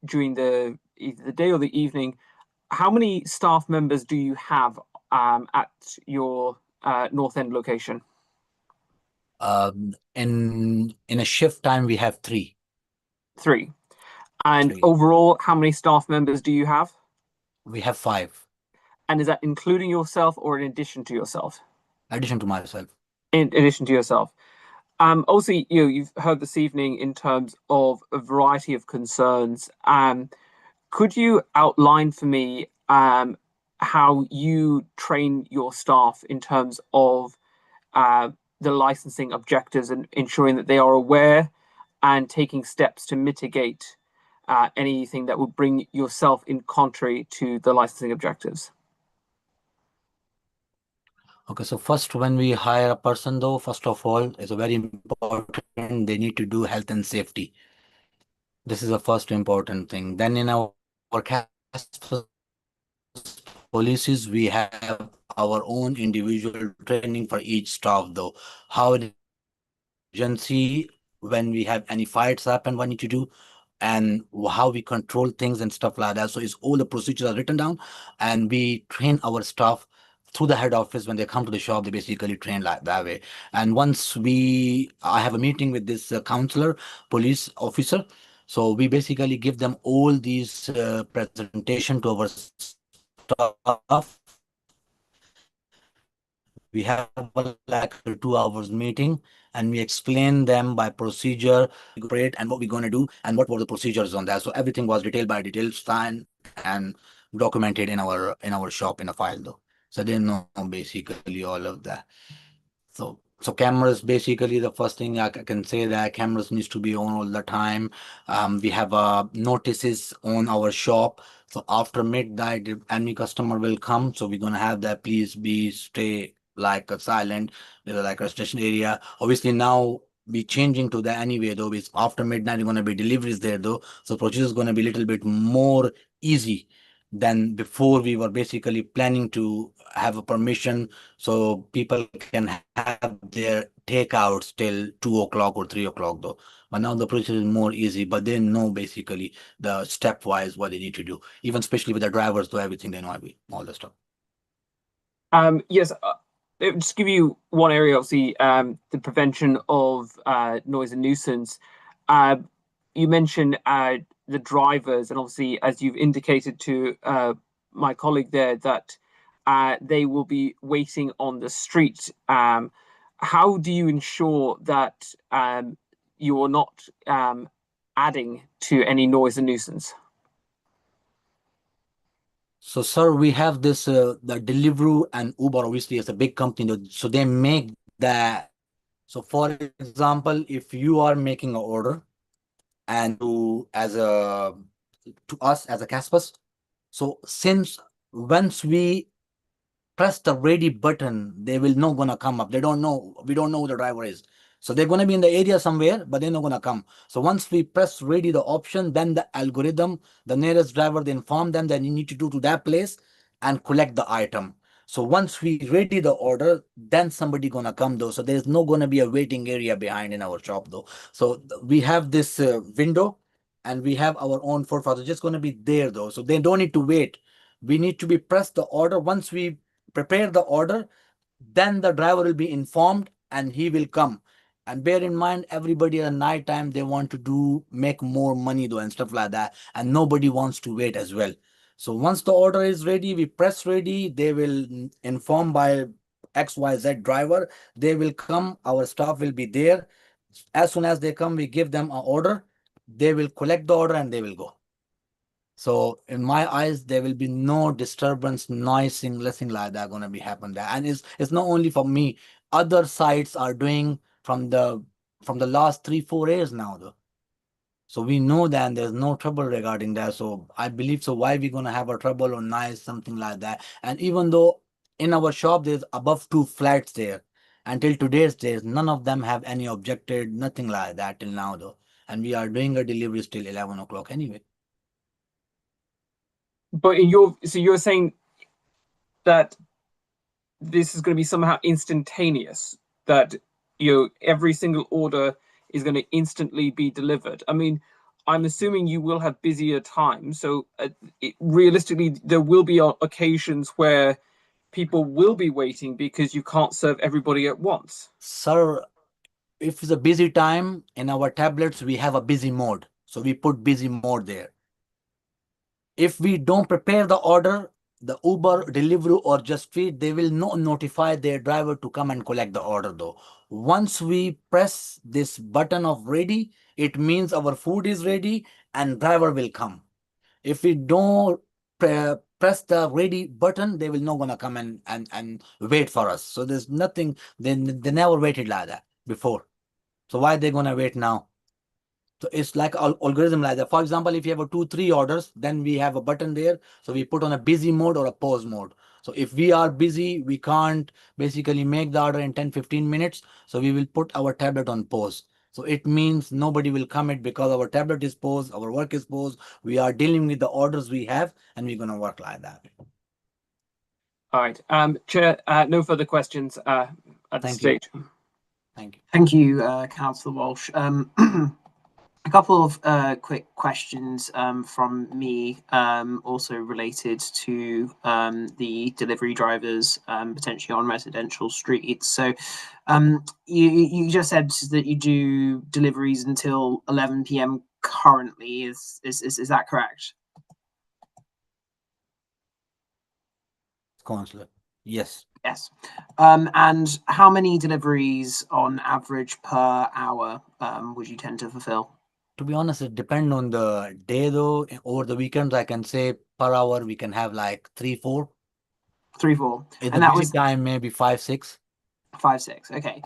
during either the day or the evening. How many staff members do you have at your North End location? In a shift time, we have 3. 3. And 3. Overall, how many staff members do you have? We have 5. And is that including yourself or in addition to yourself? Addition to myself. In addition to yourself. Also, you've heard this evening in terms of a variety of concerns. Could you outline for me how how you train your staff in terms of the licensing objectives and ensuring that they are aware and taking steps to mitigate anything that would bring yourself in contrary to the licensing objectives? Okay, so first, when we hire a person, though, first of all, it's a very important, they need to do health and safety. This is the first important thing. Then in our policies, we have our own individual training for each staff, though. How agency, when we have any fights happen, what need to do, and how we control things and stuff like that. So it's all the procedures are written down, and we train our staff through the head office. When they come to the shop, they basically train like that way. And once I have a meeting with this counselor, police officer, so we basically give them all these presentation to our staff. We have like a 2 hours meeting, and we explain them by procedure, and what we're going to do, and what were the procedures on that. So everything was detail by detail, signed and documented in our shop in a file, though. So they know basically all of that. So cameras, basically the first thing I can say, that cameras needs to be on all the time. We have notices on our shop. So after midnight, if any customer will come, so we're gonna have that, please stay like a silent, like a station area. Obviously now we changing to that anyway, though. It's after midnight, going to be deliveries there, though. So procedure is going to be a little bit more easy than before. We were basically planning to have a permission so people can have their takeouts till 2 o'clock or 3 o'clock, though. But now the procedure is more easy, but they know basically the stepwise what they need to do, even especially with the drivers, though, everything they know, all the stuff. Yes, just give you one area, obviously, the prevention of noise and nuisance. You mentioned the drivers, and obviously, as you've indicated to my colleague there, that they will be waiting on the street. How do you ensure that you are not adding to any noise and nuisance? So, sir, we have this, the Deliveroo and Uber, obviously, is a big company, so they make that. So, for example, if you are making an order and to us as a Caspers, so since once we press the ready button, they will not gonna come up. We don't know who the driver is. So they're going to be in the area somewhere, but they're not going to come. So once we press ready the option, then the algorithm, the nearest driver, they inform them that you need to go to that place and collect the item. So once we ready the order, then somebody going to come, though. So there's no going to be a waiting area behind in our shop, though. So we have this window, and we have our own forefather just going to be there, though. So they don't need to wait. We need to be pressed the order. Once we prepare the order, then the driver will be informed and he will come. And bear in mind, everybody at night time, they want to make more money, though, and stuff like that. And nobody wants to wait as well. So once the order is ready, we press ready, they will inform by XYZ driver, they will come, our staff will be there. As soon as they come, we give them an order, they will collect the order and they will go. So in my eyes, there will be no disturbance, noising, nothing like that going to be happen there. And it's not only for me. Other sites are doing from the last 3-4 years now, though. So we know that there's no trouble regarding that. So I believe, so why we going to have a trouble or noise, something like that. And even though in our shop there's above 2 flats there, until today's days, none of them have any objected, nothing like that till now, though. And we are doing a delivery till 11 o'clock anyway. But so you're saying that this is going to be somehow instantaneous, that every single order is going to instantly be delivered. I mean, I'm assuming you will have busier times, so realistically there will be occasions where people will be waiting because you can't serve everybody at once. Sir, if it's a busy time, in our tablets we have a busy mode, so we put busy mode there. If we don't prepare the order, the Uber, Deliveroo or Just Feed, they will not notify their driver to come and collect the order, though. Once we press this button of ready, it means our food is ready and driver will come. If we don't press the ready button, they will not gonna come and wait for us. So there's nothing, they never waited like that before. So why they gonna wait now? So it's like algorithm like that. For example, if you have a 2-3 orders, then we have a button there. So we put on a busy mode or a pause mode. So if we are busy, we can't basically make the order in 10-15 minutes. So we will put our tablet on pause. So it means nobody will commit because our tablet is paused, our work is paused. We are dealing with the orders we have, and we're gonna work like that. All right, Chair. No further questions at this stage. Thank you. Thank you, Councillor Walsh. A couple of quick questions from me, also related to the delivery drivers potentially on residential streets. So you just said that you do deliveries until 11 p.m. currently. Is that correct? Councillor, yes. Yes. And how many deliveries on average per hour would you tend to fulfill? To be honest, it depends on the day though. Over the weekends, I can say per hour we can have like 3-4. 3-4. In And the that busy was time, maybe 5-6. 5-6. Okay.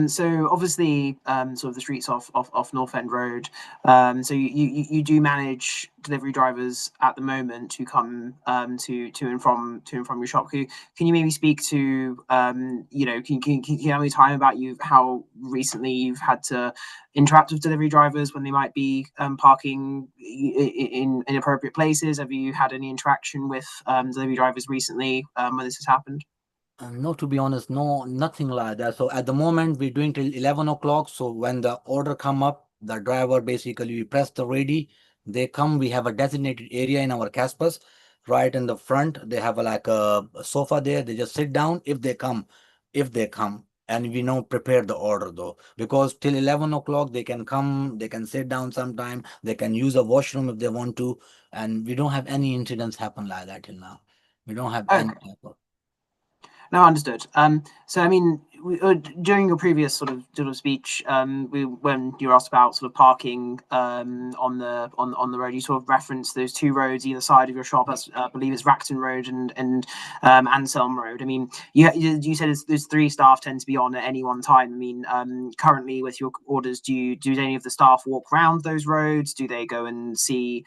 So obviously, sort of the streets off North End Road. So you do manage delivery drivers at the moment to come to and from your shop. Can you maybe speak to can you tell me time about how recently you've had to interact with delivery drivers when they might be parking in inappropriate places? Have you had any interaction with delivery drivers recently when this has happened? No, to be honest, no, nothing like that. So at the moment, we're doing till 11 o'clock. So when the order come up, the driver basically, we press the ready, they come, we have a designated area in our campus, right in the front. They have like a sofa there. They just sit down if they come, and we know prepare the order though, because till 11 o'clock, they can come, they can sit down sometime, they can use a washroom if they want to. And we don't have any incidents happen like that till now. We don't have any. No, understood. So I mean, during your previous sort of speech, when you were asked about sort of parking on the road, you sort of referenced those two roads either side of your shop. That's I believe it's Racton Road and Anselm Road. I mean, you said there's 3 staff tend to be on at any one time. I mean, currently with your orders, do any of the staff walk around those roads? Do they go and see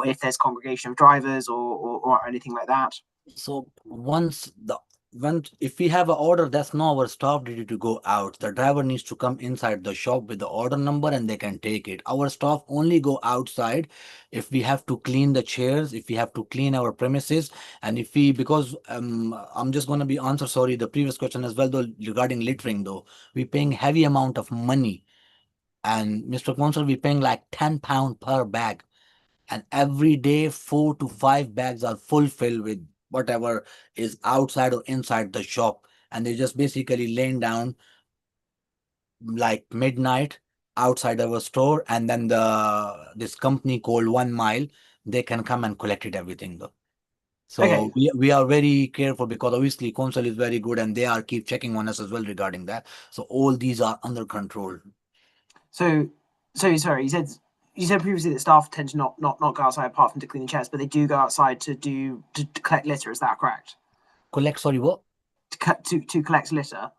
if there's congregation of drivers or anything like that? So if we have an order, that's not our staff duty to go out. The driver needs to come inside the shop with the order number and they can take it. Our staff only go outside if we have to clean the chairs, if we have to clean our premises, and because I'm just going to be sorry, the previous question as well though regarding littering though. We're paying heavy amount of money, and Mr. Council, we're paying like £10 per bag. And every day 4 to 5 bags are fulfilled with whatever is outside or inside the shop, and they just basically laying down like midnight outside our store, and then this company called 1 Mile, they can come and collect it everything though. So Okay. we are very careful because obviously council is very good and they are keep checking on us as well regarding that. So all these are under control. So sorry, you said previously that staff tend to not go outside apart from to clean the chairs, but they do go outside to collect litter. Is that correct? Collect, sorry, what? To collect litter.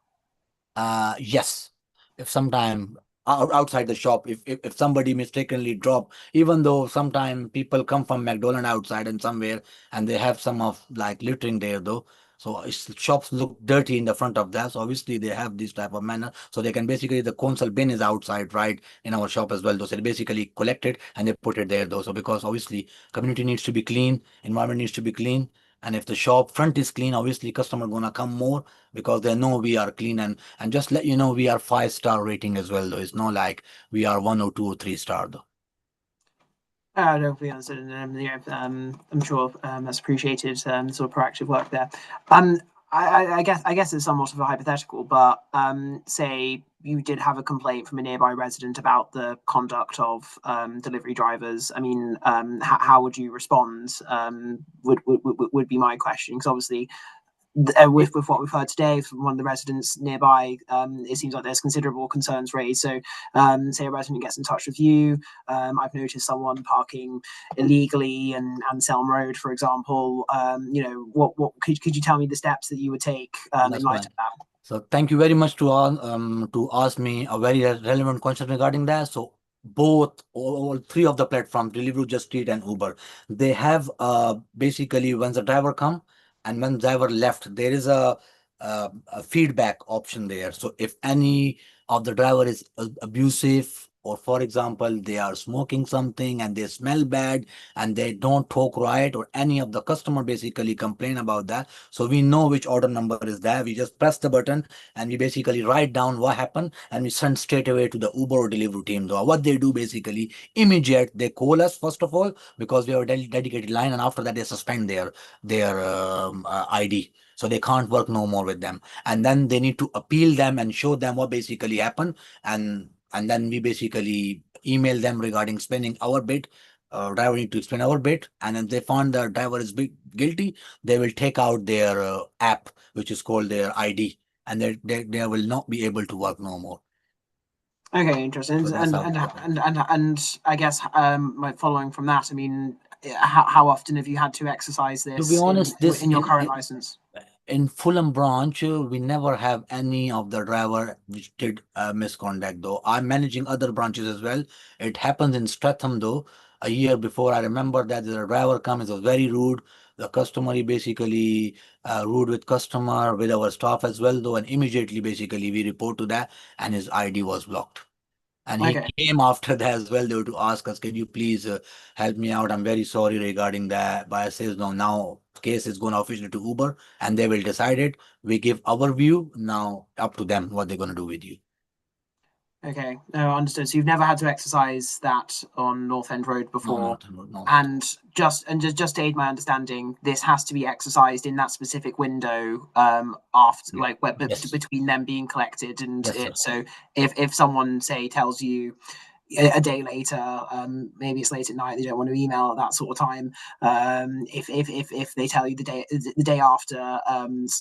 Yes. If sometime outside the shop, if somebody mistakenly drop, even though sometime people come from McDonald's outside and somewhere and they have some of like littering there though. So shops look dirty in the front of that. So obviously they have this type of manner. So they can basically, the council bin is outside, right, in our shop as well. Though. So they basically collect it and they put it there though. So because obviously community needs to be clean, environment needs to be clean. And if the shop front is clean, obviously customer gonna come more because they know we are clean. And just let you know, we are 5-star rating as well though. It's not like we are 1 or 2 or 3 star though. No, we understood, and I'm sure that's appreciated. Sort of proactive work there. I guess it's somewhat of a hypothetical, but say you did have a complaint from a nearby resident about the conduct of delivery drivers. I mean, how would you respond? Would be my question, because obviously with what we've heard today from one of the residents nearby, it seems like there's considerable concerns raised. So, say a resident gets in touch with you. I've noticed someone parking illegally and Anselm Road, for example. You know, what could you tell me the steps that you would take in light of that? So thank you very much to ask me a very relevant question regarding that. So all three of the platforms, Deliveroo, Just Eat, and Uber, they have basically when the driver come and when driver left, there is a feedback option there. So if any of the driver is abusive, or for example, they are smoking something and they smell bad and they don't talk right, or any of the customer basically complain about that. So we know which order number is there. We just press the button and we basically write down what happened and we send straight away to the Uber or Deliveroo team. So what they do basically, immediate, they call us first of all, because we have a dedicated line, and after that they suspend their ID. So they can't work no more with them. And then they need to appeal them and show them what basically happened. And then we basically email them regarding explaining our bit. Driver need to explain our bit, and if they found the driver is guilty, they will take out their app, which is called their ID, and they will not be able to work no more. Okay, interesting. So and I guess following from that, I mean, how often have you had to exercise this? To be honest, in your current license? In Fulham branch, we never have any of the driver which did misconduct, though. I'm managing other branches as well. It happens in Streatham, though. A year before, I remember that the driver comes, was very rude. The customer, he basically rude with customer, with our staff as well, though. And immediately, basically, we report to that, and his ID was blocked. And he came after that as well, though, to ask us, can you please help me out? I'm very sorry regarding that. But I says, no, now case is going officially to Uber and they will decide it. We give our view. Now up to them what they're going to do with you. Okay, no, understood. So you've never had to exercise that on North End Road before, no. And just to aid my understanding, this has to be exercised in that specific window after, like, between them being collected and it. So if someone say tells you a day later, maybe it's late at night, they don't want to email at that sort of time. If they tell you the day after,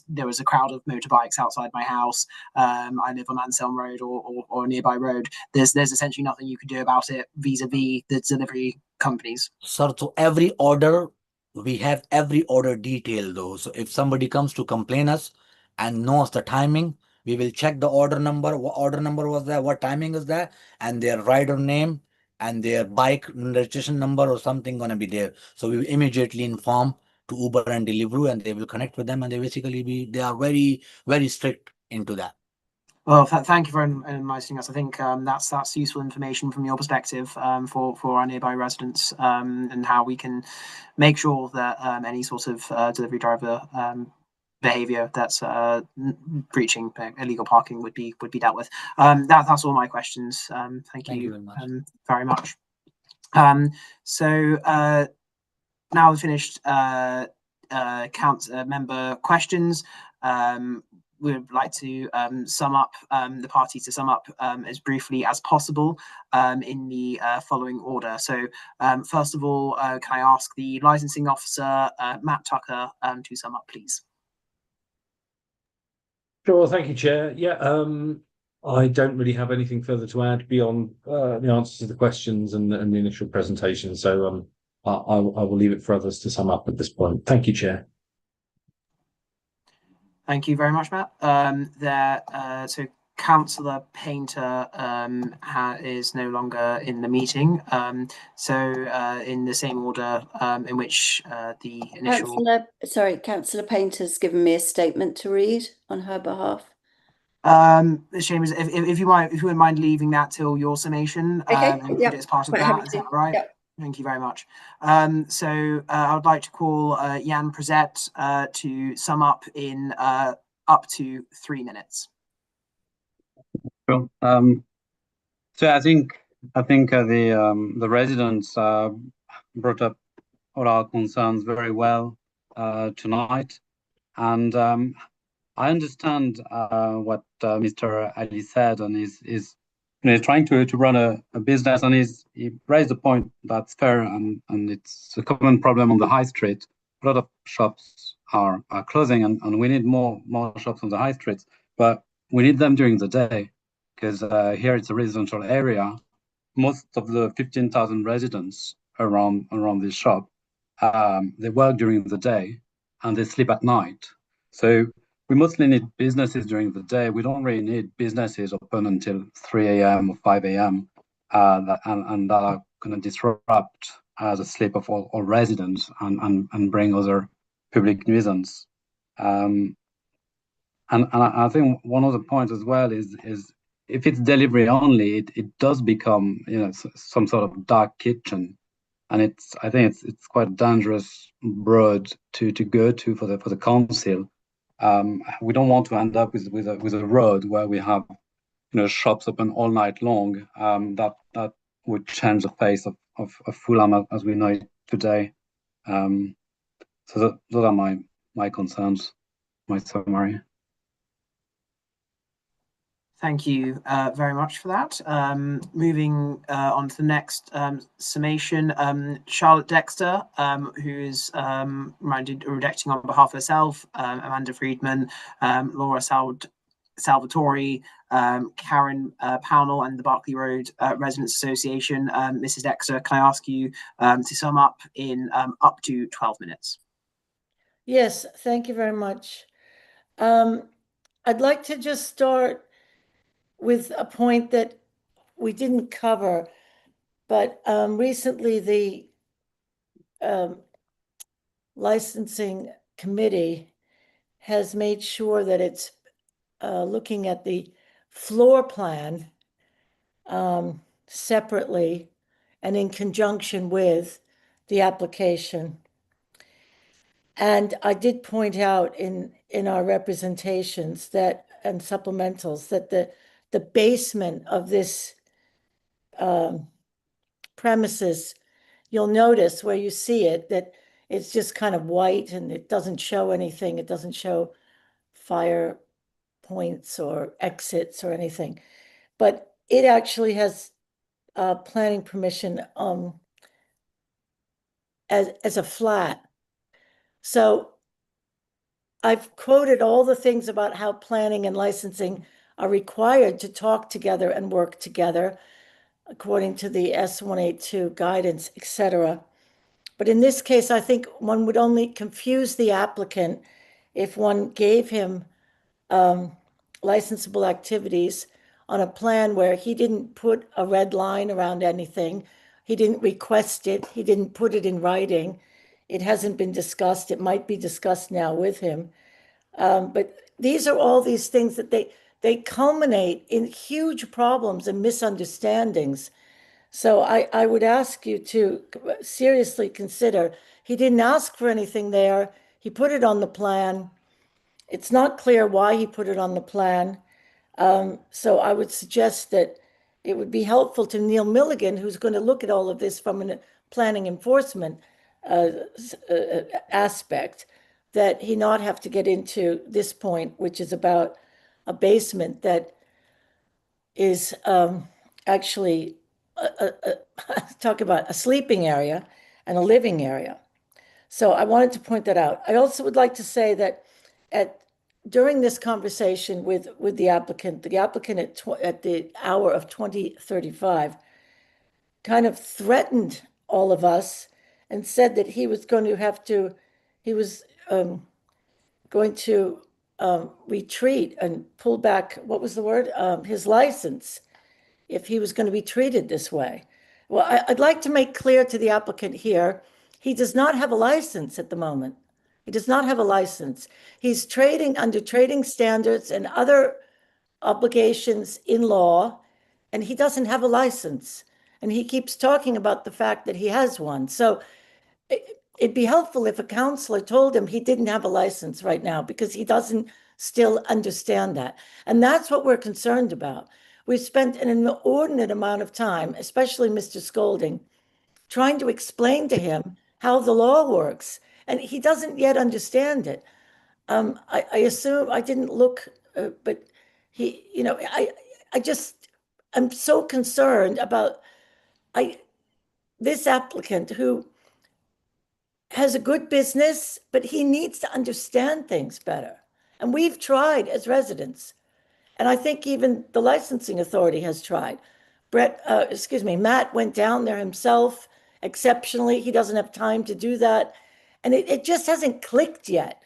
there was a crowd of motorbikes outside my house, I live on Anselm Road or a nearby road, there's essentially nothing you can do about it vis-a-vis the delivery companies. Sir, so every order, we have every order detail though. So if somebody comes to complain us and knows the timing, we will check the order number, what order number was there, what timing is there, and their rider name and their bike registration number or something gonna be there. So we will immediately inform to Uber and Deliveroo, and they will connect with them, and they basically they are very, very strict into that. Well, thank you for enlightening us. I think that's useful information from your perspective for our nearby residents, and how we can make sure that any sort of delivery driver behavior that's breaching illegal parking would be dealt with. That's all my questions. Thank you very much. So now we've finished member questions. We would like to sum up the parties to sum up as briefly as possible in the following order. So first of all, can I ask the licensing officer, Matt Tucker, to sum up, please? Sure, thank you, Chair. Yeah, I don't really have anything further to add beyond the answers to the questions and the initial presentation. So I will leave it for others to sum up at this point. Thank you, Chair. Thank you very much, Matt. So Councillor Painter is no longer in the meeting. So in the same order in which the initial... Councillor Painter's given me a statement to read on her behalf. Seamus, if you wouldn't mind leaving that till your summation, and put it as part of that, is that right? Yep. Thank you very much. So I would like to call Jan Prezet to sum up in up to 3 minutes. Well, so I think the residents brought up all our concerns very well tonight, and I understand what Mr. Ali said, and he's trying to run a business, and he raised a point that's fair, and it's a common problem on the high street. A lot of shops are closing, and we need more shops on the high streets, but we need them during the day, because here it's a residential area. Most of the 15,000 residents around this shop, they work during the day and they sleep at night. So we mostly need businesses during the day. We don't really need businesses open until 3 a.m. or 5 a.m. And that are going to disrupt the sleep of all residents and bring other public nuisance. And I think one of the points as well is if it's delivery only, it does become, you know, some sort of dark kitchen, and I think it's quite a dangerous road to go to for the council. We don't want to end up with a road where we have, you know, shops open all night long. That would change the face of Fulham as we know it today. So those are my concerns, my summary. Thank you very much for that. Moving on to the next summation, Charlotte Dexter, who is redacting on behalf of herself, Amanda Friedman, Laura Salvatore, Karen Pownell, and the Berkeley Road Residents Association. Mrs. Dexter, can I ask you to sum up in up to 12 minutes? Yes, thank you very much. I'd like to just start with a point that we didn't cover, but recently the licensing committee has made sure that it's looking at the floor plan separately and in conjunction with the application. And I did point out in our representations that and supplementals that the basement of this premises, you'll notice where you see it that it's just kind of white and it doesn't show anything. It doesn't show fire points or exits or anything, but it actually has planning permission as a flat. So I've quoted all the things about how planning and licensing are required to talk together and work together according to the S182 guidance, etc. But in this case, I think one would only confuse the applicant if one gave him licensable activities on a plan where he didn't put a red line around anything. He didn't request it. He didn't put it in writing. It hasn't been discussed. It might be discussed now with him. But these are all these things that they culminate in huge problems and misunderstandings. So I would ask you to seriously consider, he didn't ask for anything there. He put it on the plan. It's not clear why he put it on the plan. So I would suggest that it would be helpful to Neil Milligan, who's going to look at all of this from a planning enforcement aspect, that he not have to get into this point, which is about a basement that is actually talk about a sleeping area and a living area. So I wanted to point that out. I also would like to say that during this conversation with the applicant at the hour of 20:35 kind of threatened all of us and said that he was going to retreat and pull back, what was the word? His license, if he was going to be treated this way. Well, I'd like to make clear to the applicant here, he does not have a license at the moment. He does not have a license. He's trading under trading standards and other obligations in law, and he doesn't have a license. And he keeps talking about the fact that he has one. So it'd be helpful if a counselor told him he didn't have a license right now, because he doesn't still understand that. And that's what we're concerned about. We've spent an inordinate amount of time, especially Mr. Scolding, trying to explain to him how the law works, and he doesn't yet understand it. I assume I didn't look, but he, you know, I'm so concerned about this applicant who has a good business, but he needs to understand things better. And we've tried as residents. And I think even the licensing authority has tried. Matt went down there himself exceptionally. He doesn't have time to do that. And it just hasn't clicked yet.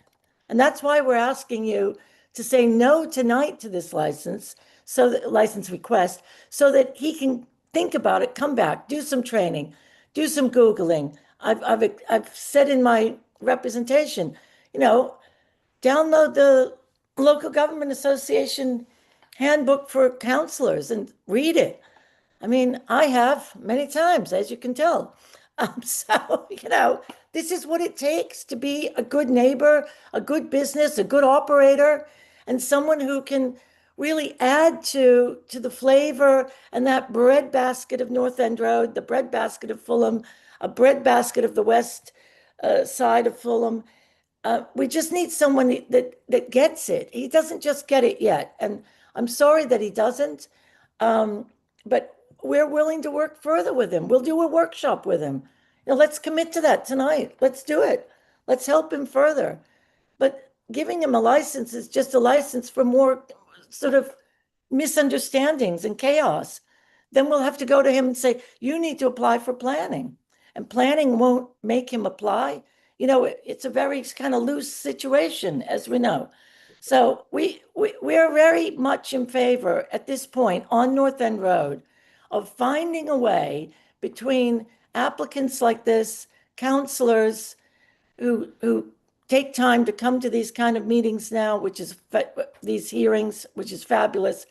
And that's why we're asking you to say no tonight to this license request, so that he can think about it, come back, do some training, do some Googling. I've said in my representation, download the local government association handbook for counselors and read it. I mean, I have many times, as you can tell. So, this is what it takes to be a good neighbor, a good business, a good operator, and someone who can really add to the flavor and that breadbasket of North End Road, the breadbasket of Fulham, a breadbasket of the west side of Fulham. We just need someone that gets it. He doesn't just get it yet. And I'm sorry that he doesn't. But we're willing to work further with him. We'll do a workshop with him. Let's commit to that tonight. Let's do it. Let's help him further. But giving him a license is just a license for more sort of misunderstandings and chaos. Then we'll have to go to him and say, you need to apply for planning. And planning won't make him apply. It's a very kind of loose situation, as we know. So we're very much in favor at this point on North End Road of finding a way between applicants like this, counselors who take time to come to these kind of meetings now, these hearings, which is fabulous,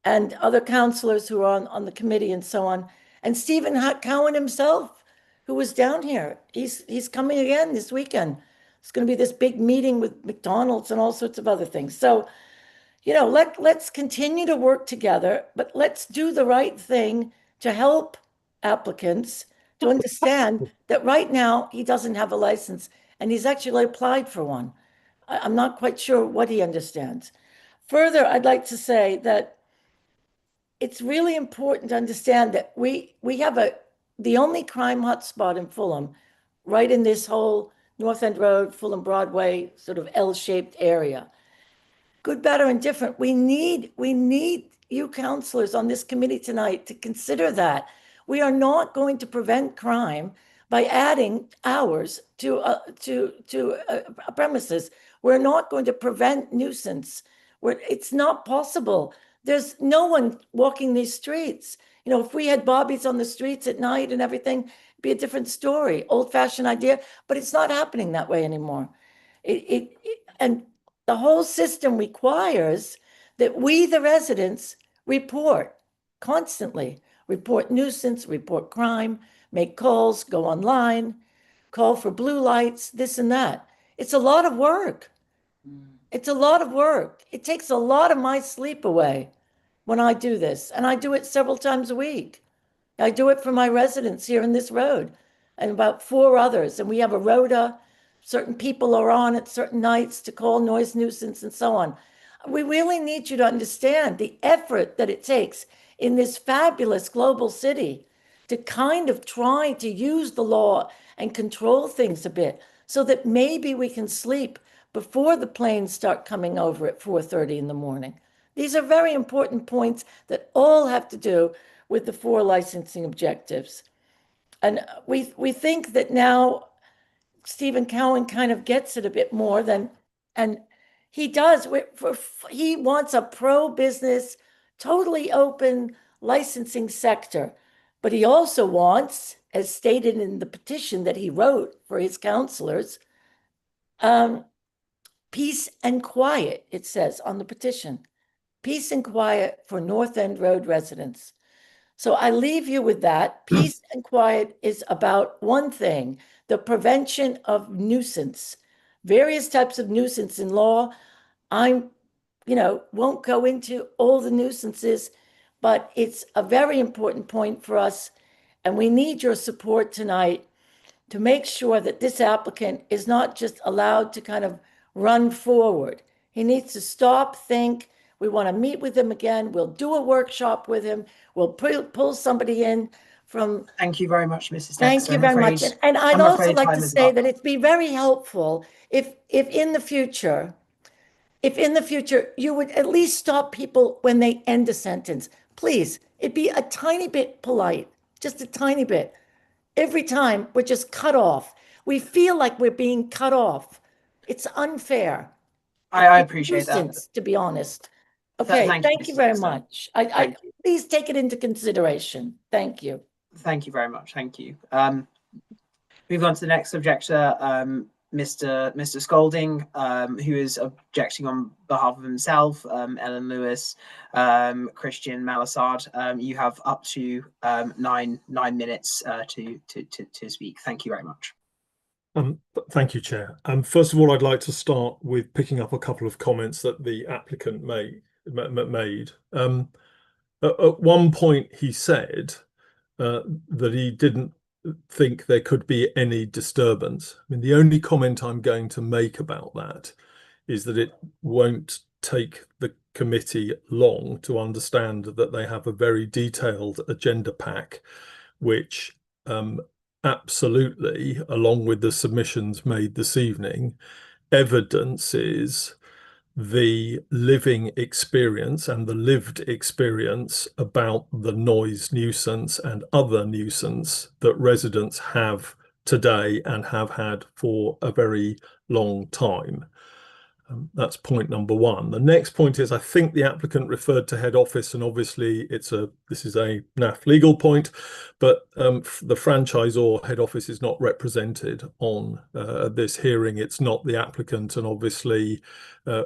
and other counselors who are on the committee and so on, and Stephen Cowan himself, who was down here. He's coming again this weekend. It's going to be this big meeting with McDonald's and all sorts of other things. So, let's continue to work together, but let's do the right thing to help applicants to understand that right now he doesn't have a license and he's actually applied for one. I'm not quite sure what he understands. Further, I'd like to say that it's really important to understand that we have the only crime hotspot in Fulham, right in this whole North End Road, Fulham Broadway, sort of L-shaped area. Good, better, and different. We need you counselors on this committee tonight to consider that. We are not going to prevent crime by adding hours to premises. We're not going to prevent nuisance. It's not possible. There's no one walking these streets. If we had bobbies on the streets at night and everything, it'd be a different story, old-fashioned idea, but it's not happening that way anymore. And the whole system requires that we, the residents, report constantly, report nuisance, report crime, make calls, go online, call for blue lights, this and that. It's a lot of work. It's a lot of work. It takes a lot of my sleep away when I do this, and I do it several times a week. I do it for my residents here in this road and about 4 others, and we have a rota. Certain people are on at certain nights to call noise nuisance and so on. We really need you to understand the effort that it takes in this fabulous global city to kind of try to use the law and control things a bit so that maybe we can sleep before the planes start coming over at 4:30 in the morning. These are very important points that all have to do with the 4 licensing objectives. And we think that now Stephen Cowan kind of gets it a bit more and he does. He wants a pro-business, totally open licensing sector, but he also wants, as stated in the petition that he wrote for his counselors, peace and quiet, it says on the petition. Peace and quiet for North End Road residents. So I leave you with that. Peace and quiet is about one thing, the prevention of nuisance, various types of nuisance in law. Won't go into all the nuisances, but it's a very important point for us. And we need your support tonight to make sure that this applicant is not just allowed to kind of run forward. He needs to stop, think. We want to meet with him again. We'll do a workshop with him. We'll pull somebody in from. Thank you very much, Mrs. Thank Dexter. you very much. And I'd I'm also afraid like time to is say up. that it'd be very helpful if in the future, you would at least stop people when they end a sentence. Please, it'd be a tiny bit polite, just a tiny bit. Every time we're just cut off. We feel like we're being cut off. It's unfair. I It's appreciate that. nuisance, to be honest. Okay, thank you Mrs. very Dexter. much. I please take it into consideration. Thank you. Thank you very much. Thank you. Move on to the next objector, Mr. Scolding, who is objecting on behalf of himself, Ellen Lewis, Christian Malasard. You have up to 9 minutes to speak. Thank you very much. Thank you, Chair. First of all, I'd like to start with picking up a couple of comments that the applicant made. At one point, he said that he didn't think there could be any disturbance. I mean, the only comment I'm going to make about that is that it won't take the committee long to understand that they have a very detailed agenda pack, which absolutely, along with the submissions made this evening, evidences the living experience and the lived experience about the noise nuisance and other nuisance that residents have today and have had for a very long time. That's point number one. The next point is, I think the applicant referred to head office, and obviously this is a NAF legal point, but the franchisor head office is not represented on this hearing. It's not the applicant, and obviously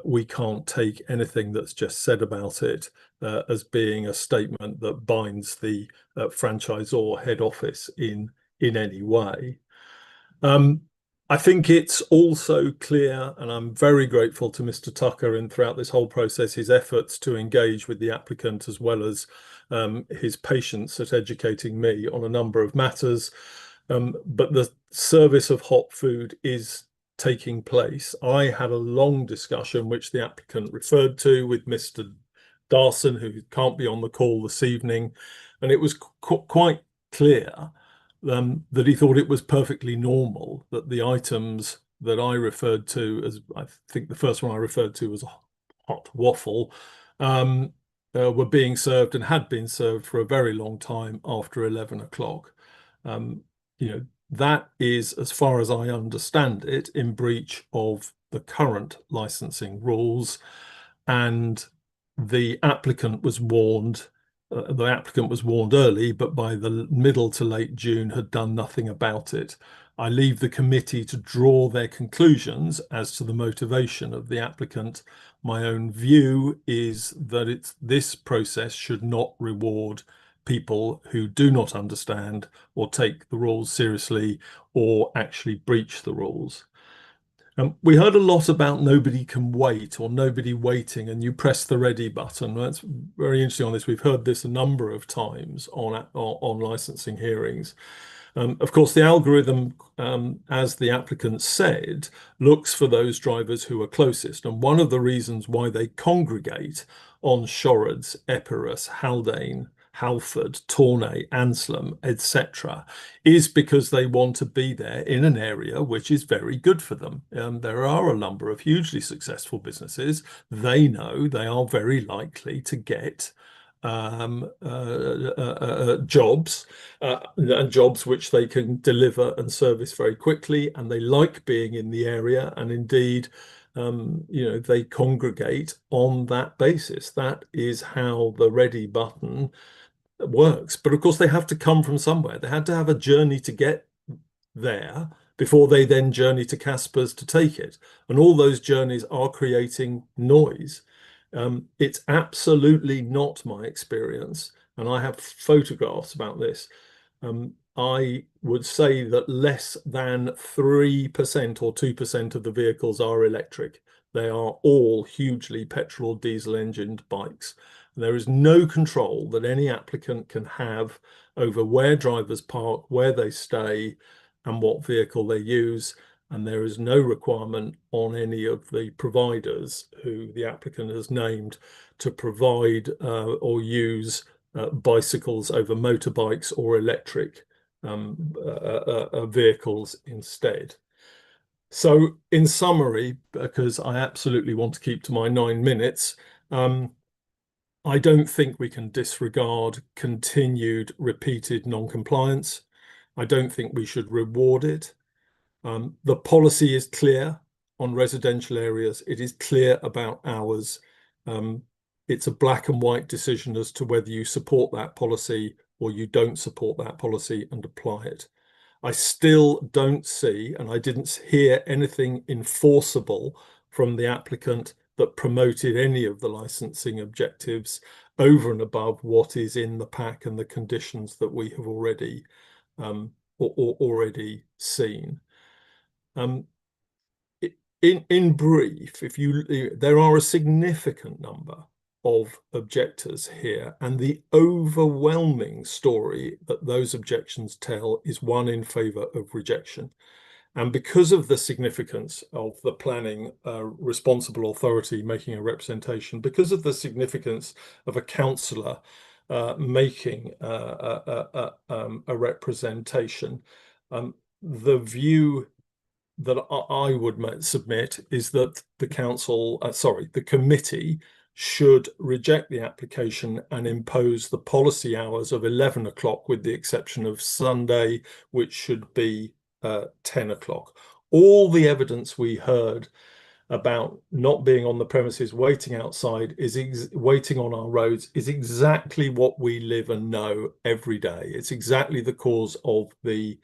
we can't take anything that's just said about it as being a statement that binds the franchisor head office in any way. I think it's also clear, and I'm very grateful to Mr. Tucker and throughout this whole process, his efforts to engage with the applicant as well as his patience at educating me on a number of matters. But the service of hot food is taking place. I had a long discussion, which the applicant referred to, with Mr. Darson, who can't be on the call this evening, and it was quite clear that he thought it was perfectly normal that the items that I referred to as, I think the first one I referred to was a hot waffle, were being served and had been served for a very long time after 11 o'clock. That is, as far as I understand it, in breach of the current licensing rules, and the applicant was warned. The applicant was warned early, but by the middle to late June had done nothing about it. I leave the committee to draw their conclusions as to the motivation of the applicant. My own view is that this process should not reward people who do not understand or take the rules seriously or actually breach the rules. We heard a lot about nobody can wait or nobody waiting, and you press the ready button. That's very interesting on this. We've heard this a number of times on licensing hearings. Of course, the algorithm, as the applicant said, looks for those drivers who are closest. And one of the reasons why they congregate on Shorrods, Epirus, Haldane, Halford, Tournai, Anselm, etc., is because they want to be there in an area which is very good for them. There are a number of hugely successful businesses. They know they are very likely to get jobs and jobs which they can deliver and service very quickly, and they like being in the area, and indeed they congregate on that basis. That is how the ready button works. But of course they have to come from somewhere. They had to have a journey to get there before they then journey to Caspers to take it, and all those journeys are creating noise. It's absolutely not my experience, and I have photographs about this. I would say that less than 3% or 2% of the vehicles are electric. They are all hugely petrol or diesel engined bikes. There is no control that any applicant can have over where drivers park, where they stay, and what vehicle they use. And there is no requirement on any of the providers who the applicant has named to provide or use bicycles over motorbikes or electric vehicles instead. So in summary, because I absolutely want to keep to my 9 minutes, I don't think we can disregard continued repeated non-compliance. I don't think we should reward it. The policy is clear on residential areas. It is clear about hours. It's a black and white decision as to whether you support that policy or you don't support that policy and apply it. I still don't see, and I didn't hear anything enforceable from the applicant that promoted any of the licensing objectives over and above what is in the pack and the conditions that we have already seen. In brief, there are a significant number of objectors here, and the overwhelming story that those objections tell is one in favour of rejection. And because of the significance of the planning responsible authority making a representation, because of the significance of a councillor making a representation, the view that I would submit is that the committee should reject the application and impose the policy hours of 11 o'clock, with the exception of Sunday, which should be 10 o'clock. All the evidence we heard about not being on the premises, waiting outside, waiting on our roads, is exactly what we live and know every day. It's exactly the cause of the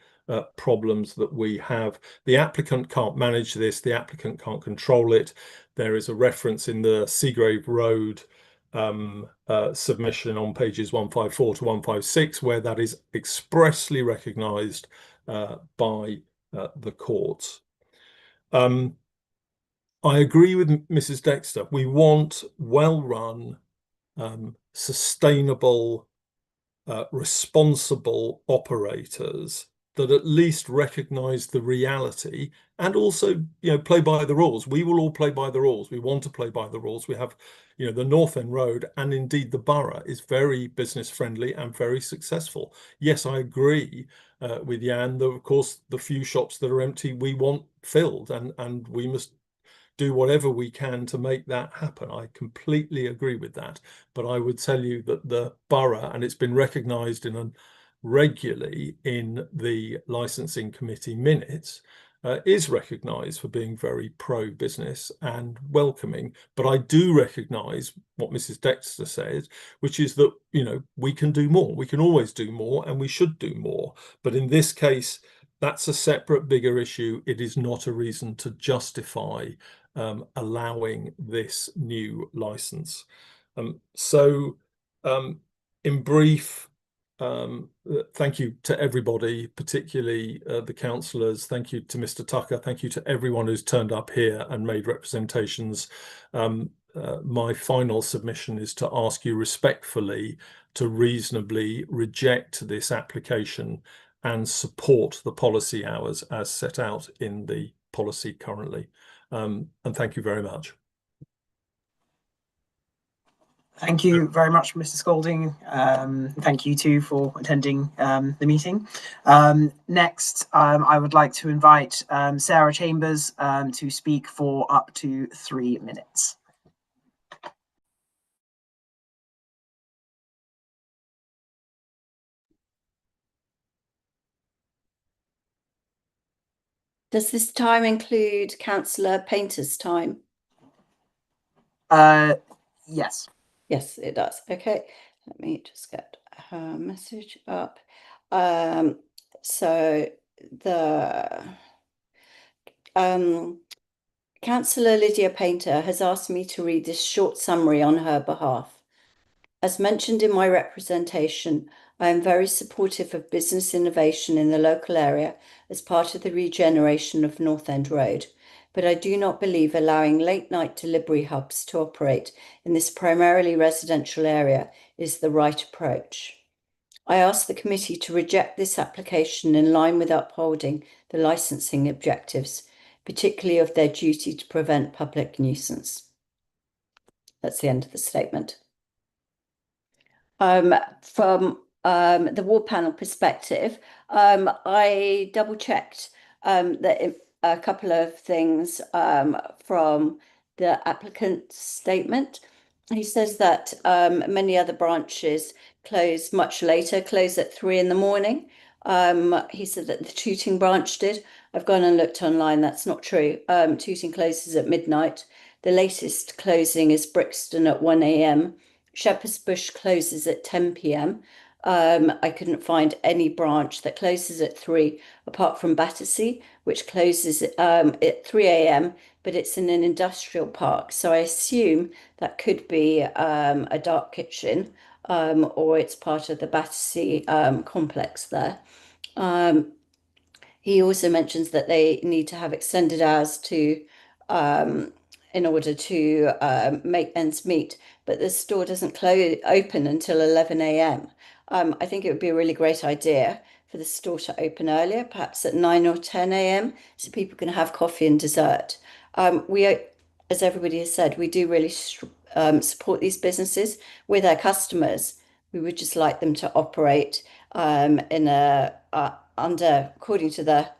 problems that we have. The applicant can't manage this. The applicant can't control it. There is a reference in the Seagrave Road submission on pages 154 to 156 where that is expressly recognised by the courts. I agree with Mrs. Dexter. We want well-run, sustainable, responsible operators that at least recognise the reality and also, play by the rules. We will all play by the rules. We want to play by the rules. We have, the North End Road and indeed the borough is very business friendly and very successful. Yes, I agree with Jan that, of course, the few shops that are empty we want filled, and we must do whatever we can to make that happen. I completely agree with that. But I would tell you that the borough, and it's been recognised regularly in the licensing committee minutes, is recognised for being very pro-business and welcoming. But I do recognise what Mrs. Dexter said, which is that, we can do more. We can always do more, and we should do more. But in this case, that's a separate, bigger issue. It is not a reason to justify allowing this new licence. In brief, thank you to everybody, particularly the councillors. Thank you to Mr. Tucker. Thank you to everyone who's turned up here and made representations. My final submission is to ask you respectfully to reasonably reject this application and support the policy hours as set out in the policy currently. And thank you very much. Thank you very much, Mr. Spalding. Thank you too for attending the meeting. Next, I would like to invite Sarah Chambers to speak for up to 3 minutes. Does this time include Councillor Painter's time? Yes. Yes, it does. Okay, let me just get her message up. So the Councillor Lydia Painter has asked me to read this short summary on her behalf. As mentioned in my representation, I am very supportive of business innovation in the local area as part of the regeneration of North End Road, but I do not believe allowing late-night delivery hubs to operate in this primarily residential area is the right approach. I ask the committee to reject this application in line with upholding the licensing objectives, particularly of their duty to prevent public nuisance. That's the end of the statement. From the ward panel perspective, I double checked that a couple of things from the applicant's statement. He says that many other branches close much later, close at 3 in the morning. He said that the Tooting branch did. I've gone and looked online. That's not true. Tooting closes at midnight. The latest closing is Brixton at 1 a.m. Shepherd's Bush closes at 10 p.m. I couldn't find any branch that closes at 3 apart from Battersea, which closes at 3 a.m., but it's in an industrial park. So I assume that could be a dark kitchen or it's part of the Battersea complex there. He also mentions that they need to have extended hours to in order to make ends meet, but the store doesn't open until 11 a.m. I think it would be a really great idea for the store to open earlier, perhaps at 9 or 10 a.m., so people can have coffee and dessert. We, as everybody has said, we do really support these businesses. We're their customers. We would just like them to operate in a according to the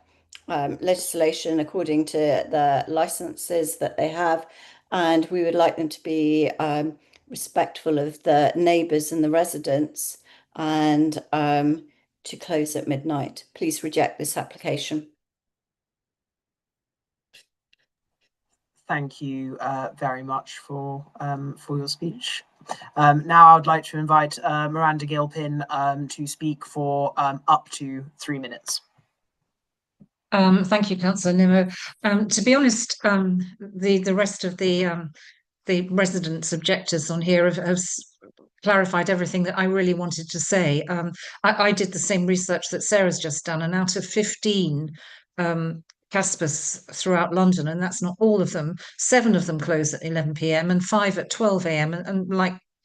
legislation, according to the licenses that they have, and we would like them to be respectful of the neighbours and the residents, and to close at midnight. Please reject this application. Thank you very much for your speech. Now I'd like to invite Miranda Gilpin to speak for up to 3 minutes. Thank you, Councillor Nimmo. To be honest, the rest of the residents' objectors on here have clarified everything that I really wanted to say. I did the same research that Sarah's just done, and out of 15 Caspers throughout London, and that's not all of them, 7 of them close at 11 p.m. and 5 at 12 a.m. And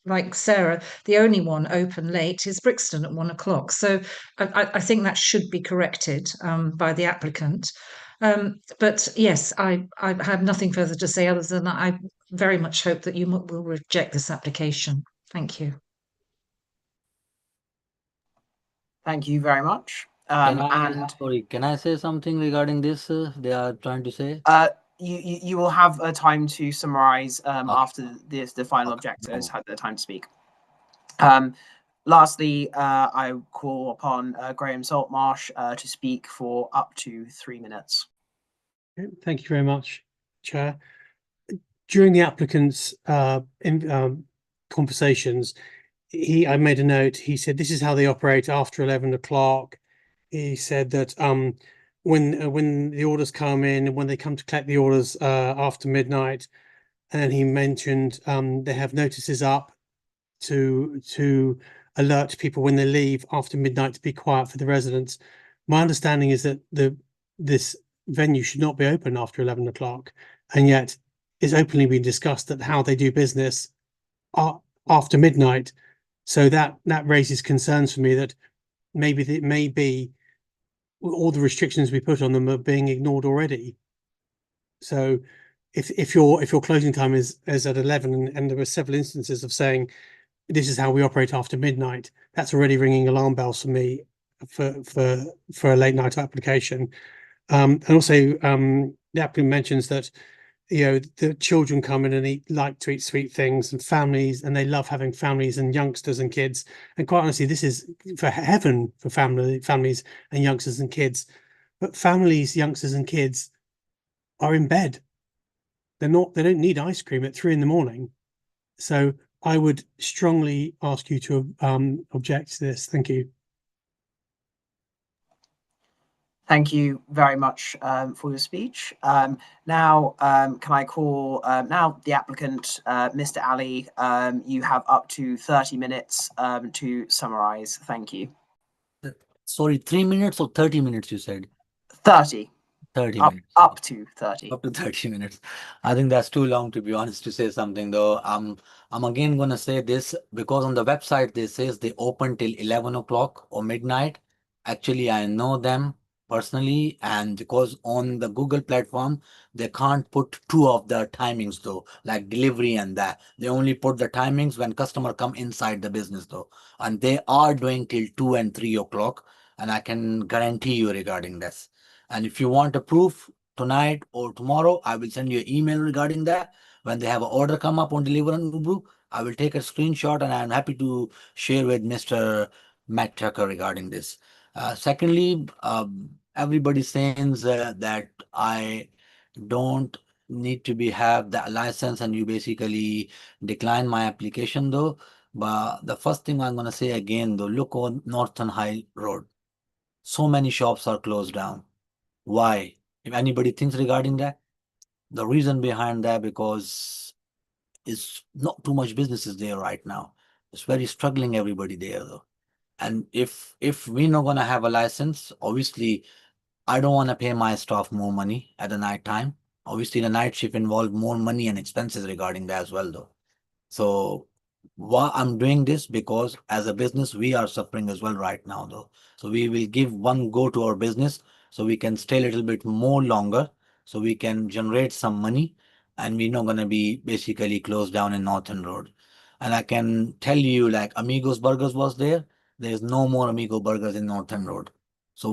like Sarah, the only one open late is Brixton at 1 o'clock. So I think that should be corrected by the applicant. But yes, I have nothing further to say other than that I very much hope that you will reject this application. Thank you. Thank you very much. Can I say something regarding this? They are trying to say. You will have a time to summarise after the final objector has had the time to speak. Lastly, I call upon Graham Saltmarsh to speak for up to 3 minutes. Thank you very much, Chair. During the applicant's conversations, I made a note. He said this is how they operate after 11 o'clock. He said that when the orders come in and when they come to collect the orders after midnight, and he mentioned they have notices up to alert people when they leave after midnight to be quiet for the residents. My understanding is that this venue should not be open after 11 o'clock, and yet it's openly been discussed that how they do business after midnight. So that raises concerns for me that maybe all the restrictions we put on them are being ignored already. So if your closing time is at 11 and there were several instances of saying this is how we operate after midnight, that's already ringing alarm bells for me for a late night application. And also the applicant mentions that the children come in and like to eat sweet things, and families, and they love having families and youngsters and kids. And quite honestly, this is for heaven for families and youngsters and kids. But families, youngsters and kids are in bed. They don't need ice cream at 3 in the morning. So I would strongly ask you to object to this. Thank you. Thank you very much for your speech. Now, can I call now the applicant, Mr. Ali? You have up to 30 minutes to summarise. Thank you. Sorry, 3 minutes or 30 minutes, you said? 30. 30 minutes. Up to 30. Up to 30 minutes. I think that's too long, to be honest, to say something, though. I'm again going to say this because on the website, they says they open till 11 o'clock or midnight. Actually, I know them. personally, and because on the Google platform they can't put two of the timings though, like delivery and that. They only put the timings when customer come inside the business though, and they are doing till 2 and 3 o'clock, and I can guarantee you regarding this. And if you want a proof tonight or tomorrow, I will send you an email regarding that. When they have an order come up on deliver on Uber, I will take a screenshot and I'm happy to share with Mr. Matt Tucker regarding this. Secondly, everybody's saying that I don't need to be have that license, and you basically decline my application though. But the first thing I'm gonna say again though, look on Northern High Road. So many shops are closed down. Why? If anybody thinks regarding that, the reason behind that because it's not too much businesses there right now. It's very struggling everybody there though. And if we're not gonna have a license, obviously I don't want to pay my staff more money at the night time. Obviously the night shift involve more money and expenses regarding that as well though. So why I'm doing this, because as a business we are suffering as well right now though. So we will give one go to our business so we can stay a little bit more longer, so we can generate some money, and we're not gonna be basically closed down in Northern Road. And I can tell you, like Amigos Burgers was there. There's no more Amigo Burgers in Northern Road. So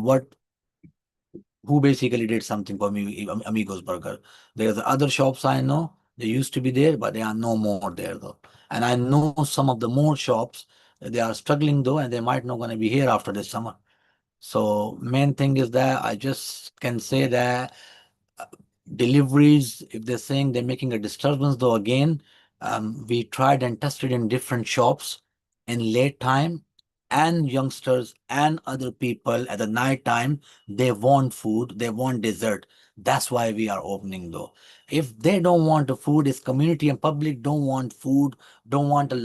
who basically did something for me, Amigos Burger? There's other shops I know, they used to be there, but they are no more there though. And I know some of the more shops, they are struggling though, and they might not gonna be here after this summer. So main thing is that I just can say that deliveries, if they're saying they're making a disturbance though, again, we tried and tested in different shops in late time, and youngsters and other people at the night time, they want food, they want dessert. That's why we are opening though. If they don't want the food, if community and public don't want food, don't want a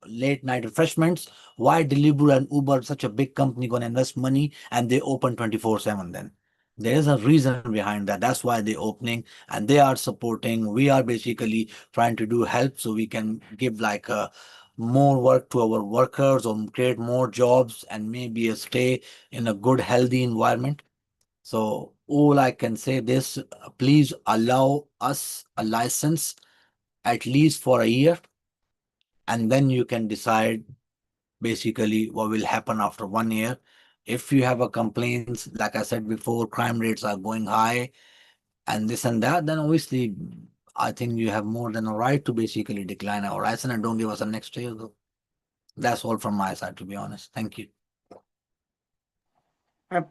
late night refreshments, why Deliveroo and Uber, such a big company, gonna invest money and they open 24/7 then? There is a reason behind that. That's why they're opening, and they are supporting. We are basically trying to do help so we can give like more work to our workers or create more jobs and maybe stay in a good, healthy environment. So all I can say this, please allow us a license at least for a year, and then you can decide basically what will happen after 1 year. If you have a complaints, like I said before, crime rates are going high and this and that, then obviously I think you have more than a right to basically decline our license and don't give us a next year though. That's all from my side, to be honest. Thank you.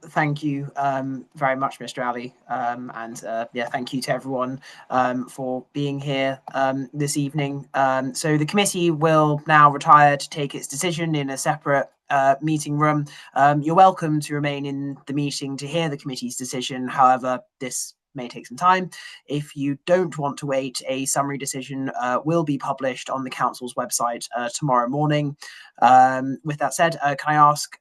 Thank you very much, Mr. Ali. And yeah, thank you to everyone for being here this evening. So the committee will now retire to take its decision in a separate meeting room. You're welcome to remain in the meeting to hear the committee's decision. However, this may take some time. If you don't want to wait, a summary decision will be published on the council's website tomorrow morning. With that said, can I ask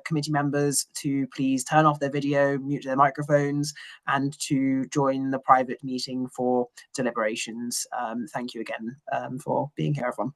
committee members to please turn off their video, mute their microphones, and to join the private meeting for deliberations. Thank you again for being here, everyone.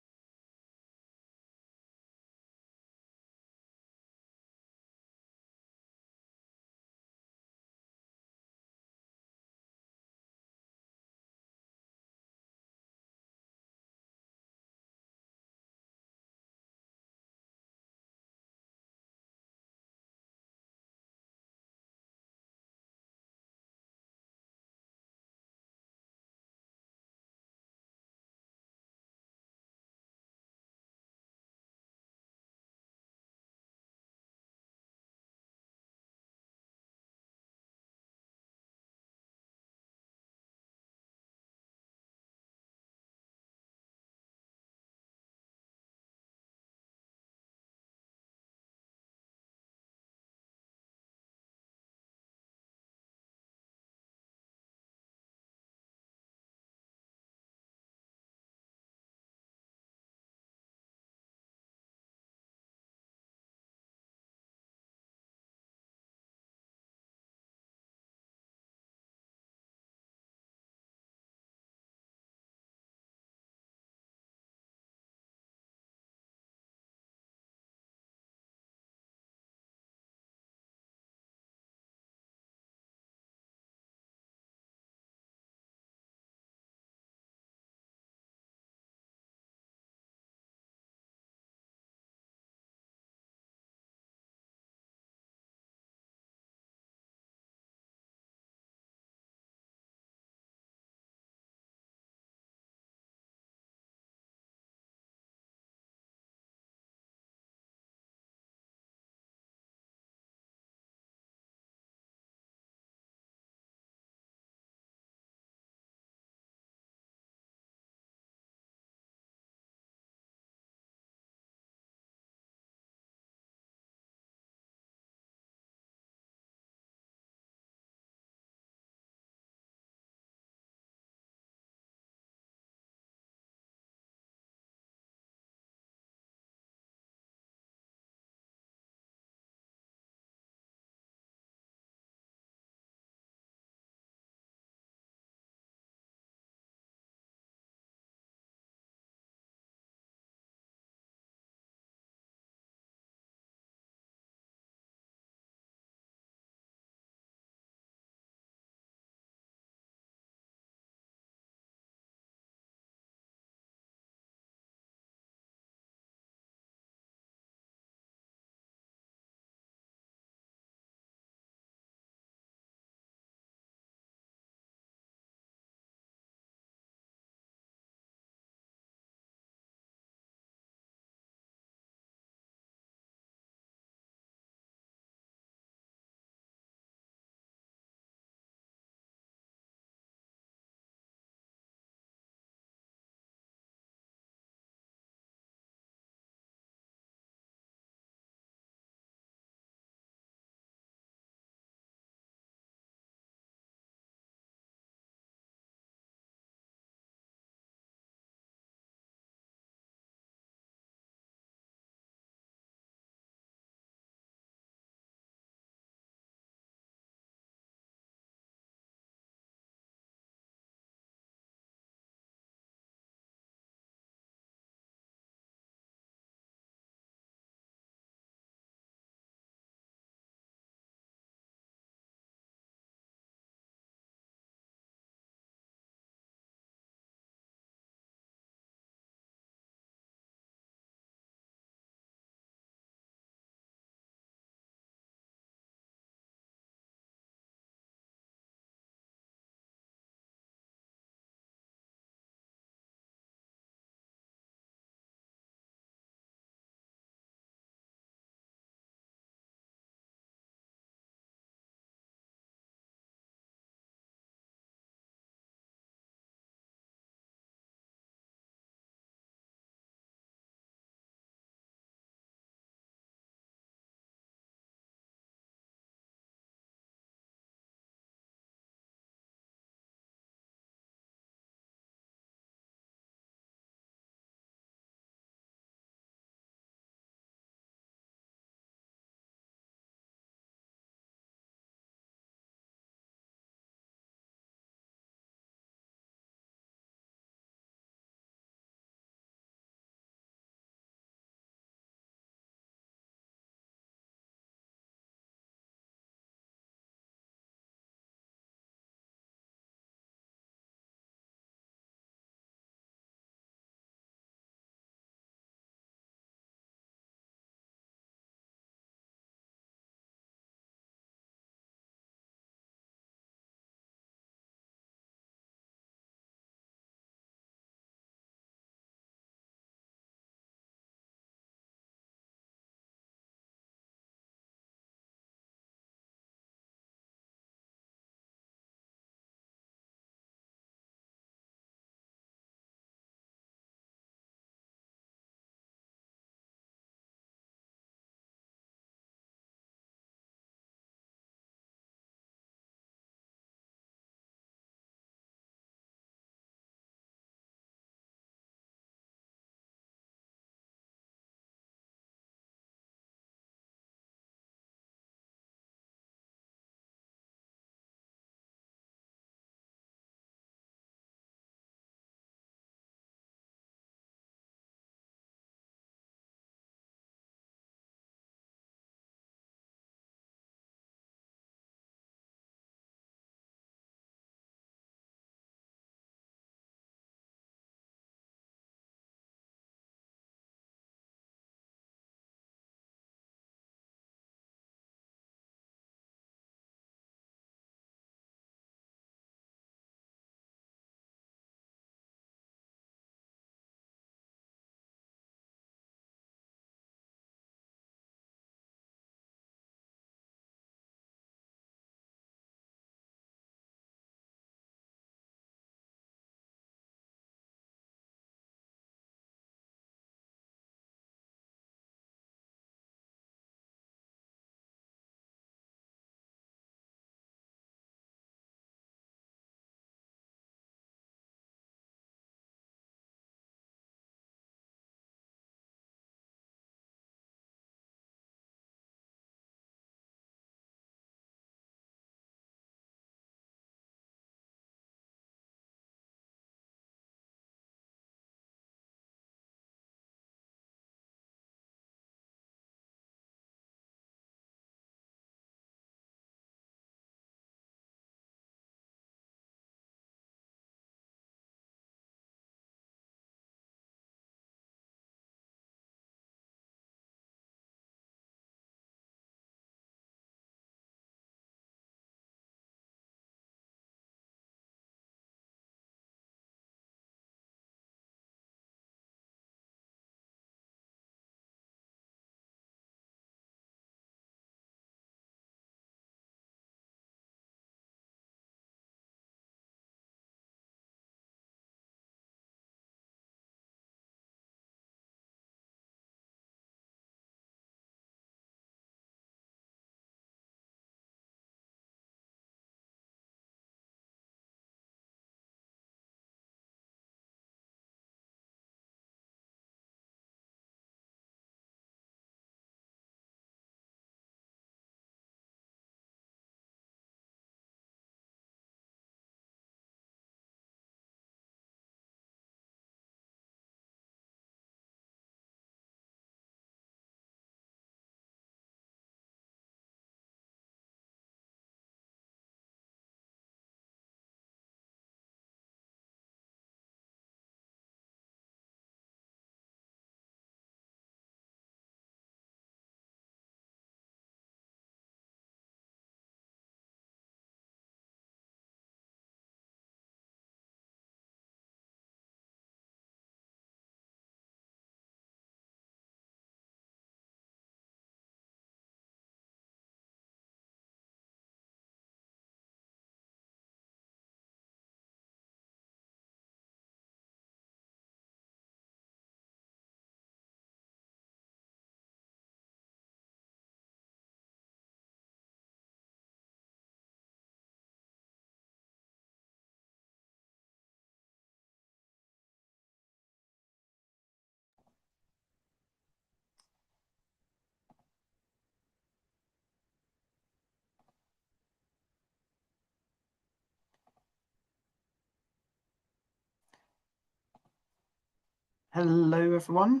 Hello, everyone.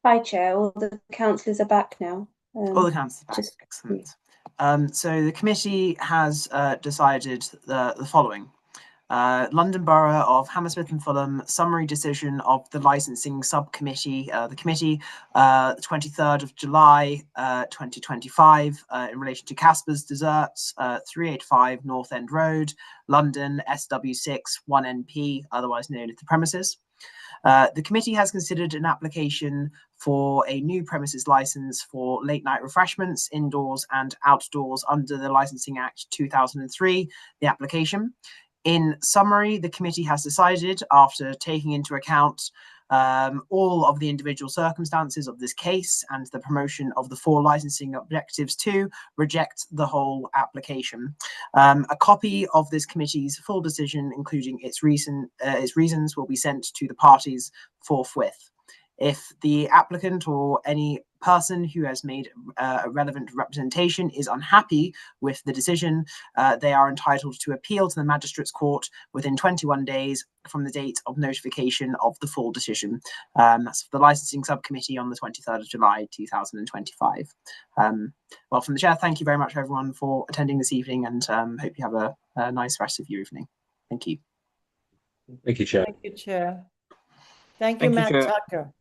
Hi, Chair. All the councillors are back now. All the councillors back. Excellent. So the committee has decided the following. London Borough of Hammersmith and Fulham summary decision of the licensing subcommittee, the committee, 23rd of July 2025, in relation to Casper's Desserts, 385 North End Road, London, SW6 1NP, otherwise known as the premises. The committee has considered an application for a new premises license for late night refreshments indoors and outdoors under the Licensing Act 2003, the application. In summary, the committee has decided, after taking into account all of the individual circumstances of this case and the promotion of the 4 licensing objectives, to reject the whole application. A copy of this committee's full decision, including its reasons, will be sent to the parties forthwith. If the applicant or any person who has made a relevant representation is unhappy with the decision, they are entitled to appeal to the Magistrates' Court within 21 days from the date of notification of the full decision. That's for the Licensing Subcommittee on the 23rd of July 2025. Well, from the Chair, thank you very much, everyone, for attending this evening, and hope you have a nice rest of your evening. Thank you. Thank you, Chair. Thank you, Chair. Thank you, Matt Tucker.